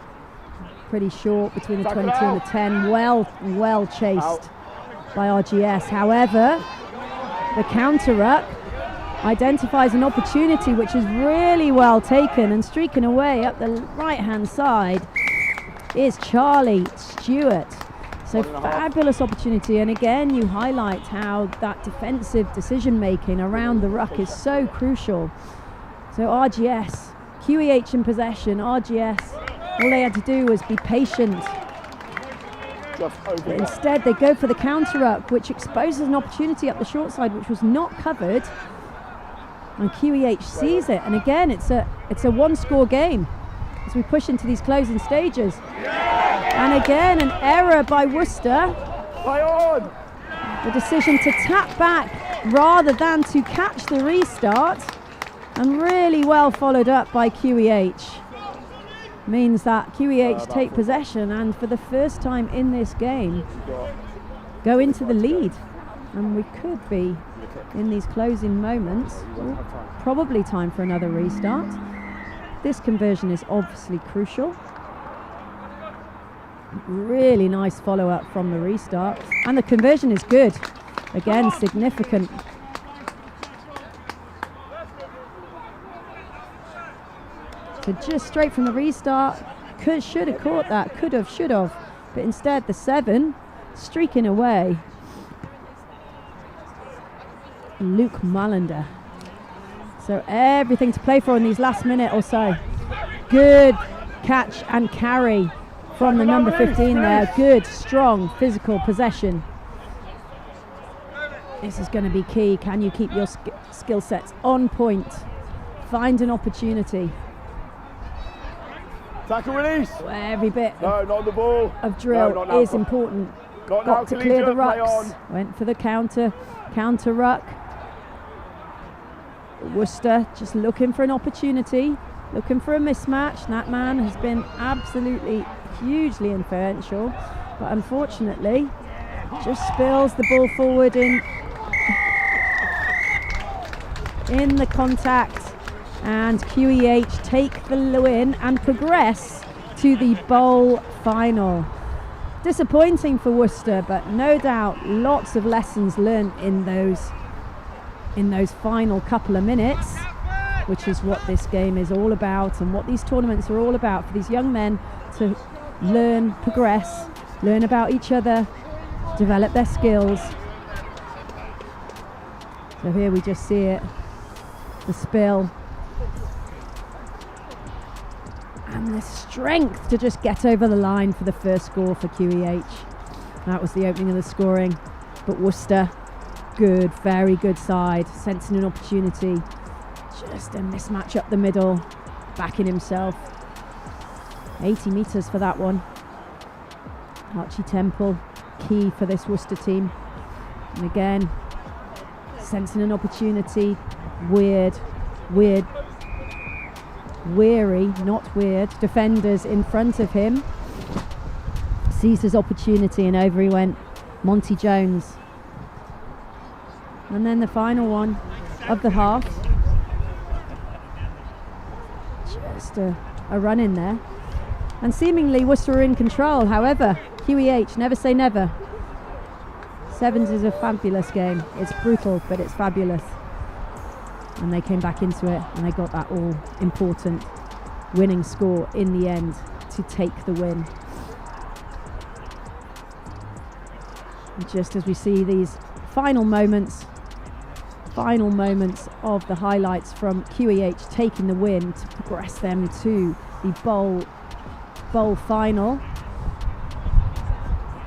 pretty short between the 22 and the 10. Well chased by RGS. However, the counter ruck identifies an opportunity which is really well taken, and streaking away up the right hand side is Charlie Stewart. So fabulous opportunity, and again you highlight how that defensive decision making around the ruck is so crucial. So RGS, QEH in possession. RGS, all they had to do was be patient. But instead they go for the counter ruck, which exposes an opportunity up the short side which was not covered, and QEH sees it. And again it's a one score game as we push into these closing stages. And again an error by Worcester. The decision to tap back rather than to catch the restart, and really well followed up by QEH. Means that QEH take possession and for the first time in this game go into the lead, and we could be in these closing moments. Probably time for another restart. This conversion is obviously crucial. Really nice follow up from the restart, and the conversion is good. Again, significant. So just straight from the restart, should have caught that, should have, but instead the 7 streaking away. Luke Mullender. So everything to play for in these last minute or so. Good catch and carry from the number 15 there. Good, strong, physical possession. This is going to be key. Can you keep your skill sets on point? Find an opportunity. Tackle release. Every bit not the ball. of drill is important. Got to clear the rucks. Went for the counter ruck. Worcester just looking for an opportunity, looking for a mismatch. That man has been absolutely hugely influential, but unfortunately just spills the ball forward in the contact, and QEH take the win and progress to the bowl final. Disappointing for Worcester, but no doubt lots of lessons learned in those final couple of minutes, which is what this game is all about and what these tournaments are all about, for these young men to learn, progress, learn about each other, develop their skills. So here we just see it, the spill, and the strength to just get over the line for the first score for QEH. That was the opening of the scoring, but Worcester, good, very good side, sensing an opportunity, just a mismatch up the middle, backing himself. 80 metres for that one. Archie Temple, key for this Worcester team. And again, sensing an opportunity, weary, not weird, defenders in front of him. Seized his opportunity and over he went, Monty Jones. And then the final one of the half. Just a run in there. And seemingly Worcester are in control. However, QEH, never say never. Sevens is a fabulous game. It's brutal, but it's fabulous. And they came back into it and they got that all important winning score in the end to take the win. And just as we see these final moments of the highlights from QEH taking the win to progress them to the bowl final.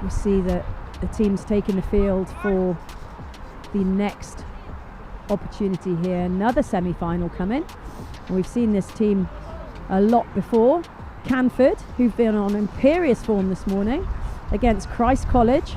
We see that the team's taking the field for the next opportunity here. Another semi-final coming. And we've seen this team a lot before. Canford, who've been on imperious form this morning against Christ College.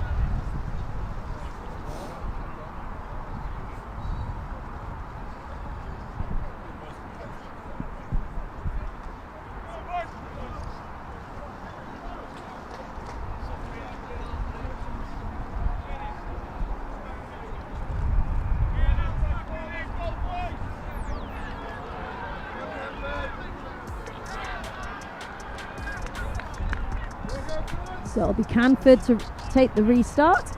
So it'll be Canford to take the restart.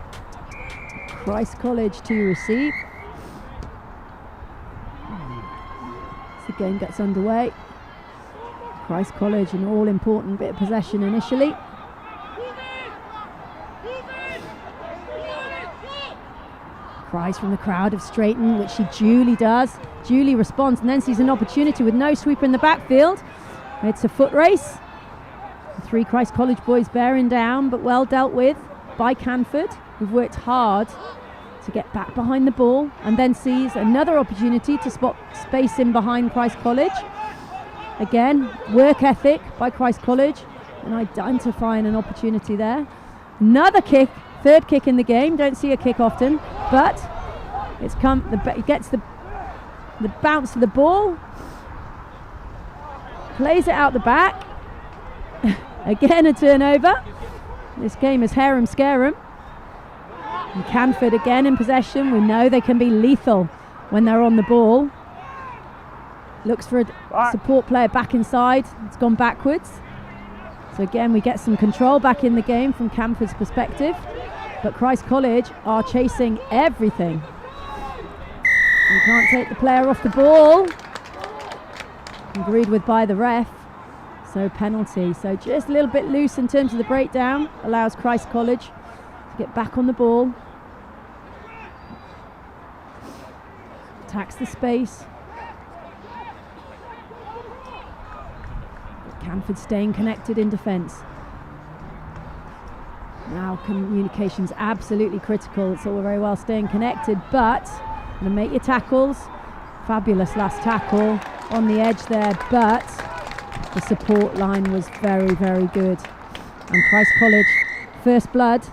Christ College to receive. As the game gets underway. Christ College, an all-important bit of possession initially. Cries from the crowd of Straighton, which she duly does. Duly responds and then sees an opportunity with no sweeper in the backfield. It's a foot race. The three Christ College boys bearing down, but well dealt with by Canford, who've worked hard to get back behind the ball, and then sees another opportunity to spot space in behind Christ College. Again, work ethic by Christ College and identifying an opportunity there. Another kick, third kick in the game. Don't see a kick often, but it's come. It gets the bounce of the ball, plays it out the back. Again, a turnover. This game is harem scarum. And Canford again in possession. We know they can be lethal when they're on the ball. Looks for a support player back inside. It's gone backwards. So again, we get some control back in the game from Canford's perspective. But Christ College are chasing everything. You can't take the player off the ball. Agreed with by the ref. So penalty. So just a little bit loose in terms of the breakdown. Allows Christ College to get back on the ball. Attacks the space. Canford staying connected in defence. Now communication's absolutely critical. It's all very well staying connected, but going to make your tackles. Fabulous last tackle on the edge there, but the support line was very, very good. And Christ College, first blood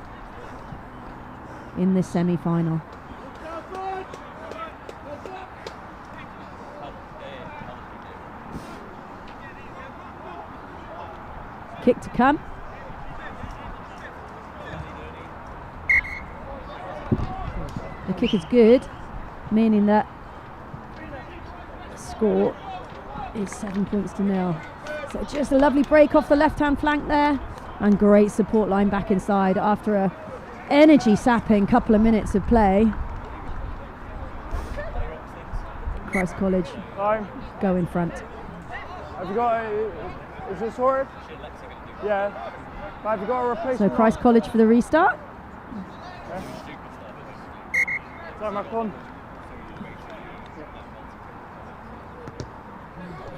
in this semi-final. Kick to come. The kick is good, meaning that the score is 7 points to 0. So just a lovely break off the left-hand flank there, and great support line back inside after a energy-sapping couple of minutes of play. Christ College go in front. Have you got is it sorted? Yeah. Have you got a replacement? So Christ College for the restart. Okay. Sorry, Monton.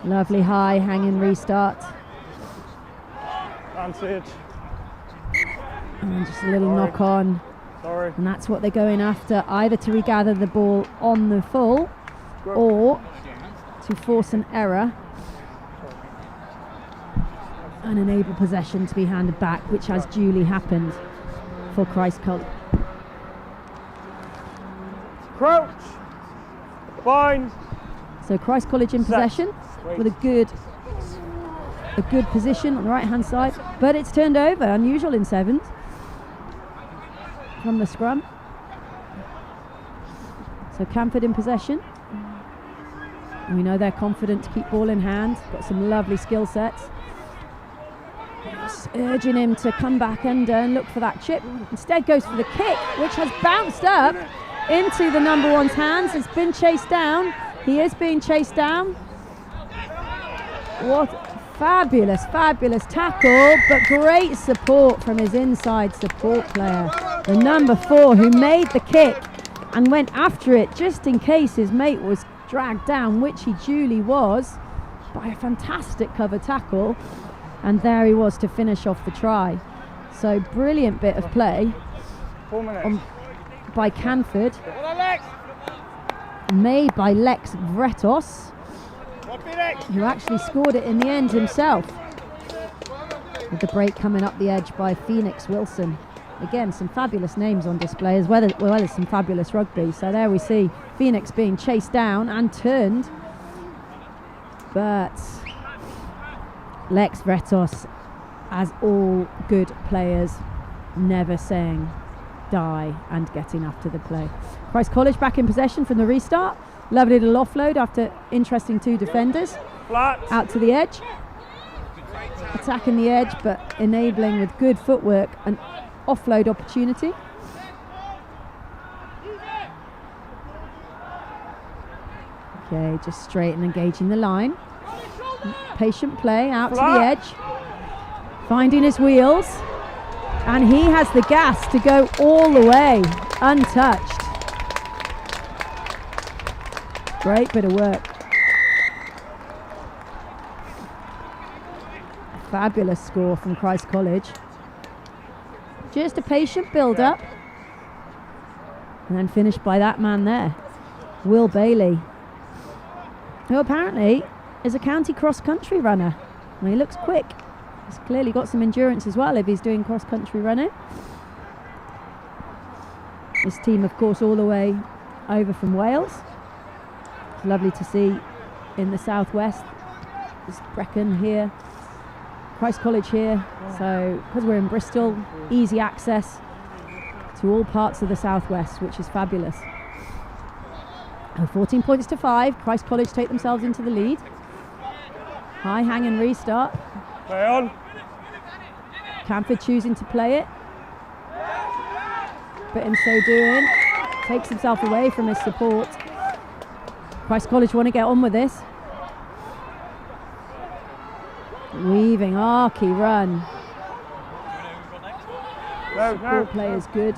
Lovely high hanging restart. Advantage. And just a little knock on. Sorry. And that's what they're going after, either to regather the ball on the full or to force an error and enable possession to be handed back, which has duly happened for Christ College. Crouch. Bind. So Christ College in possession with a good position on the right hand side, but it's turned over, unusual in sevens, from the scrum. So Canford in possession. And we know they're confident to keep ball in hand, got some lovely skill sets. Just urging him to come back and look for that chip. Instead goes for the kick, which has bounced up into the number one's hands. It's been chased down. He is being chased down. What fabulous, fabulous tackle, but great support from his inside support player. The number 4 who made the kick and went after it just in case his mate was dragged down, which he duly was, by a fantastic cover tackle. And there he was to finish off the try. So brilliant bit of play 4 minutes. By Canford, made by Lex Vretos, who actually scored it in the end himself. With the break coming up the edge by Phoenix Wilson. Again, some fabulous names on display as well as some fabulous rugby. So there we see Phoenix being chased down and turned. But Lex Vretos, as all good players, never saying die and getting after the play. Christ College back in possession from the restart. Lovely little offload after interesting 2 defenders. Flat. Out to the edge. Attacking the edge, but enabling with good footwork an offload opportunity. Okay, just straight and engaging the line. Patient play out to the edge. Finding his wheels. And he has the gas to go all the way, untouched. Great bit of work. Fabulous score from Christ College. Just a patient build-up. And then finished by that man there, Will Bailey, who apparently is a county cross-country runner. Well, he looks quick. He's clearly got some endurance as well if he's doing cross-country running. This team, of course, all the way over from Wales. It's lovely to see in the southwest. There's Brecon here, Christ College here. So, because we're in Bristol, easy access to all parts of the southwest, which is fabulous. 14 points to 5. Christ College take themselves into the lead. High hang and restart. Play on. Canford choosing to play it, but in so doing takes himself away from his support. Christ College want to get on with this. Weaving archy run. Support play is good.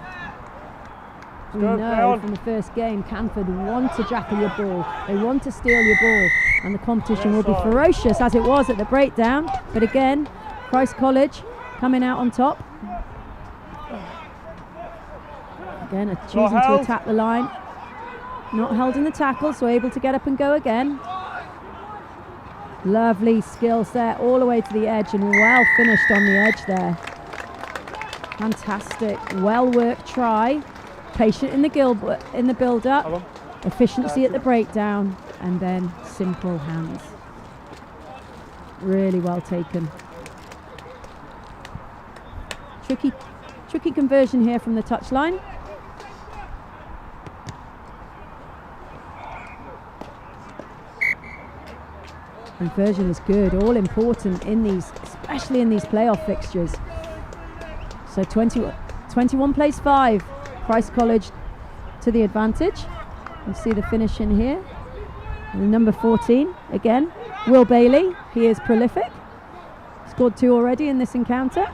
We know from the first game Canford want to jackal your ball, they want to steal your ball, and the competition will be ferocious as it was at the breakdown. But again, Christ College coming out on top. Again, choosing to attack the line. Not held in the tackle, so able to get up and go again. Lovely skill set all the way to the edge, and well finished on the edge there. Fantastic, well worked try. Patient in the build-up, efficiency at the breakdown, and then simple hands. Really well taken. Tricky conversion here from the touchline. Conversion is good, all important in these, especially in these playoff fixtures. So 21 plays 5. Christ College to the advantage. You see the finish in here. And number 14 again, Will Bailey. He is prolific. Scored 2 already in this encounter.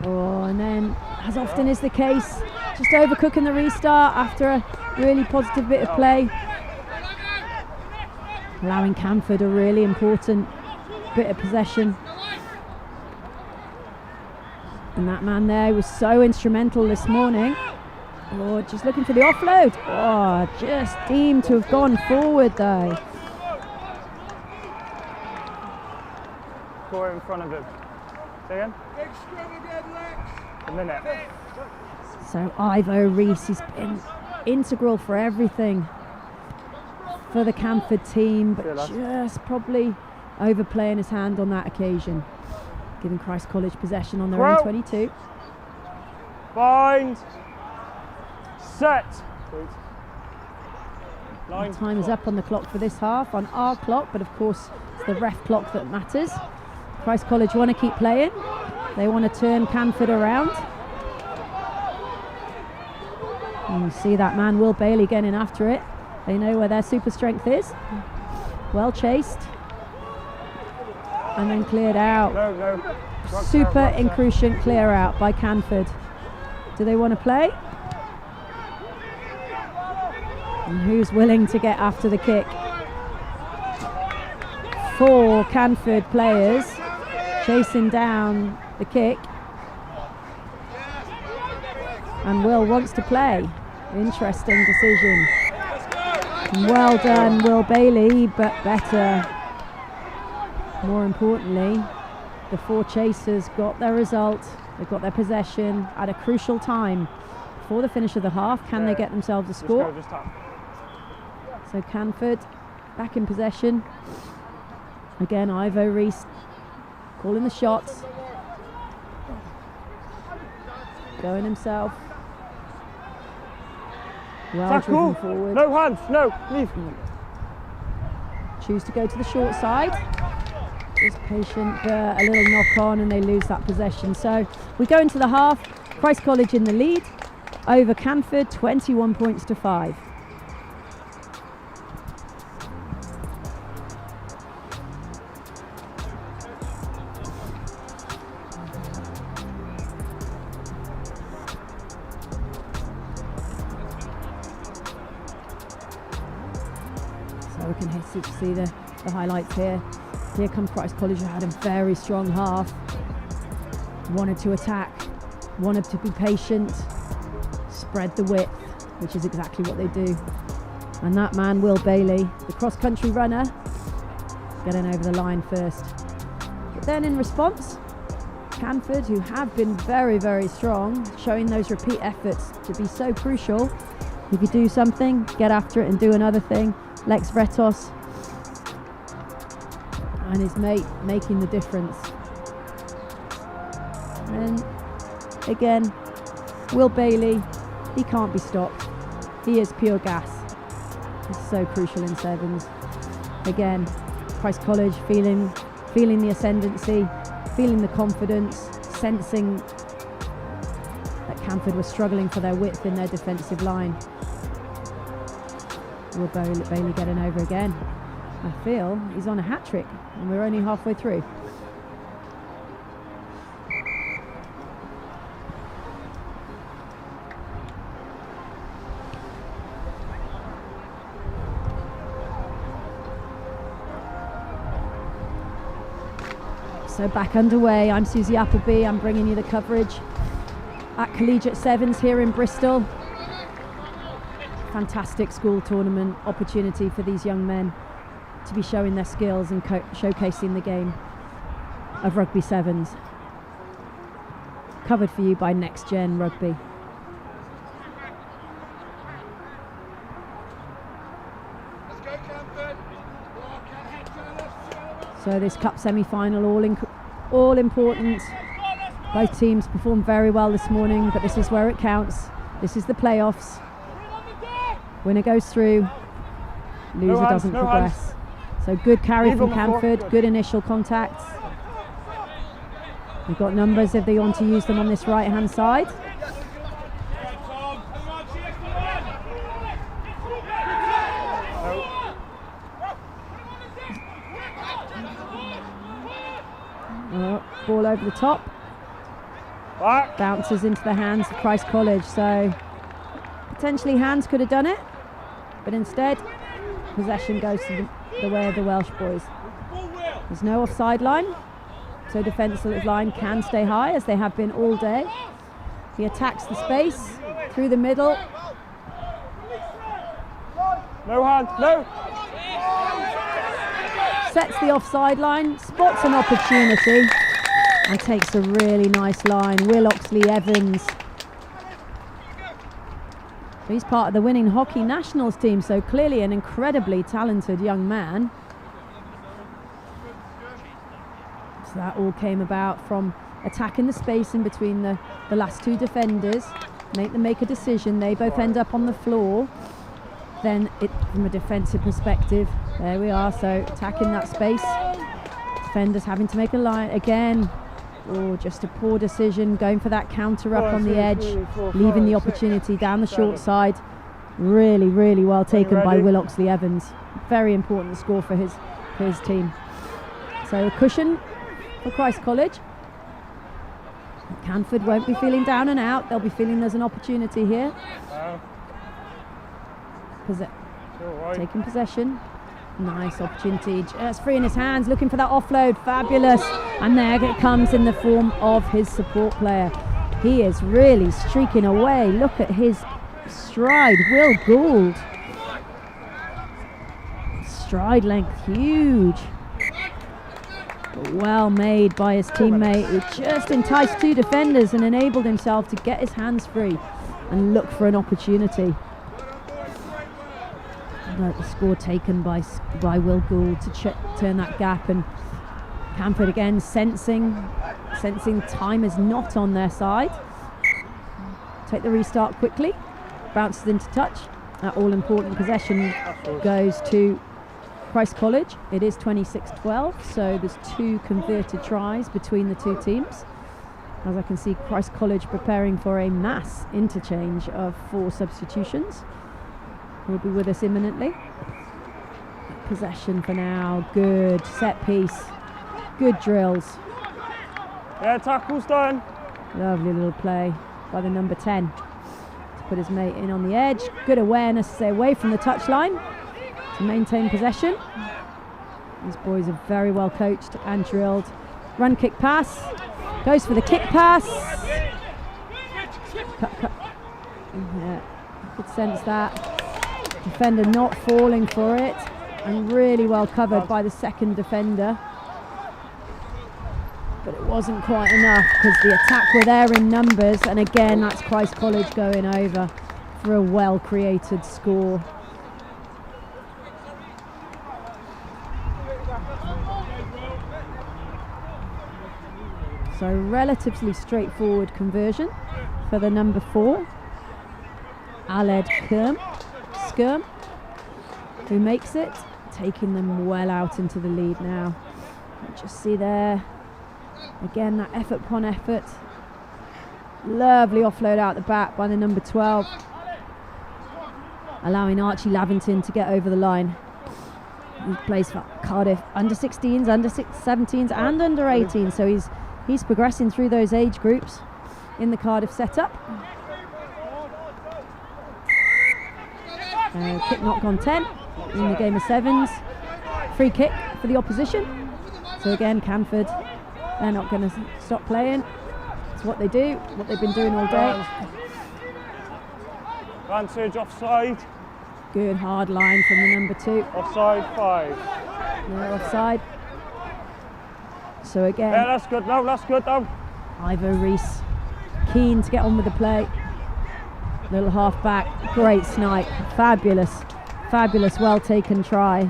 Oh, and then, as often is the case, just overcooking the restart after a really positive bit of play. Allowing Canford a really important bit of possession. And that man there was so instrumental this morning. Oh, just looking for the offload. Oh, just deemed to have gone forward though. Score in front of him. Say again? A minute. So Ivo Reese has been integral for everything for the Canford team, but just probably overplaying his hand on that occasion. Giving Christ College possession on their own 22. Bind. Set. Time is up on the clock for this half, on our clock, but of course it's the ref clock that matters. Christ College want to keep playing. They want to turn Canford around. And you see that man, Will Bailey, getting after it. They know where their super strength is. Well chased. And then cleared out. No. Super incruciate clear out by Canford. Do they want to play? And who's willing to get after the kick? 4 Canford players chasing down the kick. And Will wants to play. Interesting decision. Well done, Will Bailey, but better. More importantly, the 4 chasers got their result. They got their possession at a crucial time before the finish of the half. Can they get themselves a score? So Canford back in possession. Again, Ivo Reese calling the shots. Going himself. Well driven forward. No hands, no, leave. Choose to go to the short side. Is patient, but a little knock on and they lose that possession. So we go into the half. Christ College in the lead over Canford, 21 points to 5. So we can see the highlights here. Here comes Christ College, who had a very strong half. Wanted to attack, wanted to be patient, spread the width, which is exactly what they do. And that man, Will Bailey, the cross-country runner, getting over the line first. But then in response, Canford, who have been very, very strong, showing those repeat efforts to be so crucial. If you do something, get after it and do another thing. Lex Vretos and his mate making the difference. And again, Will Bailey, he can't be stopped. He is pure gas. He's so crucial in sevens. Again, Christ College feeling the ascendancy, feeling the confidence, sensing that Canford was struggling for their width in their defensive line. Will Bailey getting over again. I feel he's on a hat-trick and we're only halfway through. So back underway, I'm Susie Appleby, I'm bringing you the coverage at Collegiate Sevens here in Bristol. Fantastic school tournament opportunity for these young men to be showing their skills and showcasing the game of rugby sevens. Covered for you by Next Gen Rugby. So this cup semi-final, all important. Both teams performed very well this morning, but this is where it counts. This is the playoffs. Winner goes through, loser doesn't progress. So good carry from Canford, good initial contacts. We've got numbers if they want to use them on this right hand side. Ball over the top. Bounces into the hands of Christ College. So potentially hands could have done it, but instead possession goes to the way of the Welsh boys. There's no offside line, so defensive line can stay high as they have been all day. He attacks the space through the middle. No hand, no. Sets the offside line, spots an opportunity and takes a really nice line. Will Oxley-Evans. He's part of the winning hockey nationals team, so clearly an incredibly talented young man. So that all came about from attacking the space in between the last two defenders. Make them make a decision. They both end up on the floor. Then from a defensive perspective, there we are. So attacking that space, Defenders having to make a line again. Oh, just a poor decision, going for that counter up on the edge, leaving the opportunity down the short side. Really, really well taken by Will Oxley-Evans. Very important score for his team. So a cushion for Christ College. Canford won't be feeling down and out. They'll be feeling there's an opportunity here. Taking possession. Nice opportunity, just free in his hands, looking for that offload, fabulous. And there it comes in the form of his support player. He is really streaking away. Look at his stride, Will Gould. Stride length, huge. But well made by his teammate, who just enticed two defenders and enabled himself to get his hands free and look for an opportunity. The score taken by Will Gould to turn that gap, and Canford again sensing time is not on their side. Take the restart quickly, bounces into touch. That all important possession goes to Christ College. It is 26-12, so there's 2 converted tries between the two teams. As I can see, Christ College preparing for a mass interchange of 4 substitutions. Will be with us imminently. Possession for now, good set piece, good drills. Yeah, tackle's done. Lovely little play by the number 10 to put his mate in on the edge. Good awareness to stay away from the touchline to maintain possession. These boys are very well coached and drilled. Run, kick, pass. Goes for the kick pass. Cut. Yeah, I could sense that. Defender not falling for it, and really well covered by the second defender. But it wasn't quite enough because the attack were there in numbers, and again that's Christ College going over for a well created score. So relatively straightforward conversion for the number 4, Aled Skirm, who makes it, taking them well out into the lead now. Just see there, again that effort upon effort. Lovely offload out the back by the number 12, allowing Archie Lavington to get over the line. He plays for Cardiff under 16s, under 17s and under 18s, so he's progressing through those age groups in the Cardiff setup. Kick not gone 10 in the game of 7s. Free kick for the opposition. So again, Canford, they're not going to stop playing. It's what they do, what they've been doing all day. Advantage offside. Good hard line from the number 2. Offside 5. No offside. So again, Yeah, that's good now. Ivor Rees keen to get on with the play. Little half back, great snipe, fabulous, well taken try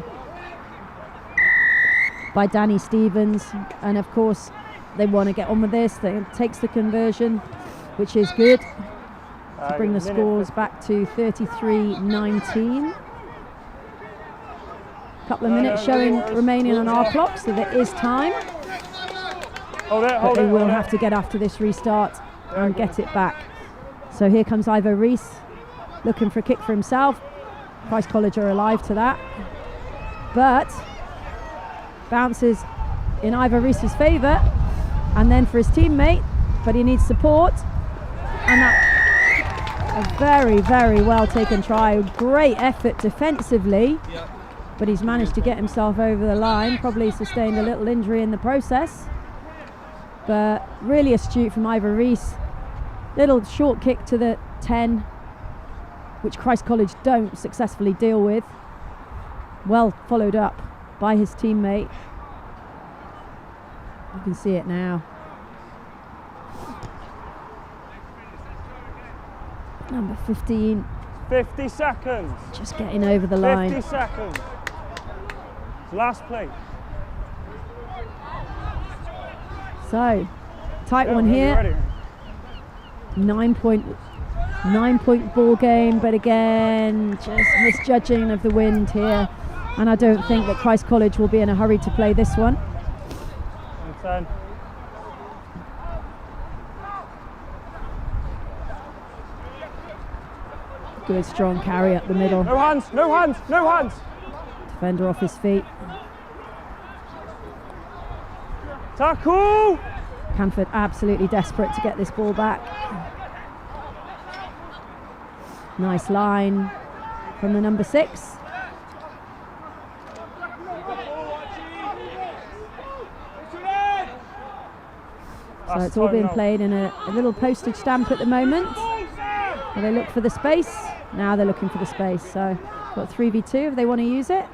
by Danny Stevens, and of course they want to get on with this. They takes the conversion, which is good to bring the scores back to 33-19. Couple of minutes showing remaining on our clock, so there is time. But they will have to get after this restart and get it back. So here comes Ivor Rees, looking for a kick for himself. Christ College are alive to that. But bounces in Ivor Rees's favour, and then for his teammate, but he needs support. And that a very well taken try. Great effort defensively, but he's managed to get himself over the line. Probably sustained a little injury in the process, but really astute from Ivor Rees. Little short kick to the 10, which Christ College don't successfully deal with. Well followed up by his teammate. You can see it now. Number 15. 50 seconds. Just getting over the line. 50 seconds. Last play. So, tight one here. 9 point ball game, but again, just misjudging of the wind here. And I don't think that Christ College will be in a hurry to play this one. 10. Good strong carry up the middle. No hands, no hands, no hands. Defender off his feet. Tackle! Canford absolutely desperate to get this ball back. Nice line from the number 6. So it's all being played in a little postage stamp at the moment. And they look for the space. Now they're looking for the space. So got 3v2 if they want to use it.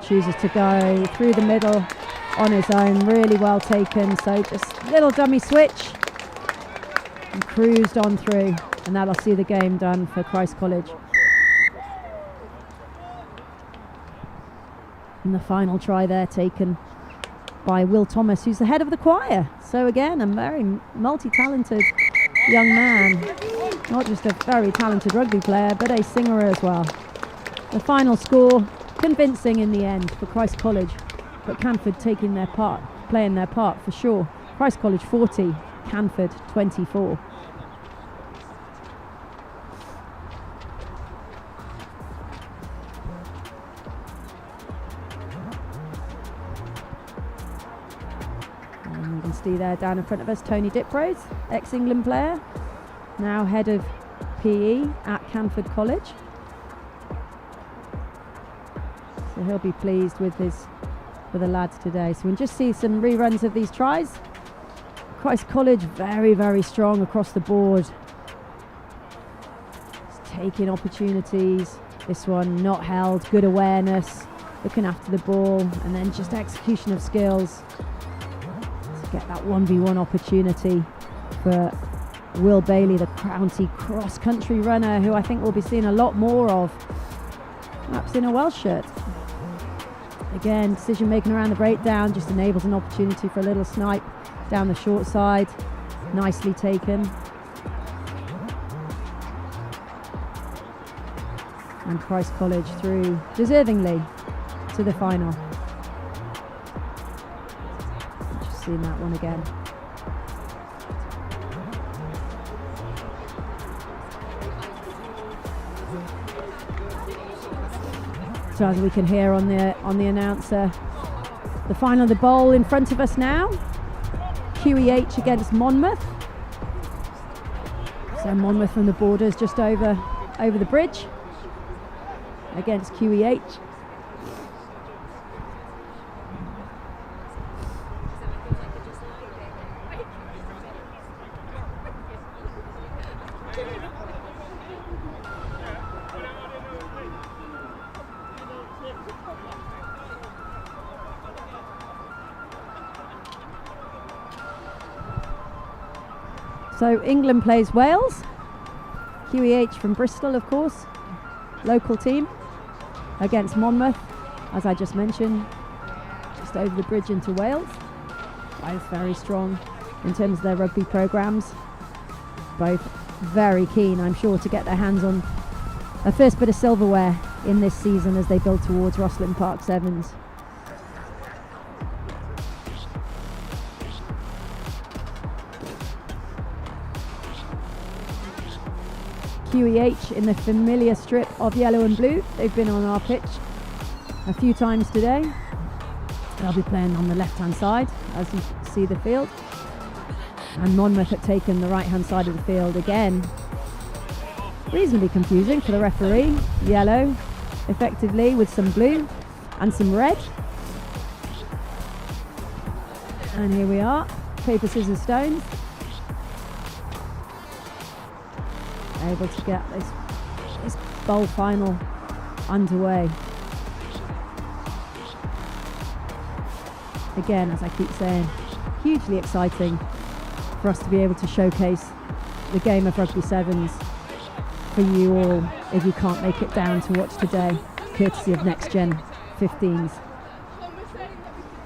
Chooses to go through the middle on his own. Really well taken. So just little dummy switch and cruised on through. And that'll see the game done for Christ College. And the final try there taken by Will Thomas, who's the head of the choir. So again, a very multi-talented young man. Not just a very talented rugby player, but a singer as well. The final score, convincing in the end for Christ College, but Canford taking their part, playing their part for sure. Christ College 40, Canford 24. And you can see there down in front of us, Tony Diprose, ex-England player, now head of PE at Canford College. So he'll be pleased with the lads today. So we can just see some reruns of these tries. Christ College very, very strong across the board. Just taking opportunities. This one not held, good awareness, looking after the ball, and then just execution of skills to get that 1v1 opportunity for Will Bailey, the county cross-country runner, who I think we'll be seeing a lot more of, perhaps in a Welsh shirt. Again, decision making around the breakdown just enables an opportunity for a little snipe down the short side. Nicely taken. And Christ College through deservingly to the final. Just seeing that one again. So as we can hear on the announcer, the final of the bowl in front of us now. QEH against Monmouth. So Monmouth from the borders, just over the bridge against QEH. So England plays Wales, QEH from Bristol, of course, local team, against Monmouth, as I just mentioned, just over the bridge into Wales. Both very strong in terms of their rugby programmes. Both very keen, I'm sure, to get their hands on a first bit of silverware in this season as they build towards Rosslyn Park Sevens. QEH in the familiar strip of yellow and blue. They've been on our pitch a few times today. They'll be playing on the left-hand side as you see the field. And Monmouth have taken the right-hand side of the field again. Reasonably confusing for the referee. Yellow, effectively, with some blue and some red. And here we are, paper, scissors, stones. Able to get this bowl final underway. Again, as I keep saying, hugely exciting for us to be able to showcase the game of rugby sevens for you all if you can't make it down to watch today, courtesy of Next Gen 15s.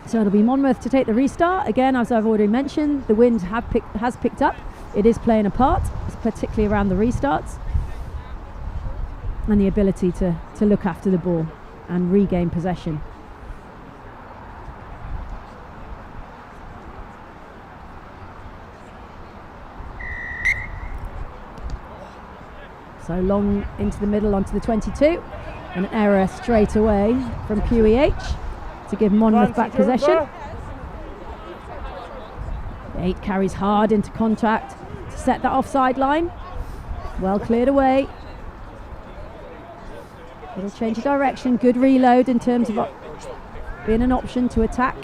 So it'll be Monmouth to take the restart. Again, as I've already mentioned, the wind has picked up. It is playing a part, particularly around the restarts, and the ability to look after the ball and regain possession. So long into the middle onto the 22. An error straight away from QEH to give Monmouth back possession. 8 carries hard into contact to set that offside line. Well cleared away. Little change of direction. Good reload in terms of being an option to attack.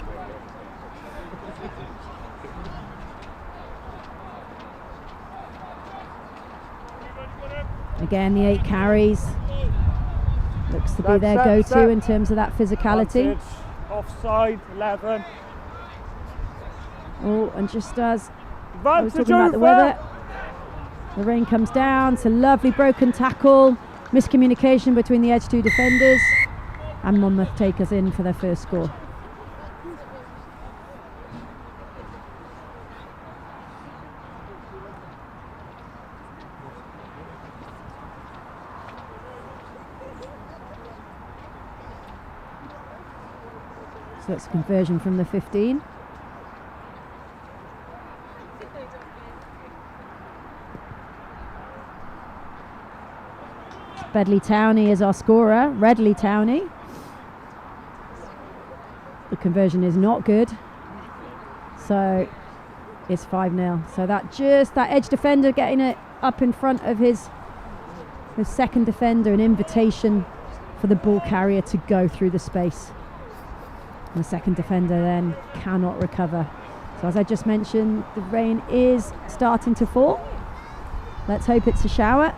Again, the 8 carries. Looks to be their go-to in terms of that physicality. Offside, 11. Oh, and just as I was talking about the weather, the rain comes down. It's a lovely broken tackle. Miscommunication between the edge 2 defenders. And Monmouth take us in for their first score. So it's a conversion from the 15. Bedley Towney is our scorer, Redley Towney. The conversion is not good, so it's 5-0. So that edge defender getting it up in front of his second defender, an invitation for the ball carrier to go through the space. And the second defender then cannot recover. So as I just mentioned, the rain is starting to fall. Let's hope it's a shower.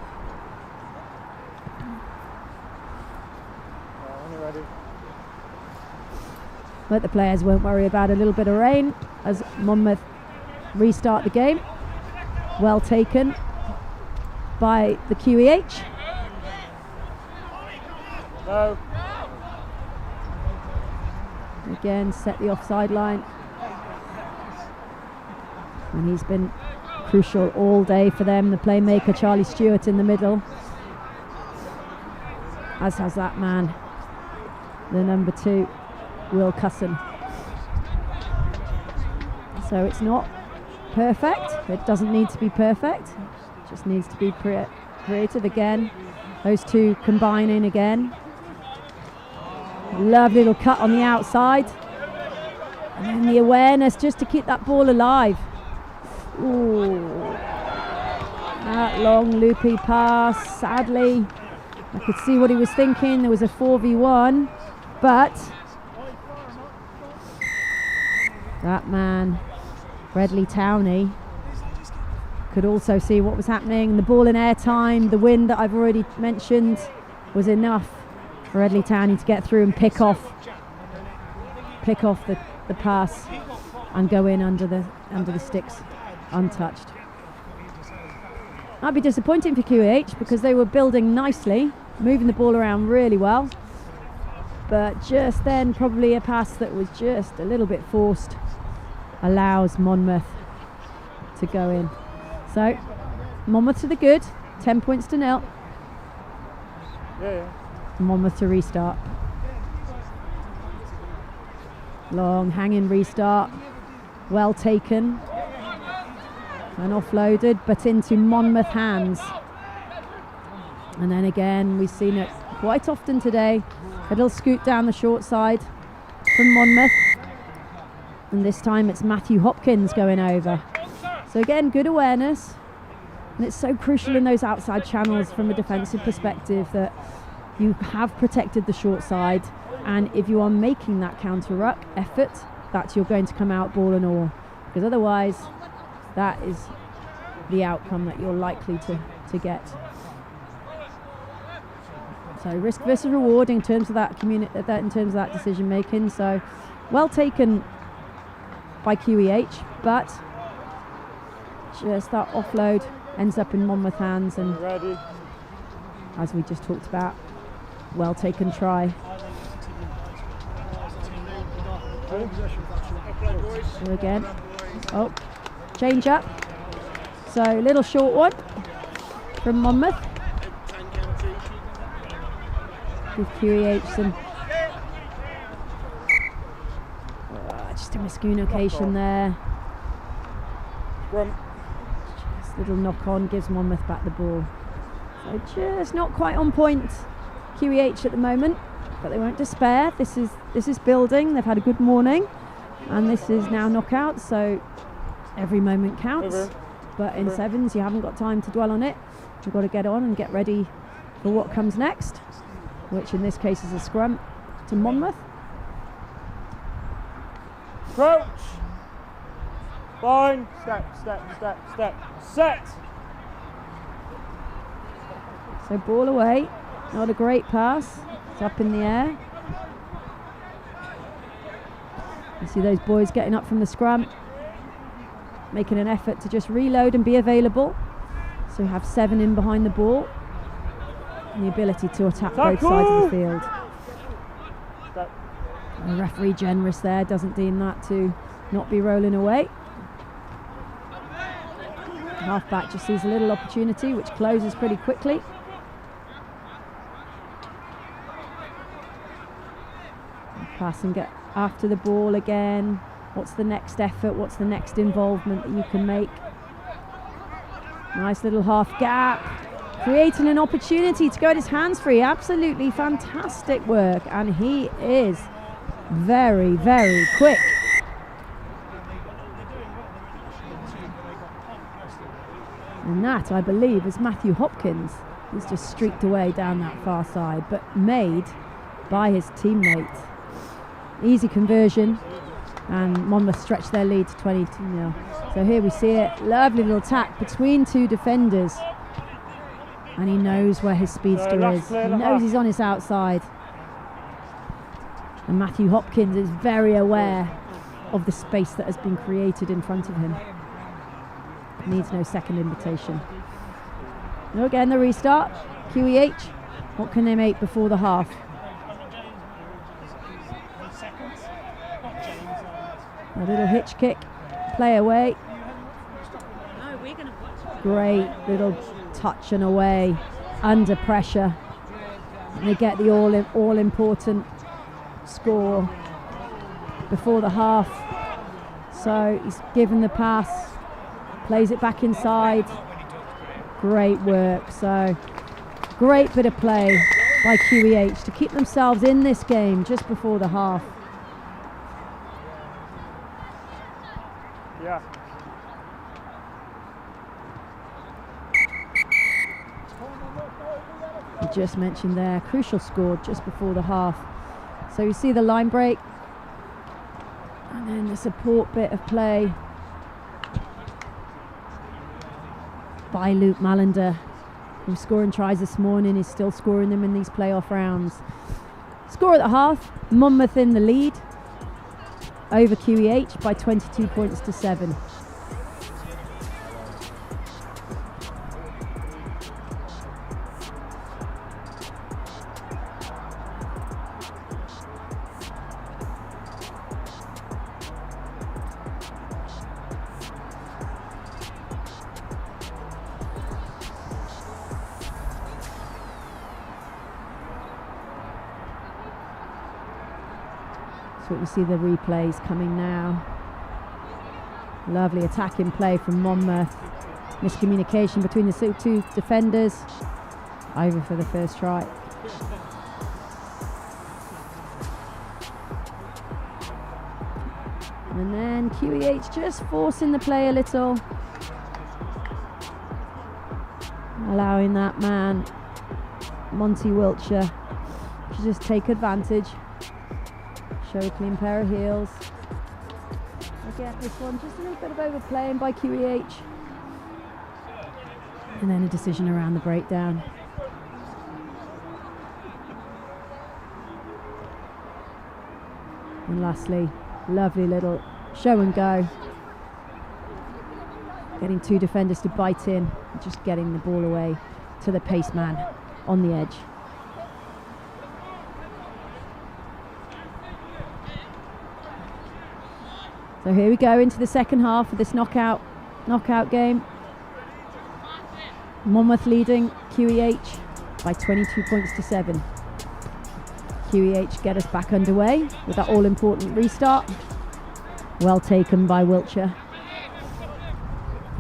But the players won't worry about a little bit of rain as Monmouth restart the game. Well taken by the QEH. No. Again, set the offside line. And he's been crucial all day for them. The playmaker, Charlie Stewart, in the middle. As has that man, the number 2. Will Cusson. So it's not perfect. It doesn't need to be perfect. It just needs to be creative again. Those 2 combining again. Lovely little cut on the outside. And then the awareness just to keep that ball alive. Ooh. That long loopy pass. Sadly, I could see what he was thinking. There was a 4v1, but that man, Redley Towney, could also see what was happening. The ball in air time, the wind that I've already mentioned, was enough for Redley Towney to get through and pick off the pass and go in under the sticks untouched. That'd be disappointing for QH because they were building nicely, moving the ball around really well. But just then, probably a pass that was just a little bit forced allows Monmouth to go in. So, Monmouth to the good, 10 points to 0. Yeah. Monmouth to restart. Long hanging restart, well taken and offloaded, but into Monmouth hands. And then again, we've seen it quite often today. A little scoot down the short side from Monmouth. And this time it's Matthew Hopkins going over. So again, good awareness. And it's so crucial in those outside channels from a defensive perspective that you have protected the short side. And if you are making that counter-ruck effort, that you're going to come out ball and all. Because otherwise, that is the outcome that you're likely to get. So risk versus reward in terms of that decision making. So well taken by QEH, but just that offload ends up in Monmouth hands, and as we just talked about, well taken try. So again, change up. So little short one from Monmouth. Give QEH some just a miscommunication there. Just little knock on gives Monmouth back the ball. So just not quite on point, QEH at the moment, but they won't despair. This is building. They've had a good morning, and this is now knockout. So every moment counts. Over. But in sevens, you haven't got time to dwell on it. You've got to get on and get ready for what comes next, which in this case is a scrum to Monmouth. Crouch. Line. Step, step, step, step. Set. So ball away. Not a great pass. It's up in the air. You see those boys getting up from the scrum, making an effort to just reload and be available. So you have 7 in behind the ball and the ability to attack both sides of the field. Step. The referee generous there, doesn't deem that to not be rolling away. Halfback just sees a little opportunity which closes pretty quickly. Pass and get after the ball again. What's the next effort? What's the next involvement that you can make? Nice little half gap, creating an opportunity to go his hands free. Absolutely fantastic work, and he is very, very quick. And that, I believe, is Matthew Hopkins. He's just streaked away down that far side, but made by his teammate. Easy conversion, and Monmouth stretch their lead to 22-0. So here we see it, lovely little tack between 2 defenders, and he knows where his speedster is. He knows he's on his outside, and Matthew Hopkins is very aware of the space that has been created in front of him. Needs no second invitation. Now again, the restart. QEH, what can they make before the half? A little hitch kick, play away. Great little touch and away, under pressure. And they get the all important score before the half. So he's given the pass, plays it back inside. Great work. So great bit of play by QEH to keep themselves in this game just before the half. Yeah. I just mentioned there, crucial score just before the half. So you see the line break, and then the support bit of play by Luke Mallender, who's scoring tries this morning, is still scoring them in these playoff rounds. Score at the half, Monmouth in the lead over QEH by 22 points to 7. So we see the replays coming now. Lovely attacking play from Monmouth. Miscommunication between the 2 defenders. Over for the first try. And then QEH just forcing the play a little. Allowing that man, Monty Wiltshire, to just take advantage. Show a clean pair of heels. Again, this one just a little bit of overplaying by QEH. And then a decision around the breakdown. And lastly, lovely little show and go. Getting 2 defenders to bite in and just getting the ball away to the pace man on the edge. So here we go into the second half of this knockout game. Monmouth leading QEH by 22 points to 7. QEH get us back underway with that all-important restart. Well taken by Wiltshire.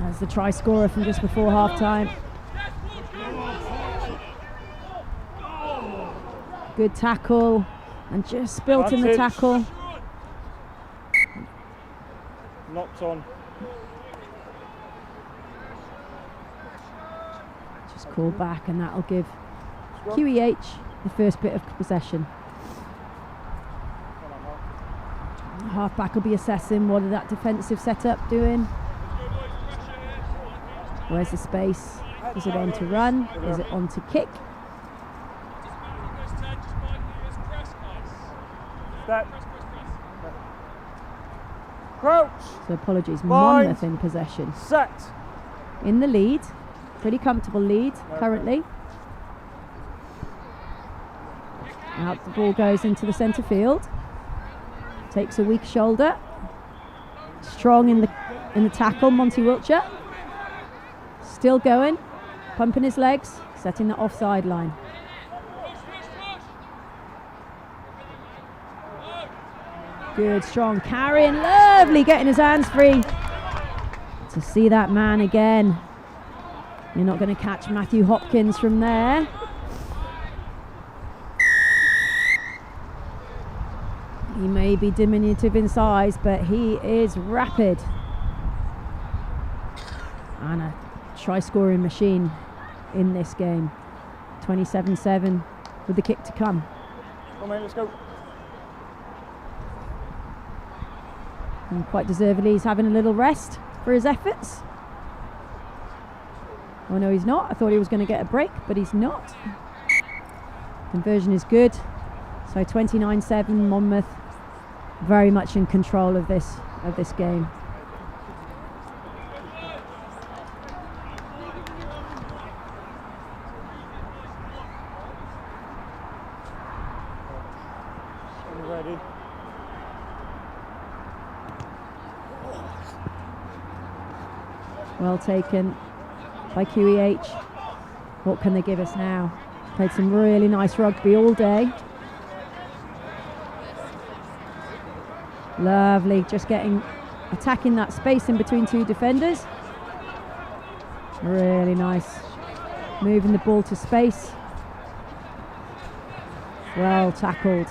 As the try scorer from just before half-time. Good tackle, and just spilt in the tackle. Knocked on. Just call back, and that'll give QEH the first bit of possession. Half-back will be assessing what is that defensive setup doing. Where's the space? Is it on to run? Is it on to kick? Step. Crouch. So apologies, Bind. Monmouth in possession. Set. In the lead. Pretty comfortable lead currently. Out the ball goes into the centre field. Takes a weak shoulder. Strong in the tackle, Monty Wiltshire. Still going, pumping his legs, setting the offside line. Good, strong carrying, lovely, getting his hands free. To see that man again. You're not going to catch Matthew Hopkins from there. He may be diminutive in size, but he is rapid. And a try-scoring machine in this game. 27-7 with the kick to come. Come on, mate, let's go. And quite deservedly, he's having a little rest for his efforts. Oh no, he's not. I thought he was going to get a break, but he's not. Conversion is good. So 29-7, Monmouth very much in control of this game. Ready. Well taken by QEH. What can they give us now? Played some really nice rugby all day. Lovely, just attacking that space in between two defenders. Really nice. Moving the ball to space. Well tackled.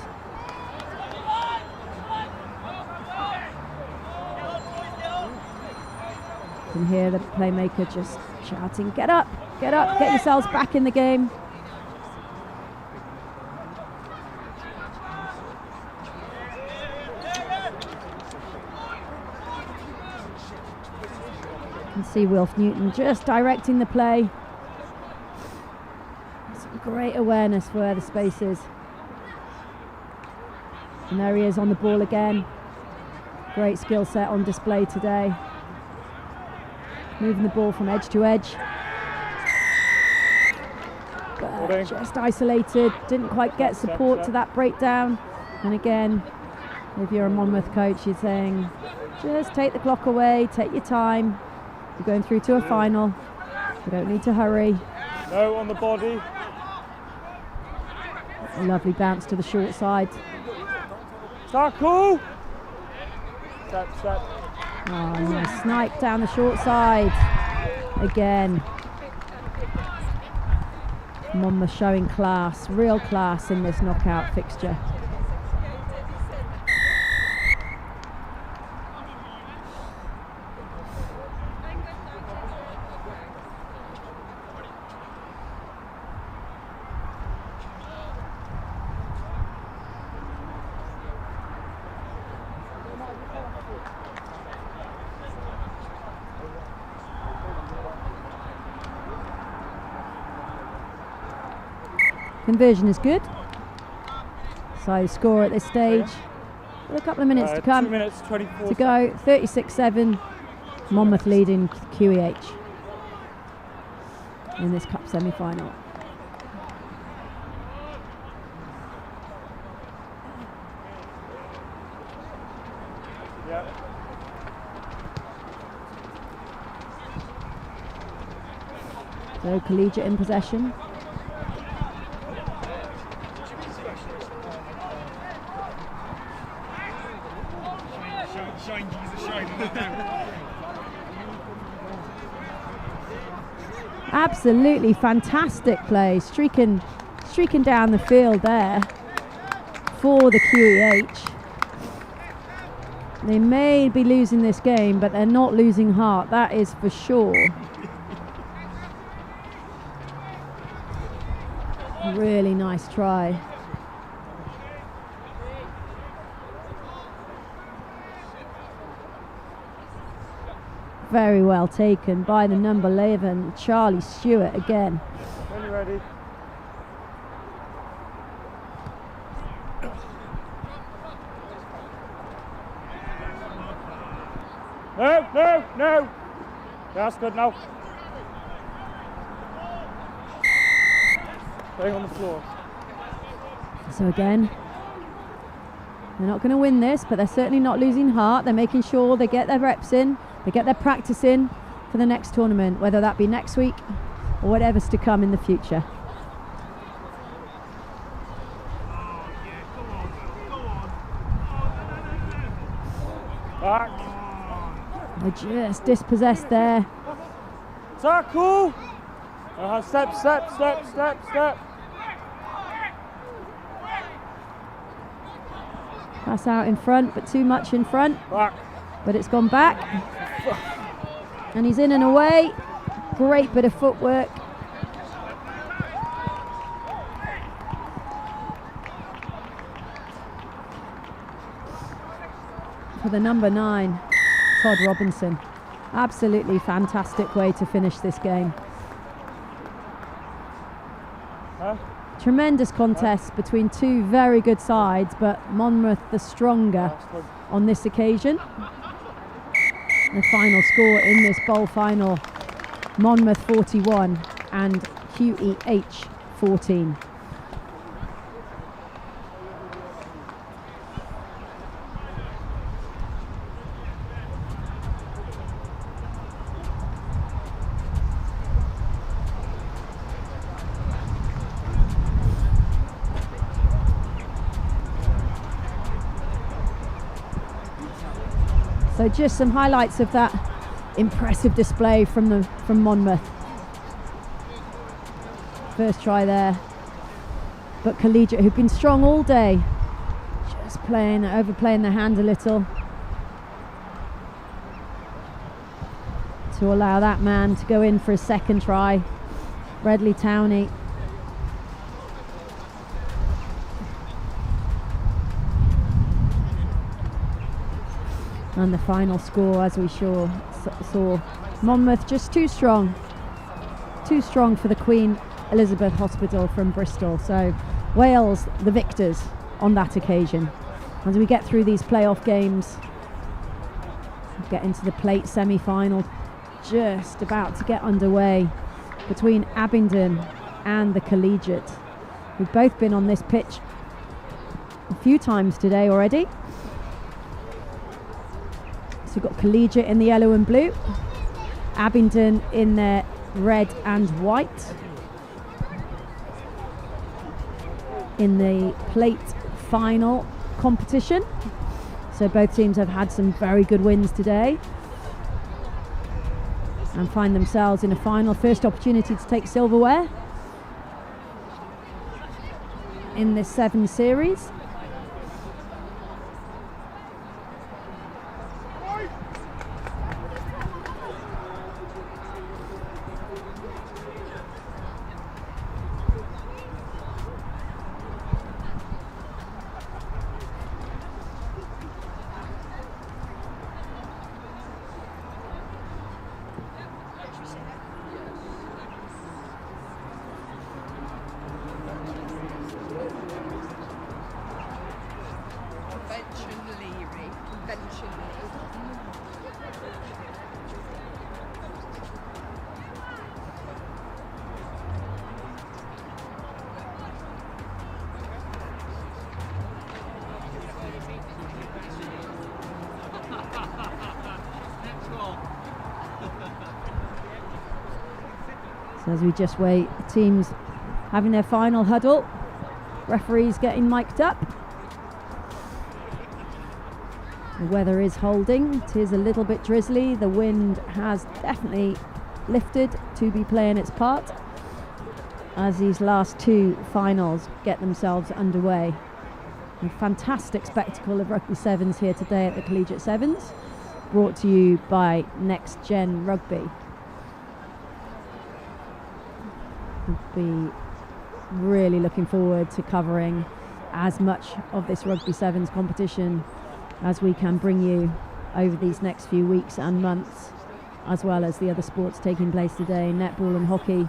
You can hear the playmaker just shouting, get up, get yourselves back in the game. You can see Wilf Newton just directing the play. Some great awareness for where the space is. And there he is on the ball again. Great skill set on display today. Moving the ball from edge to edge. But just isolated, didn't quite get support to that breakdown. And again, if you're a Monmouth coach, you're saying, just take the clock away, take your time. You're going through to a final. You don't need to hurry. No, on the body. A lovely bounce to the short side. Tackle. Step. Oh, nice snipe down the short side. Again. Monmouth showing class, real class in this knockout fixture. Conversion is good. So score at this stage. With a couple of minutes to come. 2 minutes, 24 to go. 36-7. Monmouth leading QEH in this cup semi-final. Yeah. So Collegiate in possession. Absolutely fantastic play, streaking streaking down the field there for the QEH. They may be losing this game, but they're not losing heart, that is for sure. Really nice try. Very well taken by the number 11, Charlie Stewart again. When you're ready. No, no, no. That's good now. Staying on the floor. So again, they're not going to win this, but they're certainly not losing heart. They're making sure they get their reps in, they get their practice in for the next tournament, whether that be next week or whatever's to come in the future. Back. They're just dispossessed there. Tackle. Step, step, step, step, step. Pass out in front, but too much in front. Back. But it's gone back. And he's in and away. Great bit of footwork. For the number 9, Todd Robinson. Absolutely fantastic way to finish this game. Huh? Tremendous contest between two very good sides, but Monmouth the stronger on this occasion. The final score in this bowl final, Monmouth 41 and QEH 14. So just some highlights of that impressive display from Monmouth. First try there, but Collegiate, who've been strong all day, just overplaying their hand a little to allow that man to go in for a second try. Bradley Towney. And the final score, as we saw, Monmouth just too strong for the Queen Elizabeth Hospital from Bristol. So Wales the victors on that occasion. As we get through these playoff games, get into the plate semi-final, just about to get underway between Abingdon and the Collegiate. We've both been on this pitch a few times today already. So we've got Collegiate in the yellow and blue, Abingdon in their red and white. In the plate final competition. So both teams have had some very good wins today and find themselves in a final. First opportunity to take silverware in this 7 series. So as we just wait, the teams having their final huddle, referees getting mic'd up. The weather is holding, it is a little bit drizzly, the wind has definitely lifted to be playing its part. as these last two finals get themselves underway. A fantastic spectacle of rugby sevens here today at the Collegiate Sevens, brought to you by Next Gen Rugby. We'll be really looking forward to covering as much of this rugby sevens competition as we can bring you over these next few weeks and months, as well as the other sports taking place today, netball and hockey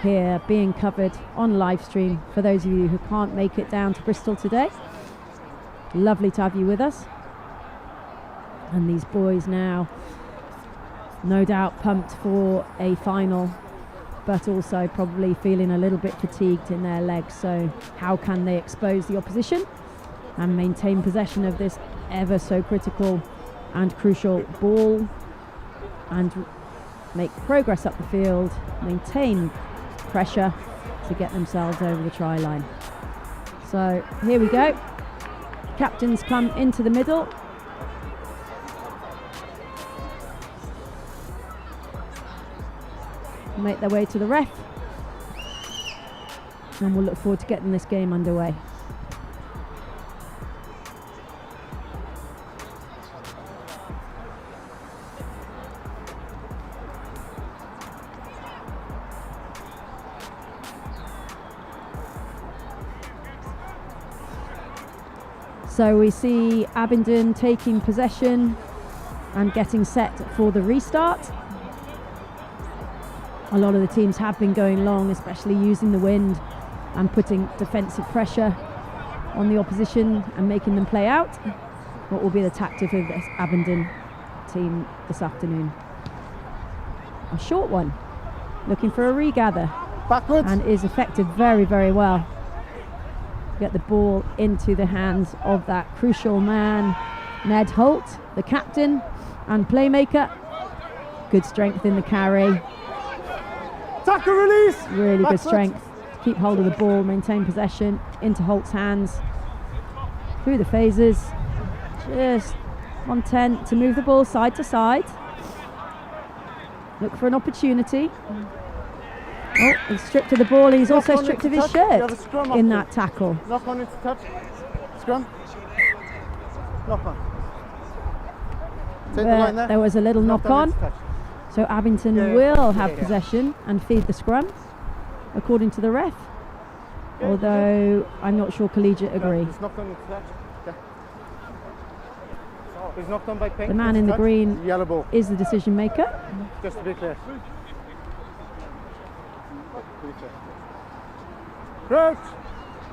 here being covered on live stream for those of you who can't make it down to Bristol today. Lovely to have you with us. And these boys now no doubt pumped for a final, but also probably feeling a little bit fatigued in their legs. So how can they expose the opposition and maintain possession of this ever so critical and crucial ball, and make progress up the field, maintain pressure to get themselves over the try line. So here we go. Captains come into the middle. Make their way to the ref, and we'll look forward to getting this game underway. So we see Abingdon taking possession and getting set for the restart. A lot of the teams have been going long, especially using the wind and putting defensive pressure on the opposition and making them play out. What will be the tactic of this Abingdon team this afternoon? A short one, looking for a regather. Backwards. And is effective very, very well. Get the ball into the hands of that crucial man, Ned Holt, the captain and playmaker. Good strength in the carry. Tackle release. Really good strength to keep hold of the ball, maintain possession into Holt's hands. Through the phases. Just 110 to move the ball side to side. Look for an opportunity. Oh, he's stripped of the ball. He's also stripped of his shirt in that tackle. Knock on into touch. Scrum. Knock on. Take the line there. There was a little knock on. So Abingdon will have yeah. possession and feed the scrum, according to the ref. Although I'm not sure Collegiate agree. He's knocked on into touch. Yeah. He's knocked on by pink. The man in the green yellow ball is the decision maker. Just to be clear. Crouch.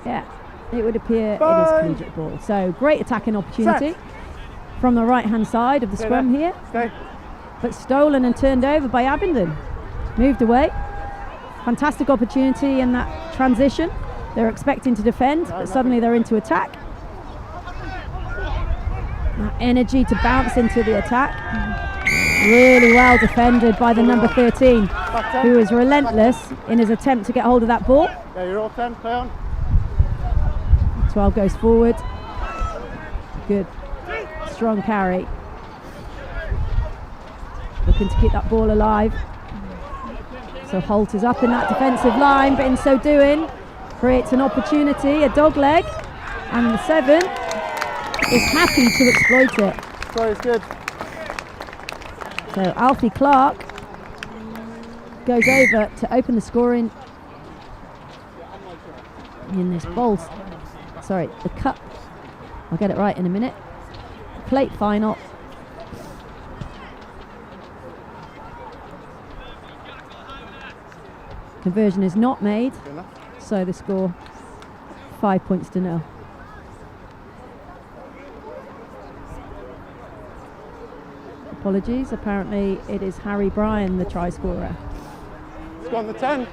Yeah, it would appear it is Collegiate ball. So great attacking opportunity from the right hand side of the scrum here. Stay. But stolen and turned over by Abingdon. Moved away. Fantastic opportunity in that transition. They're expecting to defend, but suddenly they're into attack. That energy to bounce into the attack. Really well defended by the number 13, who is relentless in his attempt to get hold of that ball. Yeah, you're all 10, play on. 12 goes forward. Good, strong carry. Looking to keep that ball alive. So Holt is up in that defensive line, but in so doing, creates an opportunity, a dog leg, and the 7 is happy to exploit it. Sorry, it's good. So Alfie Clark goes over to open the scoring in this bowl. Sorry, the cup. I'll get it right in a minute. Plate final. Conversion is not made, so the score 5 points to 0. Apologies, apparently it is Harry Bryan, the try scorer. It's gone the 10.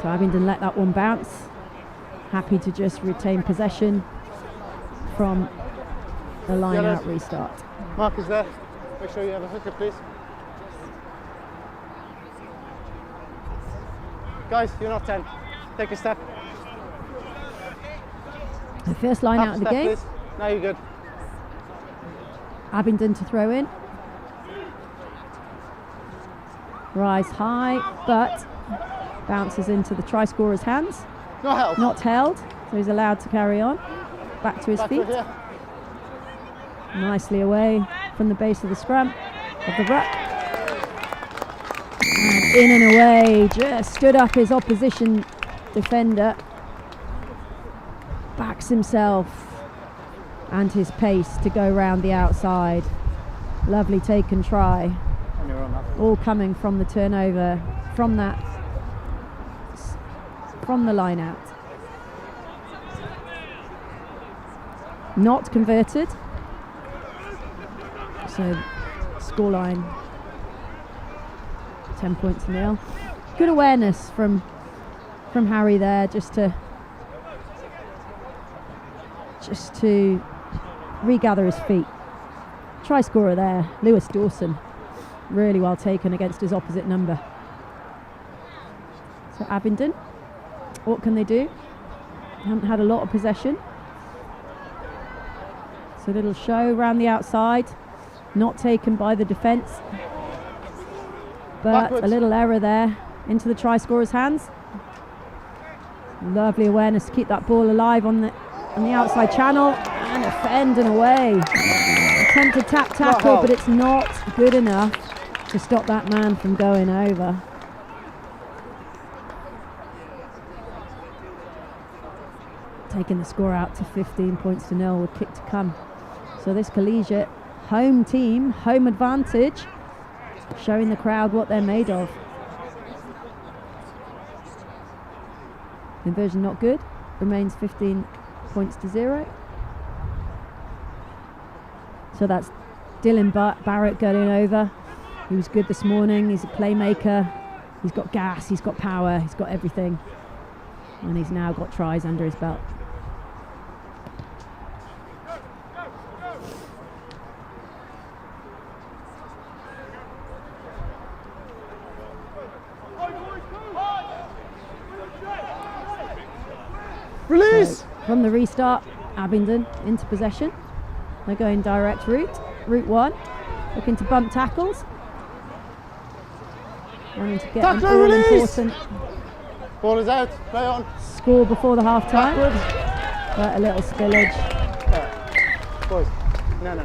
So Abingdon let that one bounce. Happy to just retain possession from the line out restart. Mark is there. Make sure you have a hooker, please. Guys, you're not 10. Take a step. The first line out of the game. Please. Now you're good. Abingdon to throw in. Rise high, but bounces into the try scorer's hands. No help. Not held, so he's allowed to carry on. Back to his feet. Here. Nicely away from the base of the scrum of the ruck. And in and away, just stood up his opposition defender. Backs himself and his pace to go round the outside. Lovely taken try. All coming from the turnover, from the line out. Not converted. So scoreline 10 points to nil. Good awareness from Harry there, just to regather his feet. Try scorer there, Lewis Dawson. Really well taken against his opposite number. So Abingdon, what can they do? Haven't had a lot of possession. So a little show around the outside, not taken by the defence. But Backwards. A little error there into the try scorer's hands. Lovely awareness to keep that ball alive on the outside channel, and a fend and away. Attempted tap tackle, but it's not good enough to stop that man from going over. Taking the score out to 15 points to nil with kick to come. So this Collegiate home team, home advantage, showing the crowd what they're made of. Inversion not good, remains 15 points to 0. So that's Dylan Barrett going over. He was good this morning, he's a playmaker, he's got gas, he's got power, he's got everything. And he's now got tries under his belt. Release! So from the restart, Abingdon into possession. They're going direct route 1, looking to bump tackles. Wanting to get an Tackle, release! all-important Ball is out, play on. score before the half time. Backwards. But a little spillage. Boys, no.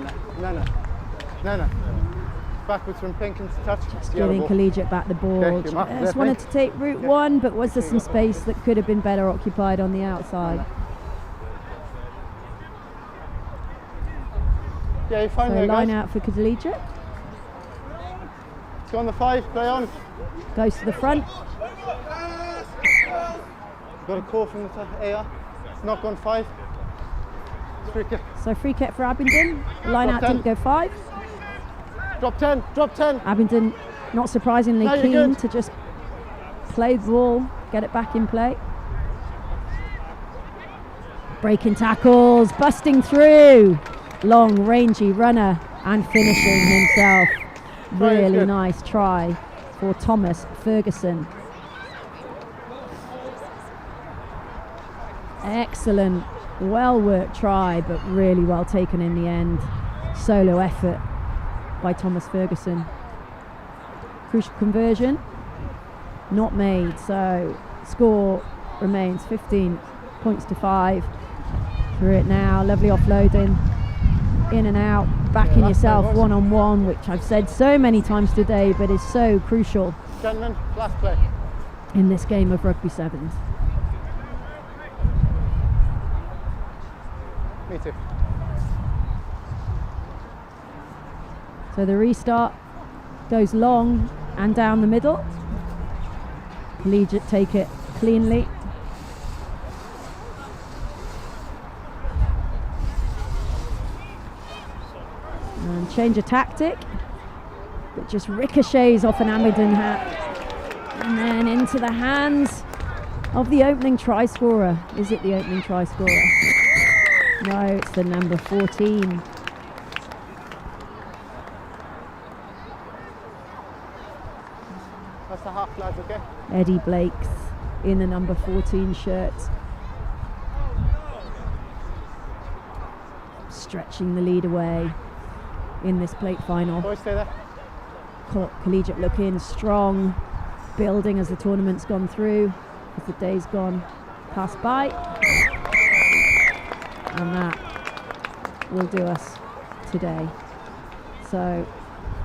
Backwards from Pinkin to touch. Giving Collegiate back the ball. Okay, you mark it Just there, wanted Pink. to take route 1, but was there some space that could have been better occupied on the outside? Yeah, you're fine So there, line guys. out for Collegiate. Let's go on the 5, play on. Goes to the front. Got a call from the AR. It's not gone 5. It's free kick. So free kick for Abingdon. The line Drop out 10. didn't go 5. Drop 10, drop 10. Abingdon, not surprisingly, No, you're keen good. to just play the ball, get it back in play. Breaking tackles, busting through. Long, rangy runner and finishing himself. Try is Really good. nice try for Thomas Ferguson. Excellent, well worked try, but really well taken in the end. Solo effort by Thomas Ferguson. Crucial conversion not made, so score remains 15 points to 5. Through it now, lovely offloading, in and out, backing last yourself play, boys. one-on-one, which I've said so many times today, but is so crucial Gentlemen, last play. in this game of rugby sevens. Me too. So the restart goes long and down the middle. Collegiate take it cleanly. And change of tactic. It just ricochets off an Abingdon hat. And then into the hands of the opening try scorer. Is it the opening try scorer? No, it's the number 14. That's the half, lads, okay? Eddie Blake's in the number 14 shirt. Stretching the lead away in this plate final. Boys, stay there. Collegiate looking strong, building as the tournament's gone through, as the day's gone past by. And that will do us today. So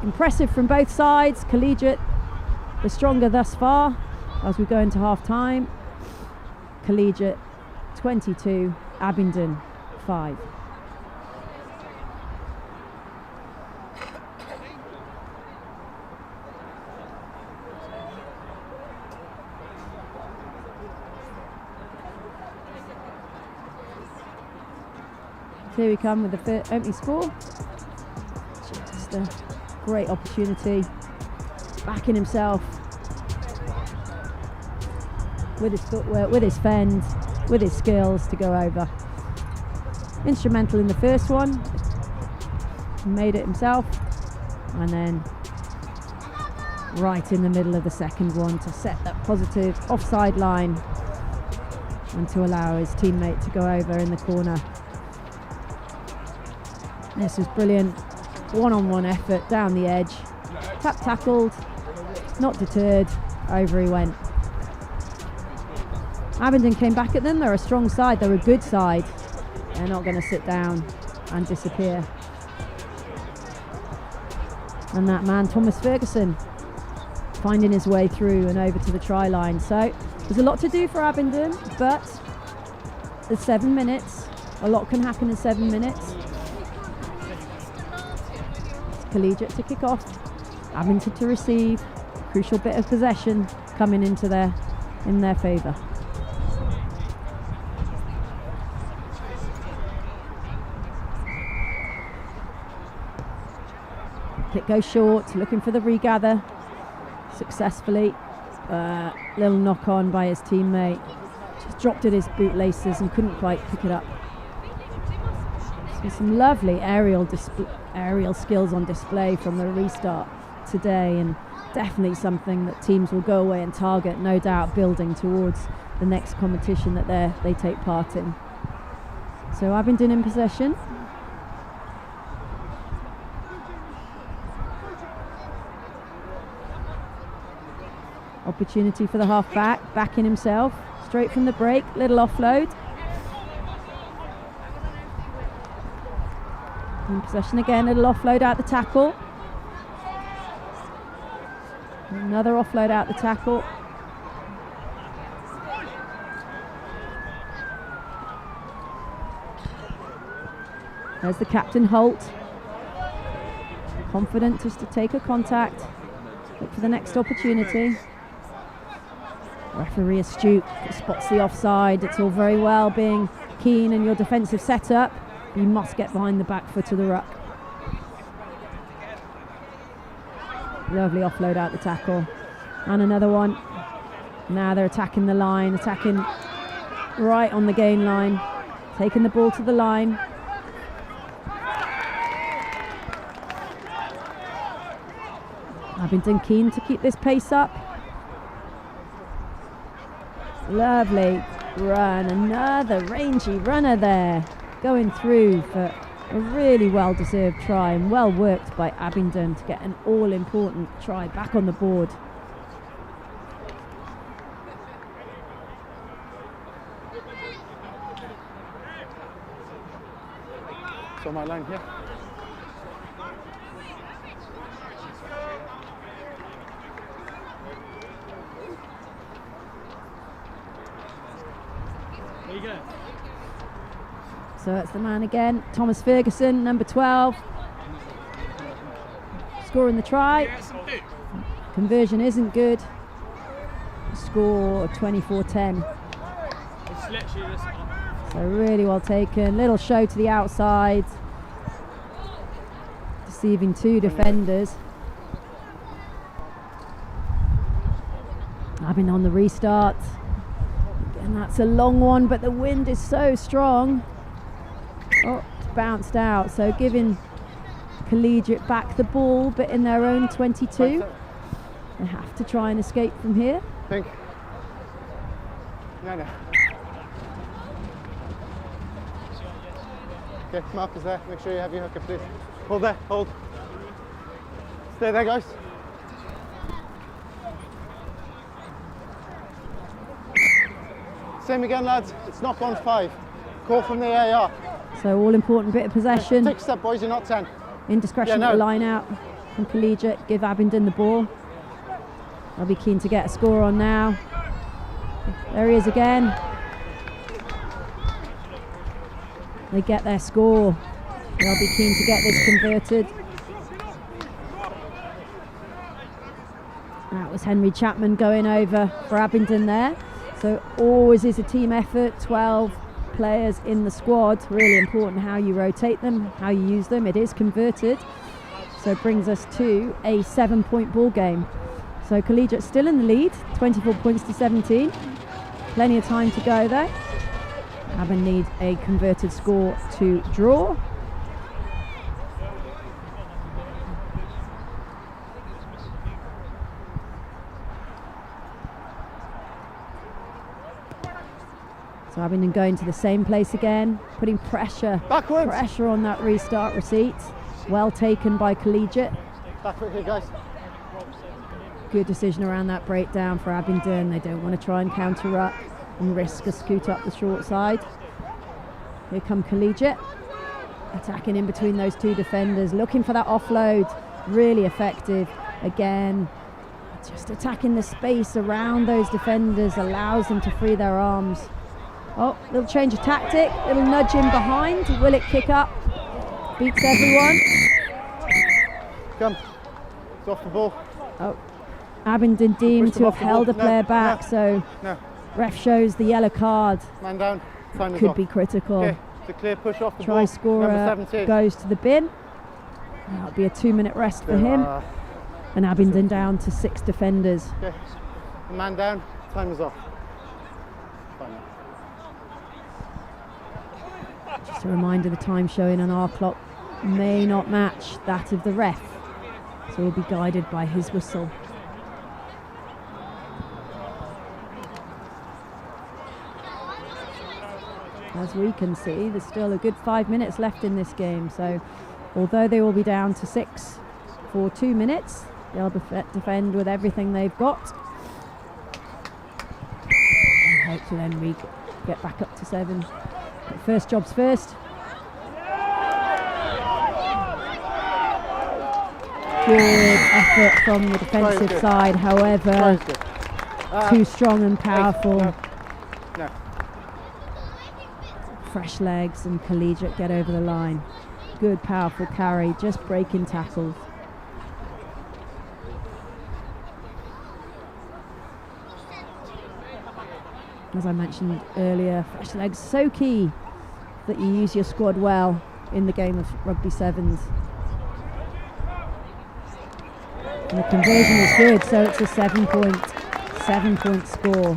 impressive from both sides. Collegiate the stronger thus far as we go into half time. Collegiate 22, Abingdon 5. Here we come with the opening score. Just a great opportunity, backing himself with his footwork, with his fend, with his skills to go over. Instrumental in the first one, made it himself, and then right in the middle of the second one to set that positive offside line and to allow his teammate to go over in the corner. This was brilliant, one-on-one effort down the edge, tackled, not deterred, over he went. Abingdon came back at them. They're a strong side, they're a good side. They're not going to sit down and disappear. And that man, Thomas Ferguson, finding his way through and over to the try line. So there's a lot to do for Abingdon, but there's 7 minutes. A lot can happen in 7 minutes. Collegiate to kick off, Abingdon to receive. Crucial bit of possession coming into in their favour. Kick goes short, looking for the regather. Successfully. Little knock on by his teammate. Just dropped at his bootlaces and couldn't quite pick it up. So some lovely aerial skills on display from the restart today, and definitely something that teams will go away and target, no doubt, building towards the next competition that they take part in. So Abingdon in possession. Opportunity for the half-back, backing himself, straight from the break, little offload. In possession again, little offload out the tackle. Another offload out the tackle. There's the captain, Holt. Confident just to take a contact, look for the next opportunity. Referee astute, spots the offside. It's all very well being keen in your defensive setup. You must get behind the back foot of the ruck. Lovely offload out the tackle. And another one. Now they're attacking the line, attacking right on the gain line, taking the ball to the line. Abingdon keen to keep this pace up. Lovely run, another rangy runner there, going through for a really well-deserved try, and well worked by Abingdon to get an all-important try back on the board. It's on my line here. There you go. So it's the man again, Thomas Ferguson, number 12, scoring the try. Conversion isn't good. Score 24-10. So really well taken. Little show to the outside, deceiving two defenders. Abingdon on the restart. And that's a long one, but the wind is so strong. Oh, it's bounced out. So giving Collegiate back the ball, but in their own 22. They have to try and escape from here. Pink. No. Okay, mark is there. Make sure you have your hooker, please. Hold there, hold. Stay there, guys. Same again, lads. It's knock on 5. Call from the AR. So all important bit of possession. Take a step, boys. You're not 10. Indiscretion at the line out from Collegiate. Give Abingdon the ball. They'll be keen to get a score on now. There he is again. They get their score. They'll be keen to get this converted. That was Henry Chapman going over for Abingdon there. So always is a team effort. 12 players in the squad. Really important how you rotate them, how you use them. It is converted. So it brings us to a 7-point ball game. So Collegiate still in the lead, 24 points to 17. Plenty of time to go though. Abingdon need a converted score to draw. So Abingdon going to the same place again, putting pressure on that restart receipt. Well taken by Collegiate. Backward here, guys. Good decision around that breakdown for Abingdon. They don't want to try and counter-ruck and risk a scoot up the short side. Here come Collegiate, attacking in between those two defenders, looking for that offload. Really effective. Again, just attacking the space around those defenders allows them to free their arms. Oh, little change of tactic, little nudge in behind. Will it kick up? Beats everyone. Come. It's off the ball. Oh, Abingdon deemed to have held a player back, so ref shows the yellow card. Man down. Time is Could off. be critical. Okay, it's a clear push off the Try ball. scorer goes to the bin. That'll be a 2-minute rest for him. And Abingdon down to 6 defenders. Okay, a man down. Time is off. Just a reminder, the time showing on our clock may not match that of the ref, so we'll be guided by his whistle. As we can see, there's still a good 5 minutes left in this game, so although they will be down to 6 for 2 minutes, they'll defend with everything they've got. And hope to then we get back up to 7. But first jobs first. Good effort from the defensive side, however, too strong and powerful. No. Fresh legs and Collegiate get over the line. Good powerful carry, just breaking tackles. As I mentioned earlier, fresh legs so key that you use your squad well in the game of rugby sevens. And the conversion is good, so it's a 7-point score.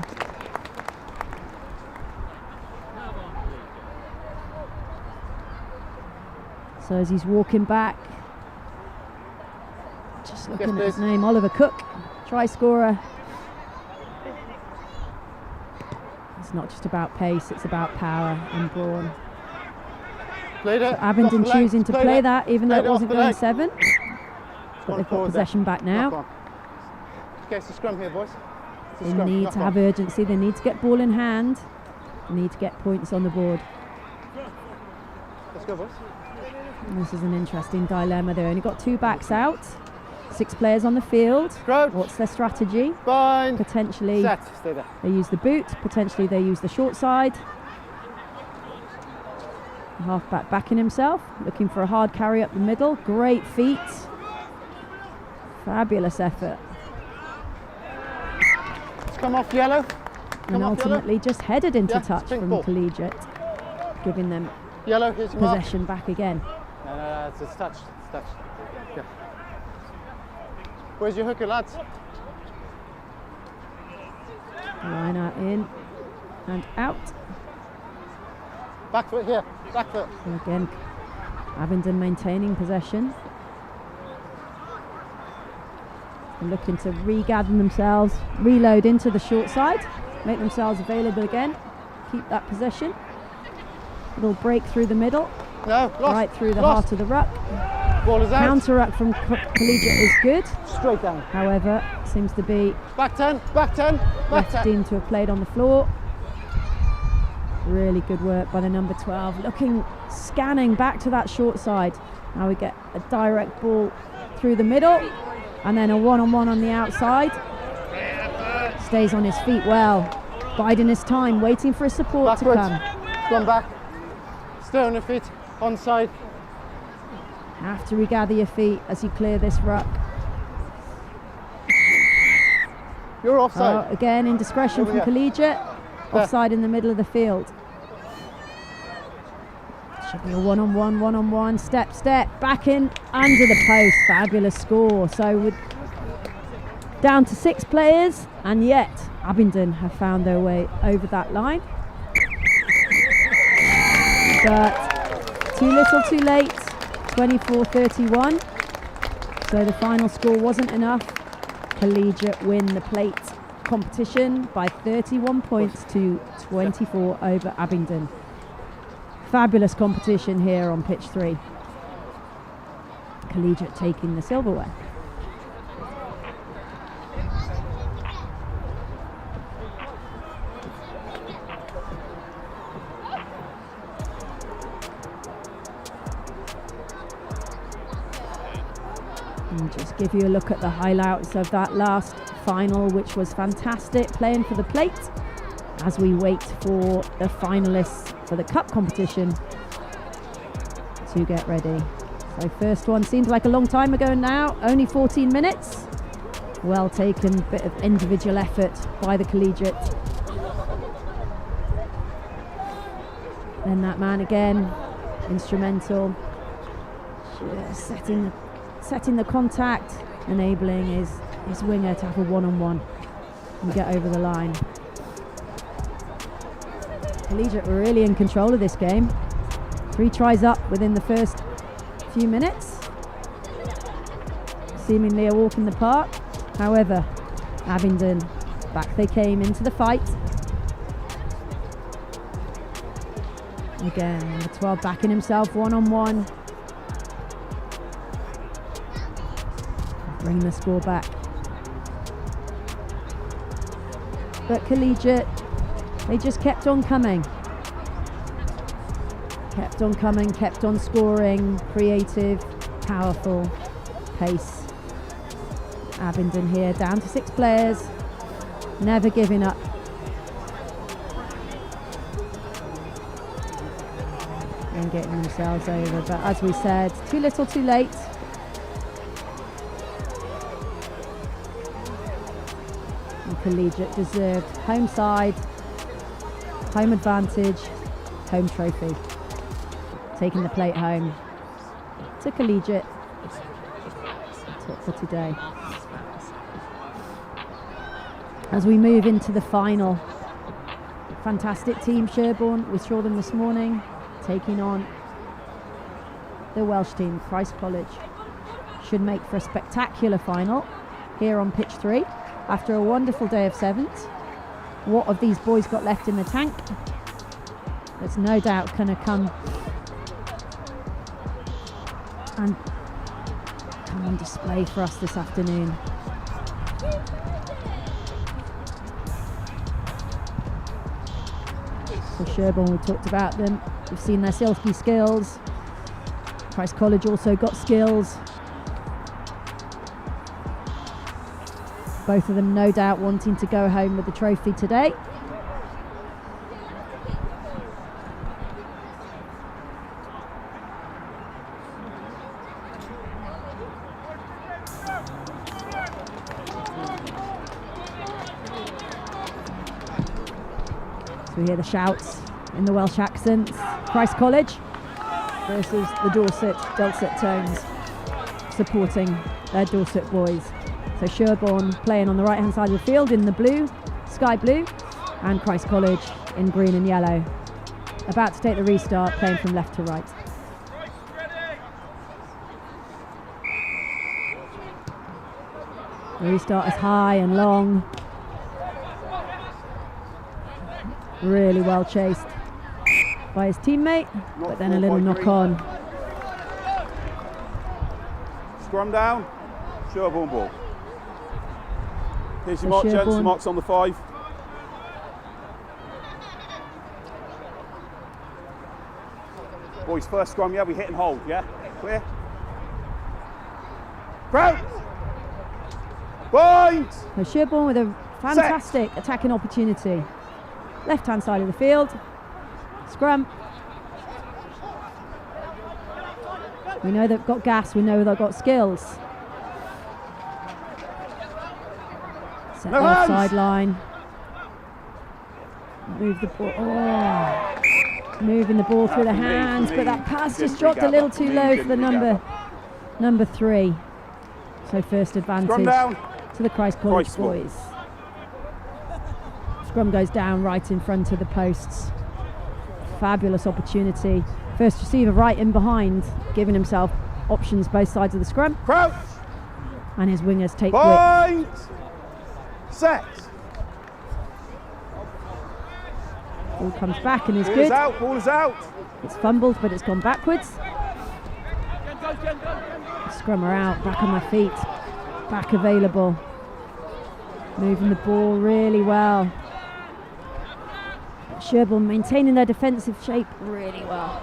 So as he's walking back, just looking at his name, Oliver Cook, try scorer. It's not just about pace, it's about power and brawn. So Abingdon choosing to play that, even though it wasn't going 7. But they've got possession back now. Okay, it's a scrum here, boys. They need to have urgency, they need to get ball in hand, they need to get points on the board. Let's go, boys. And this is an interesting dilemma. They've only got 2 backs out, 6 players on the field. What's their strategy? Bind. Potentially Stay there. They use the boot, potentially they use the short side. The halfback backing himself, looking for a hard carry up the middle. Great feet. Fabulous effort. Let's come off yellow. And ultimately just headed into touch from Collegiate, giving them possession back again. No, it's touch. It's touch. Yeah. Where's your hooker, lads? Line out in and out. Back foot here. Back foot. And again, Abingdon maintaining possession. And looking to regather themselves, reload into the short side, make themselves available again, keep that possession. Little break through the middle, right through the heart of the ruck. Ball is out. Counter ruck from Collegiate is good. Straight down. However, seems to be back 10, back 10, back 10. deemed to have played on the floor. Really good work by the number 12. Scanning back to that short side. Now we get a direct ball through the middle, and then a one-on-one on the outside. Stays on his feet well, biding his time, waiting for his support Backwards. to come. Scrum back. Stay on your feet. Onside. Have to regather your feet as you clear this ruck. You're offside. Again, indiscretion Over from here. Collegiate. Offside in the middle of the field. Should be a one-on-one. Step, back in, under the post. Fabulous score. So we're down to 6 players, and yet Abingdon have found their way over that line. But too little, too late. 24-31. So the final score wasn't enough. Collegiate win the plate competition by 31 points to 24 over Abingdon. Fabulous competition here on pitch 3. Collegiate taking the silverware. And just give you a look at the highlights of that last final, which was fantastic, playing for the plate as we wait for the finalists for the cup competition to get ready. So first one seems like a long time ago now, only 14 minutes. Well taken, bit of individual effort by the Collegiate. Then that man again, instrumental, just setting the contact, enabling his winger to have a one-on-one and get over the line. Collegiate were really in control of this game. 3 tries up within the first few minutes. Seemingly a walk in the park. However, Abingdon, back they came into the fight. Again, number 12 backing himself one-on-one. Bring the score back. But Collegiate, they just kept on coming. Kept on coming, kept on scoring. Creative, powerful, pace. Abingdon here, down to 6 players. Never giving up. And getting themselves over. But as we said, too little, too late. Collegiate deserved home side, home advantage, home trophy. Taking the plate home to Collegiate. That's it for today. As we move into the final, fantastic team Sherborne. We saw them this morning taking on the Welsh team, Christ College. Should make for a spectacular final here on pitch 3. After a wonderful day of sevens. What have these boys got left in the tank? There's no doubt going to come on display for us this afternoon. So Sherborne, we talked about them. We've seen their silky skills. Christ College also got skills. Both of them no doubt wanting to go home with the trophy today. So we hear the shouts in the Welsh accents. Christ College versus the Dulcet tones supporting their Dorset boys. So Sherborne playing on the right hand side of the field in the blue, sky blue, and Christ College in green and yellow. About to take the restart, playing from left to right. The restart is high and long. Really well chased by his teammate, but then a little knock on. Scrum down, Sherborne ball. Here's your mark, gents, marks on the 5. Boys, first scrum, yeah, we hit and hold, yeah? Clear? Crowd! Point! So Sherborne with a fantastic attacking opportunity. Left-hand side of the field. Scrum. We know they've got gas, we know they've got skills. Set No off hands. sideline. Move the ball. Oh. Moving the ball through the hands, but that pass just dropped a little too low for the number 3. So first advantage to the Christ College boys. Scrum goes down right in front of the posts. Fabulous opportunity. First receiver right in behind, giving himself options both sides of the scrum. Crouch! And his wingers take width. Point! Set! Ball comes back and is Ball good. is out, ball is out. It's fumbled, but it's gone backwards. Scrum are out, back on my feet. Back available. Moving the ball really well. Sherborne maintaining their defensive shape really well.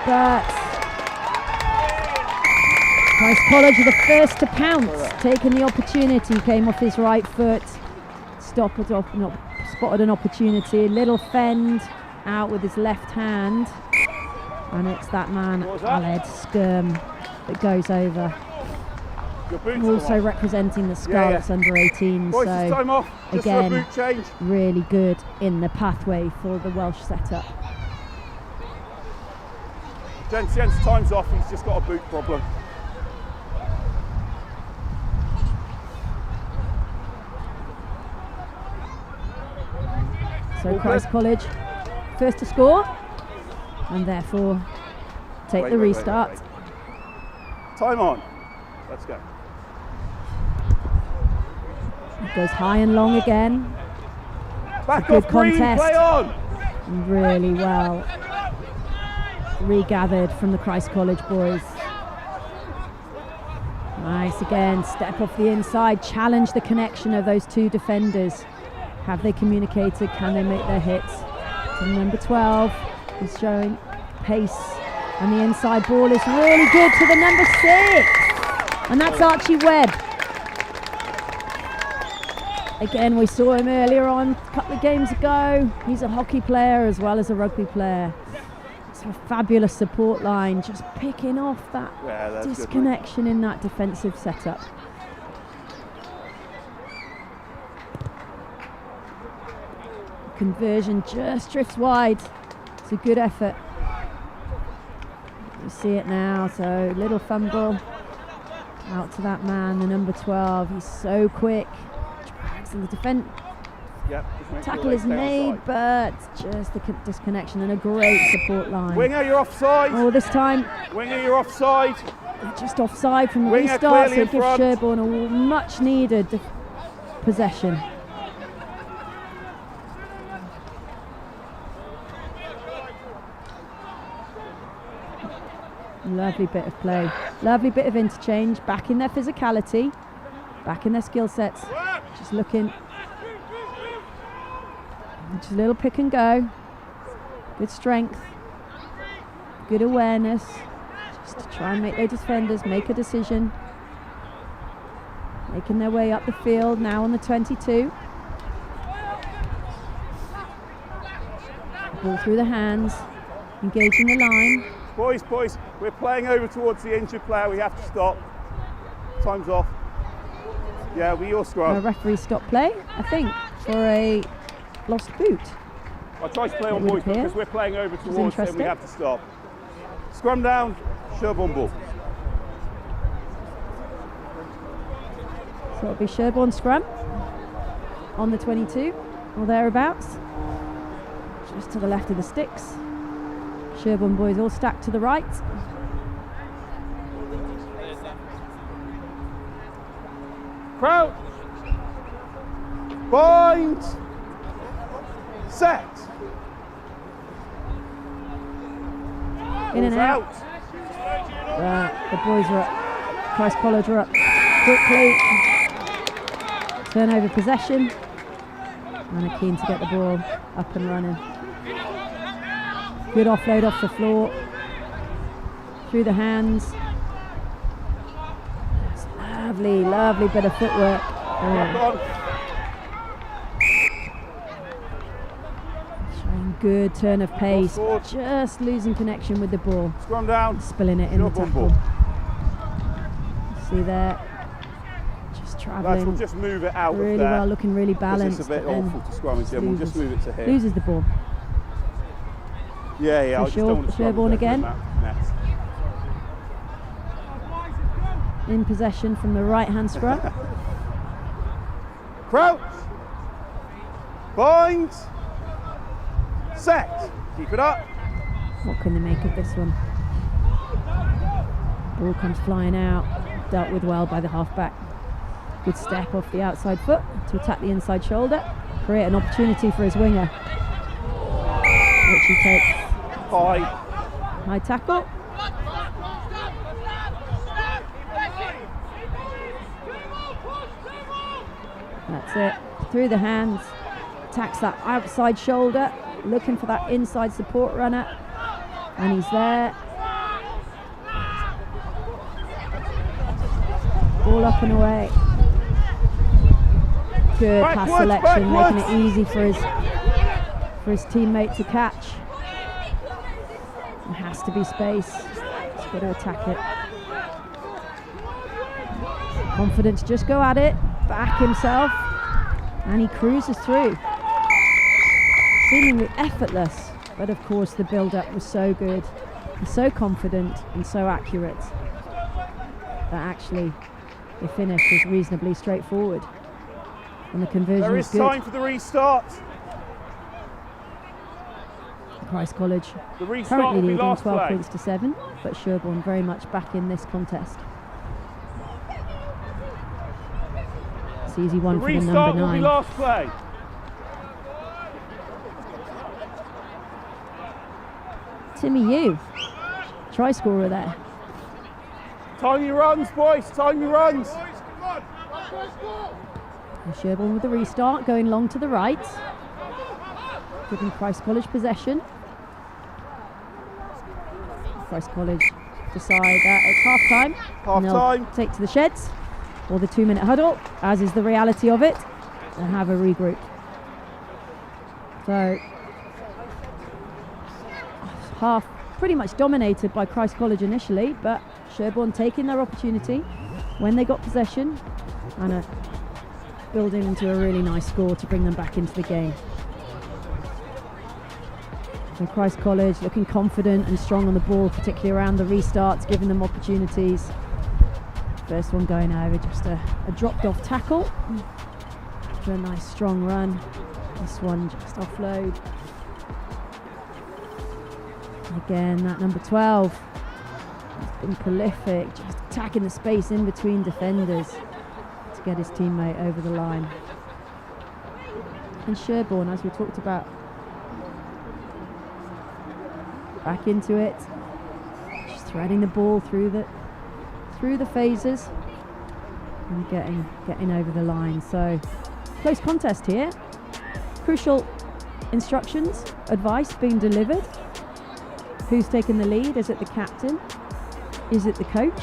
But Christ College are the first to pounce, taking the opportunity, came off his right foot, spotted an opportunity, little fend out with his left hand, and it's that man, Aled Skirm, that goes over. Also representing the Scarlets under 18, Boys, so it's time off. Just for a again, boot change. really good in the pathway for the Welsh setup. Gents, time's off. He's just got a boot problem. So Christ College first to score, and therefore take the restart. Wait. Time on. Let's go. It goes high and long again. Back good off green, contest. play on. Really well regathered from the Christ College boys. Nice again, step off the inside, challenge the connection of those two defenders. Have they communicated? Can they make their hits? And number 12 is showing pace, and the inside ball is really good to the number 6, and that's Archie Webb. Again, we saw him earlier on a couple of games ago. He's a hockey player as well as a rugby player. It's a fabulous support line, just picking off that disconnection in that defensive setup. Conversion just drifts wide. It's a good effort. You see it now, so little fumble out to that man, the number 12. He's so quick. Drags in the defense. Tackle is made, but just the disconnection and a great support line. Winger, you're offside. Oh, this time. Winger, you're offside. Just offside from the Winger restart, so clearly it gives Sherborne a much needed possession. Lovely bit of play, lovely bit of interchange, back in their physicality, back in their skill sets, just looking, just a little pick and go, good strength, good awareness, just to try and make their defenders make a decision, making their way up the field, now on the 22. Ball through the hands, engaging the line. Boys, we're playing over towards the injured player. We have to stop. Time's off. Yeah, we all scrum. The referee stopped play, I think, for a lost boot. I tried to play on boys because we're playing over towards them. We have to stop. Scrum down, Sherborne ball. So it'll be Sherborne scrum on the 22 or thereabouts, just to the left of the sticks. Sherborne boys all stacked to the right. Crowd. Point. Set. In and out. The boys are up. Christ College are up quickly. Turnover possession. And are keen to get the ball up and running. Good offload off the floor. Through the hands. That's lovely, lovely bit of footwork. Showing good turn of pace. Just losing connection with the ball. Scrum down. Spilling it in the Sherborne tackle. ball. See there. Just Lads, travelling. we'll just move it out Really of there. well, looking really 'Cause balanced. It's a bit but then awful to scrum into him. We'll just move it to here. loses the ball. Yeah, So I just don't want to scrum Sherborne into again. that net. In possession from the right hand scrum. Crouch. Bind. Set. Keep it up. What can they make of this one? Ball comes flying out. Dealt with well by the halfback. Good step off the outside foot to attack the inside shoulder. Create an opportunity for his winger, which he takes. High. High tackle. That's it. Through the hands. Attacks that outside shoulder. Looking for that inside support runner. And he's there. Ball up and away. Good pass selection, making it easy for his teammate to catch. There has to be space. He's got to attack it. Confidence, just go at it. Back himself, and he cruises through. Seemingly effortless, but of course the build-up was so good, and so confident, and so accurate that actually the finish was reasonably straightforward, and the conversion There was is good. time for the restart. Christ College The restart currently will be leading last 12 play. points to 7, but Sherborne very much back in this contest. It's easy The one for the restart number will be 9. last play. Timmy Yu, try scorer there. Time your runs, boys. Time your runs. And Sherborne with the restart, going long to the right, giving Christ College possession. Christ College decide that it's half time. Half time. Take to the sheds or the 2-minute huddle, as is the reality of it, and have a regroup. So half pretty much dominated by Christ College initially, but Sherborne taking their opportunity when they got possession and building into a really nice score to bring them back into the game. So Christ College looking confident and strong on the ball, particularly around the restarts, giving them opportunities. First one going over, just a dropped off tackle for a nice strong run. This one just offload. Again, that number 12 has been prolific, just attacking the space in between defenders to get his teammate over the line. And Sherborne, as we talked about, back into it, just threading the ball through the phases and getting over the line. So close contest here. Crucial instructions, advice being delivered. Who's taking the lead? Is it the captain? Is it the coach?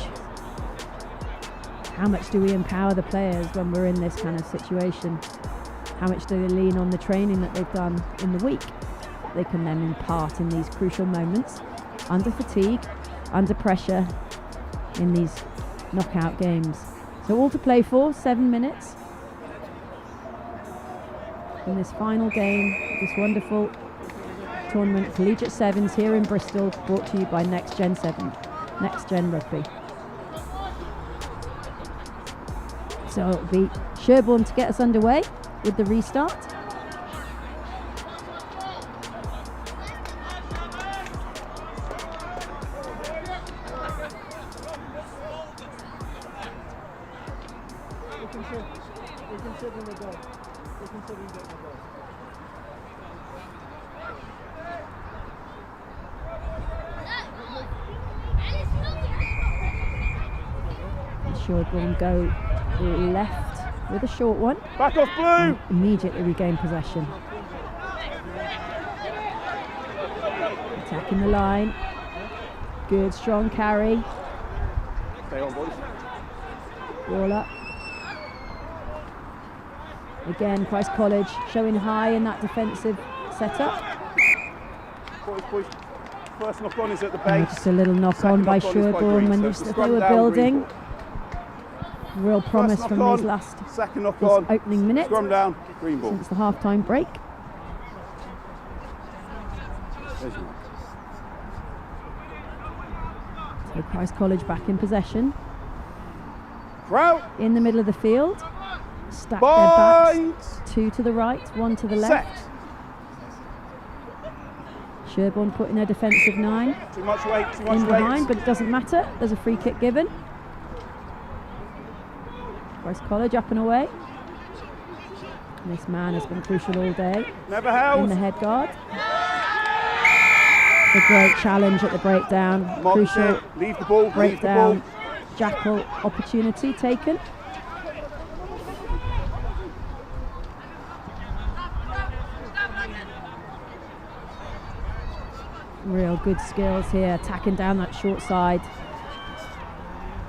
How much do we empower the players when we're in this kind of situation? How much do they lean on the training that they've done in the week? They can then impart in these crucial moments, under fatigue, under pressure, in these knockout games. So all to play for, 7 minutes in this final game, this wonderful tournament, Collegiate Sevens here in Bristol, brought to you by Next Gen Rugby. So it'll be Sherborne to get us underway with the restart. Sherborne go left with a short one. Back off blue. Immediately regain possession. Attacking the line. Good, strong carry. Stay on, boys. Ball up. Again, Christ College showing high in that defensive setup. Boys. First knock on is at the And base. just a little knock on by Sherborne when they were building. Real promise from these last second knock on. opening minutes Scrum down, green ball. since the half-time break. There's your mark. So Christ College back in possession. Crowd. In the middle of the field. Stack their Bind. backs. 2 to the right, 1 to the left. Set. Sherborne putting their defensive 9 Too much weight, too much in weight. behind, but it doesn't matter. There's a free kick given. Christ College up and away. And this man has been crucial all day Never in held. the head guard. A great challenge at the breakdown. Monton, Crucial leave the ball, leave the breakdown. ball. Jackal opportunity taken. Real good skills here, attacking down that short side.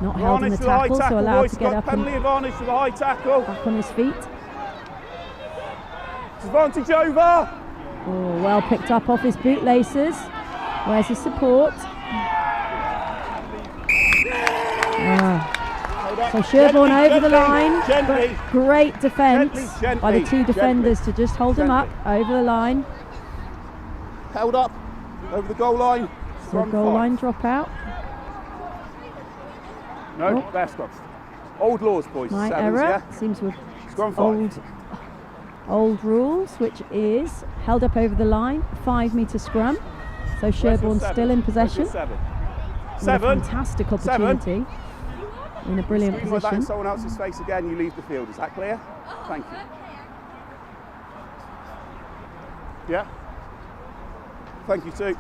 Not held in the Advantage to the high tackle, so tackle, allowed boys. to get Got up penalty and advantage to the high tackle. back on his feet. Advantage over. Oh, well picked up off his bootlaces. Where's his support? So Sherborne Gently, over the gently, line, gently. but great defence Gently, by the 2 gently, defenders to just hold them up over the line. Held up over the goal line. So Scrum goal 5. line drop out. No, Oh. best scrums. Old laws, boys. My Sevens, error. yeah? Seems with Scrum 5. old rules, which is held up over the line, 5 metre scrum. So Sherborne still in possession. Where's your 7? With a 7. fantastic Seven. opportunity in a brilliant Scream like that in position. someone else's face again, you leave the field. Is that clear? Thank you. Yeah? Thank you too.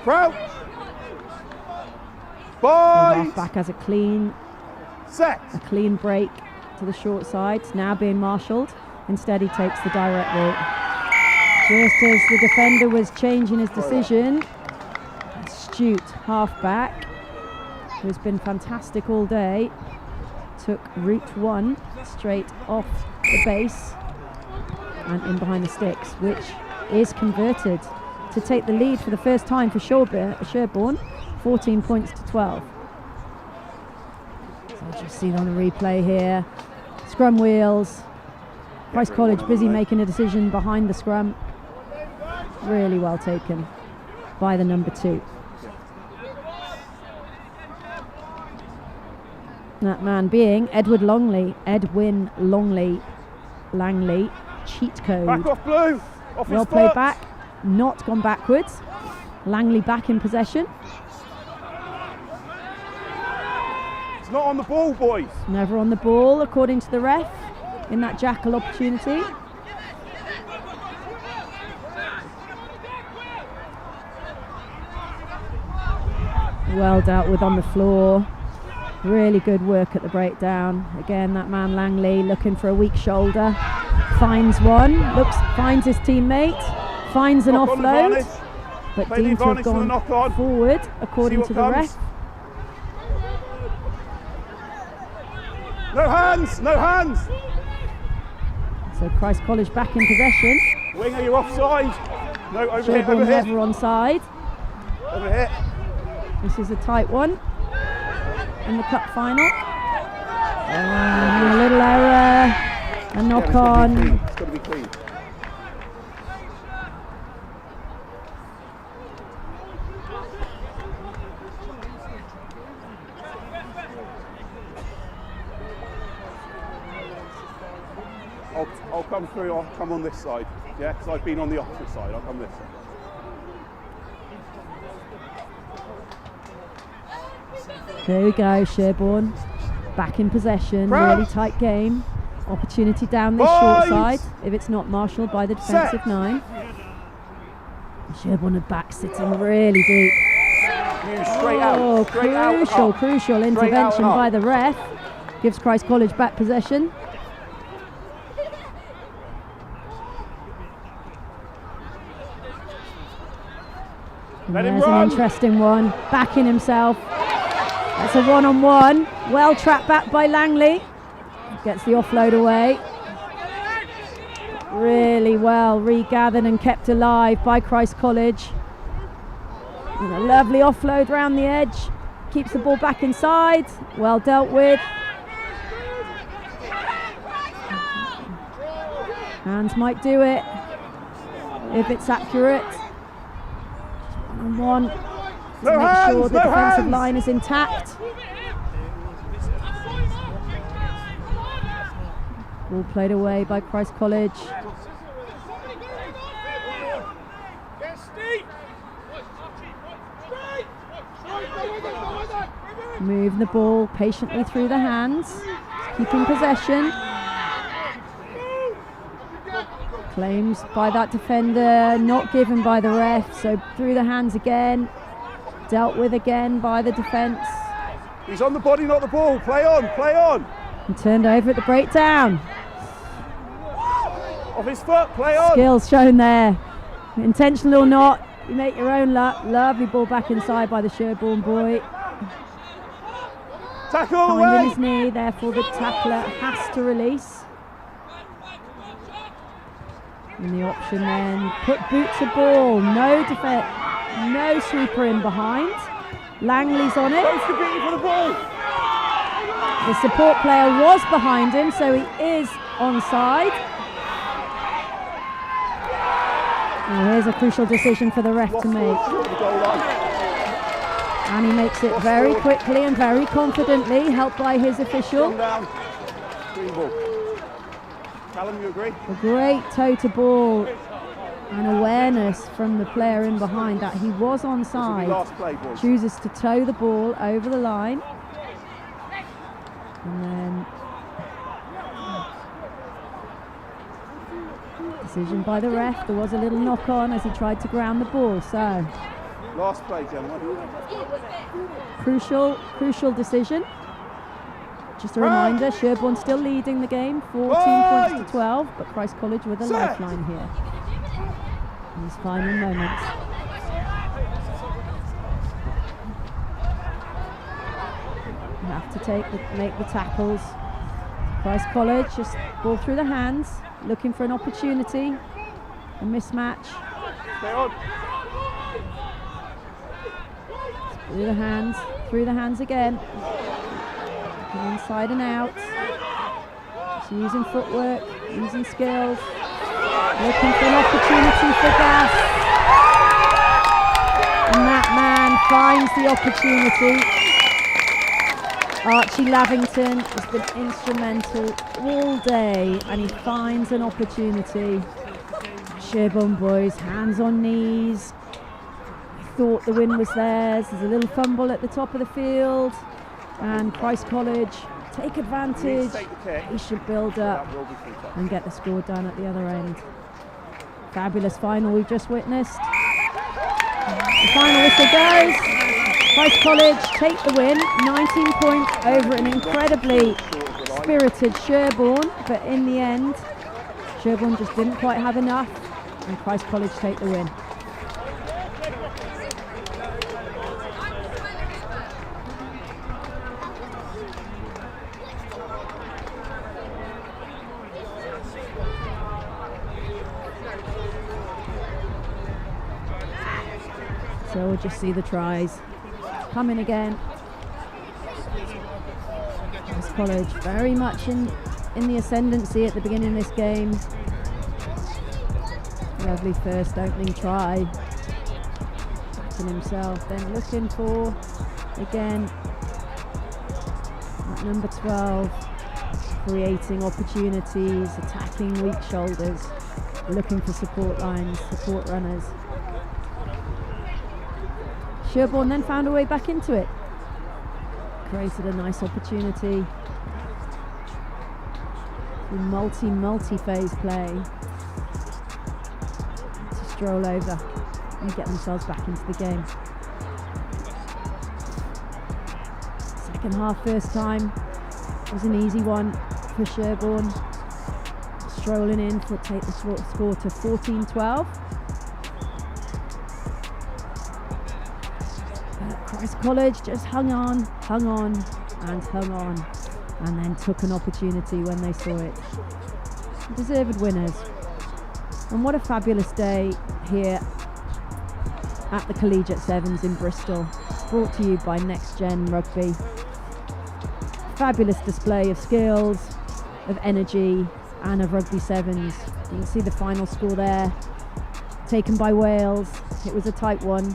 Crowd. Bind. Half-back has a clean Set. break to the short side. It's now being marshalled. Instead, he takes the direct route. Just as the defender was changing his decision, astute half-back, who's been fantastic all day, took route 1 straight off the base and in behind the sticks, which is converted to take the lead for the first time for Sherborne, 14 points to 12. So I'll just see it on the replay here. Scrum wheels. Christ College busy making a decision behind the scrum. Really well taken by the number 2. That man being Edwin Langley, cheat code. Back off blue. Off Well his played foot. back, not gone backwards. Langley back in possession. It's not on the ball, boys. Never on the ball, according to the ref, in that jackal opportunity. Well dealt with on the floor. Really good work at the breakdown. Again, that man Langley looking for a weak shoulder. Finds one, finds his teammate, finds an Knock on offload, advantage. but Play the deemed to have advantage to the gone knock on. forward, according what to the comes. ref. No hands, no hands. So Christ College back in possession. Winger, you're offside. No, over here, Sherborne over here. never onside. Over here. This is a tight one in the cup final. A little error, a knock on. It's got to be clean. I'll come through, I'll come on this side. Yeah, because I've been on the opposite side. I'll come this side. There we go, Sherborne back in possession. Crowd. Really tight game. Opportunity down this short Boys. side if it's not marshalled by the defensive Set. 9. Sherborne are back sitting really deep. You straight out. Oh, Straight out and up. crucial Straight out intervention and up. by the ref. Gives Christ College back possession. And Let him there's an run. interesting one, backing himself. That's a one-on-one. Well trapped back by Langley. Gets the offload away. Really well regathered and kept alive by Christ College. And a lovely offload round the edge. Keeps the ball back inside. Well dealt with. Hands might do it if it's accurate. One-on-one. No To make hands, sure the no defensive hands. line is intact. Ball played away by Christ College. Move the ball patiently through the hands, keeping possession. Claims by that defender, not given by the ref, so through the hands again, dealt with again by the defence. He's on the body, not the ball. Play on, play on. And turned over at the breakdown. Off his foot, play on. Skills shown there. Intentional or not, you make your own luck. Lovely ball back inside by the Sherborne boy. Tackle Finding away. his knee, therefore the tackler has to release. And the option then, put boot to ball, no defense, no sweeper in behind. Langley's on it. Goes to beat for the ball. The support player was behind him, so he is onside. Now here's a crucial decision for the ref to make. Short of the goal line. And he makes it very quickly and very confidently, helped by his official. Come down. Green ball. Callum, you agree? A great toe to ball and awareness from the player in behind that he was This will be onside. last play, boys. Chooses to toe the ball over the line. And then decision by the ref. There was a little knock on as he tried to ground the ball. So Last play, gentlemen. crucial decision. Just a reminder, Sherborne still leading the game, 14 points to 12, but Christ College with a Set. lifeline here. In these final moments. You have to make the tackles. Christ College just ball through the hands, looking for an opportunity, a mismatch. Stay on. Through the hands again. And inside and out. Just using footwork, using skills. Looking for an opportunity for gas. And that man finds the opportunity. Archie Lavington has been instrumental all day and he finds an opportunity. Sherborne boys, hands on knees. Thought the win was theirs. There's a little fumble at the top of the field. And Christ College take advantage. Patient build up That will be free kick. and get the score done at the other end. Fabulous final we've just witnessed. The final whistle goes. Christ College take the win, 19 points over an incredibly spirited Sherborne, but in the end, Sherborne just didn't quite have enough, and Christ College take the win. So we'll just see the tries come in again. Christ College very much in the ascendancy at the beginning of this game. Lovely first opening try. Backing himself, then looking for again at number 12, creating opportunities, attacking weak shoulders, looking for support lines, support runners. Sherborne then found a way back into it. Created a nice opportunity. Multi-phase play to stroll over and get themselves back into the game. Second half, first time, was an easy one for Sherborne. Strolling in to take the score to 14-12. This college just hung on, and hung on, and then took an opportunity when they saw it. Deserved winners. And what a fabulous day here at the Collegiate Sevens in Bristol, brought to you by Next Gen Rugby. Fabulous display of skills, of energy, and of rugby sevens. You can see the final score there, taken by Wales. It was a tight one.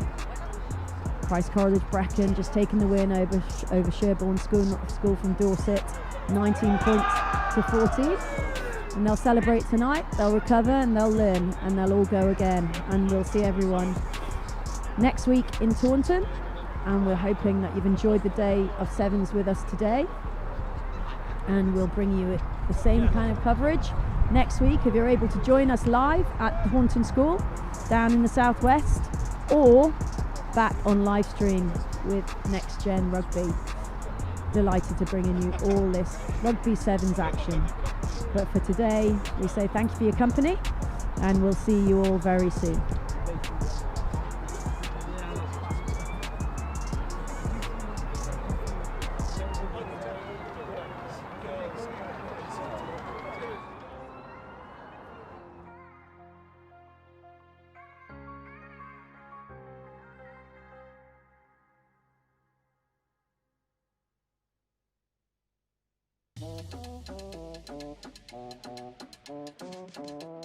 Christ College Brecon just taking the win over Sherborne school from Dorset, 19 points to 14. And they'll celebrate tonight, they'll recover and they'll learn, and they'll all go again, and we'll see everyone next week in Taunton. And we're hoping that you've enjoyed the day of sevens with us today, and we'll bring you the same kind of coverage next week if you're able to join us live at the Monton School down in the southwest, or back on live stream with Next Gen Rugby. Delighted to bring in you all this rugby sevens action. But for today, we say thank you for your company, and we'll see you all very soon. Thank you.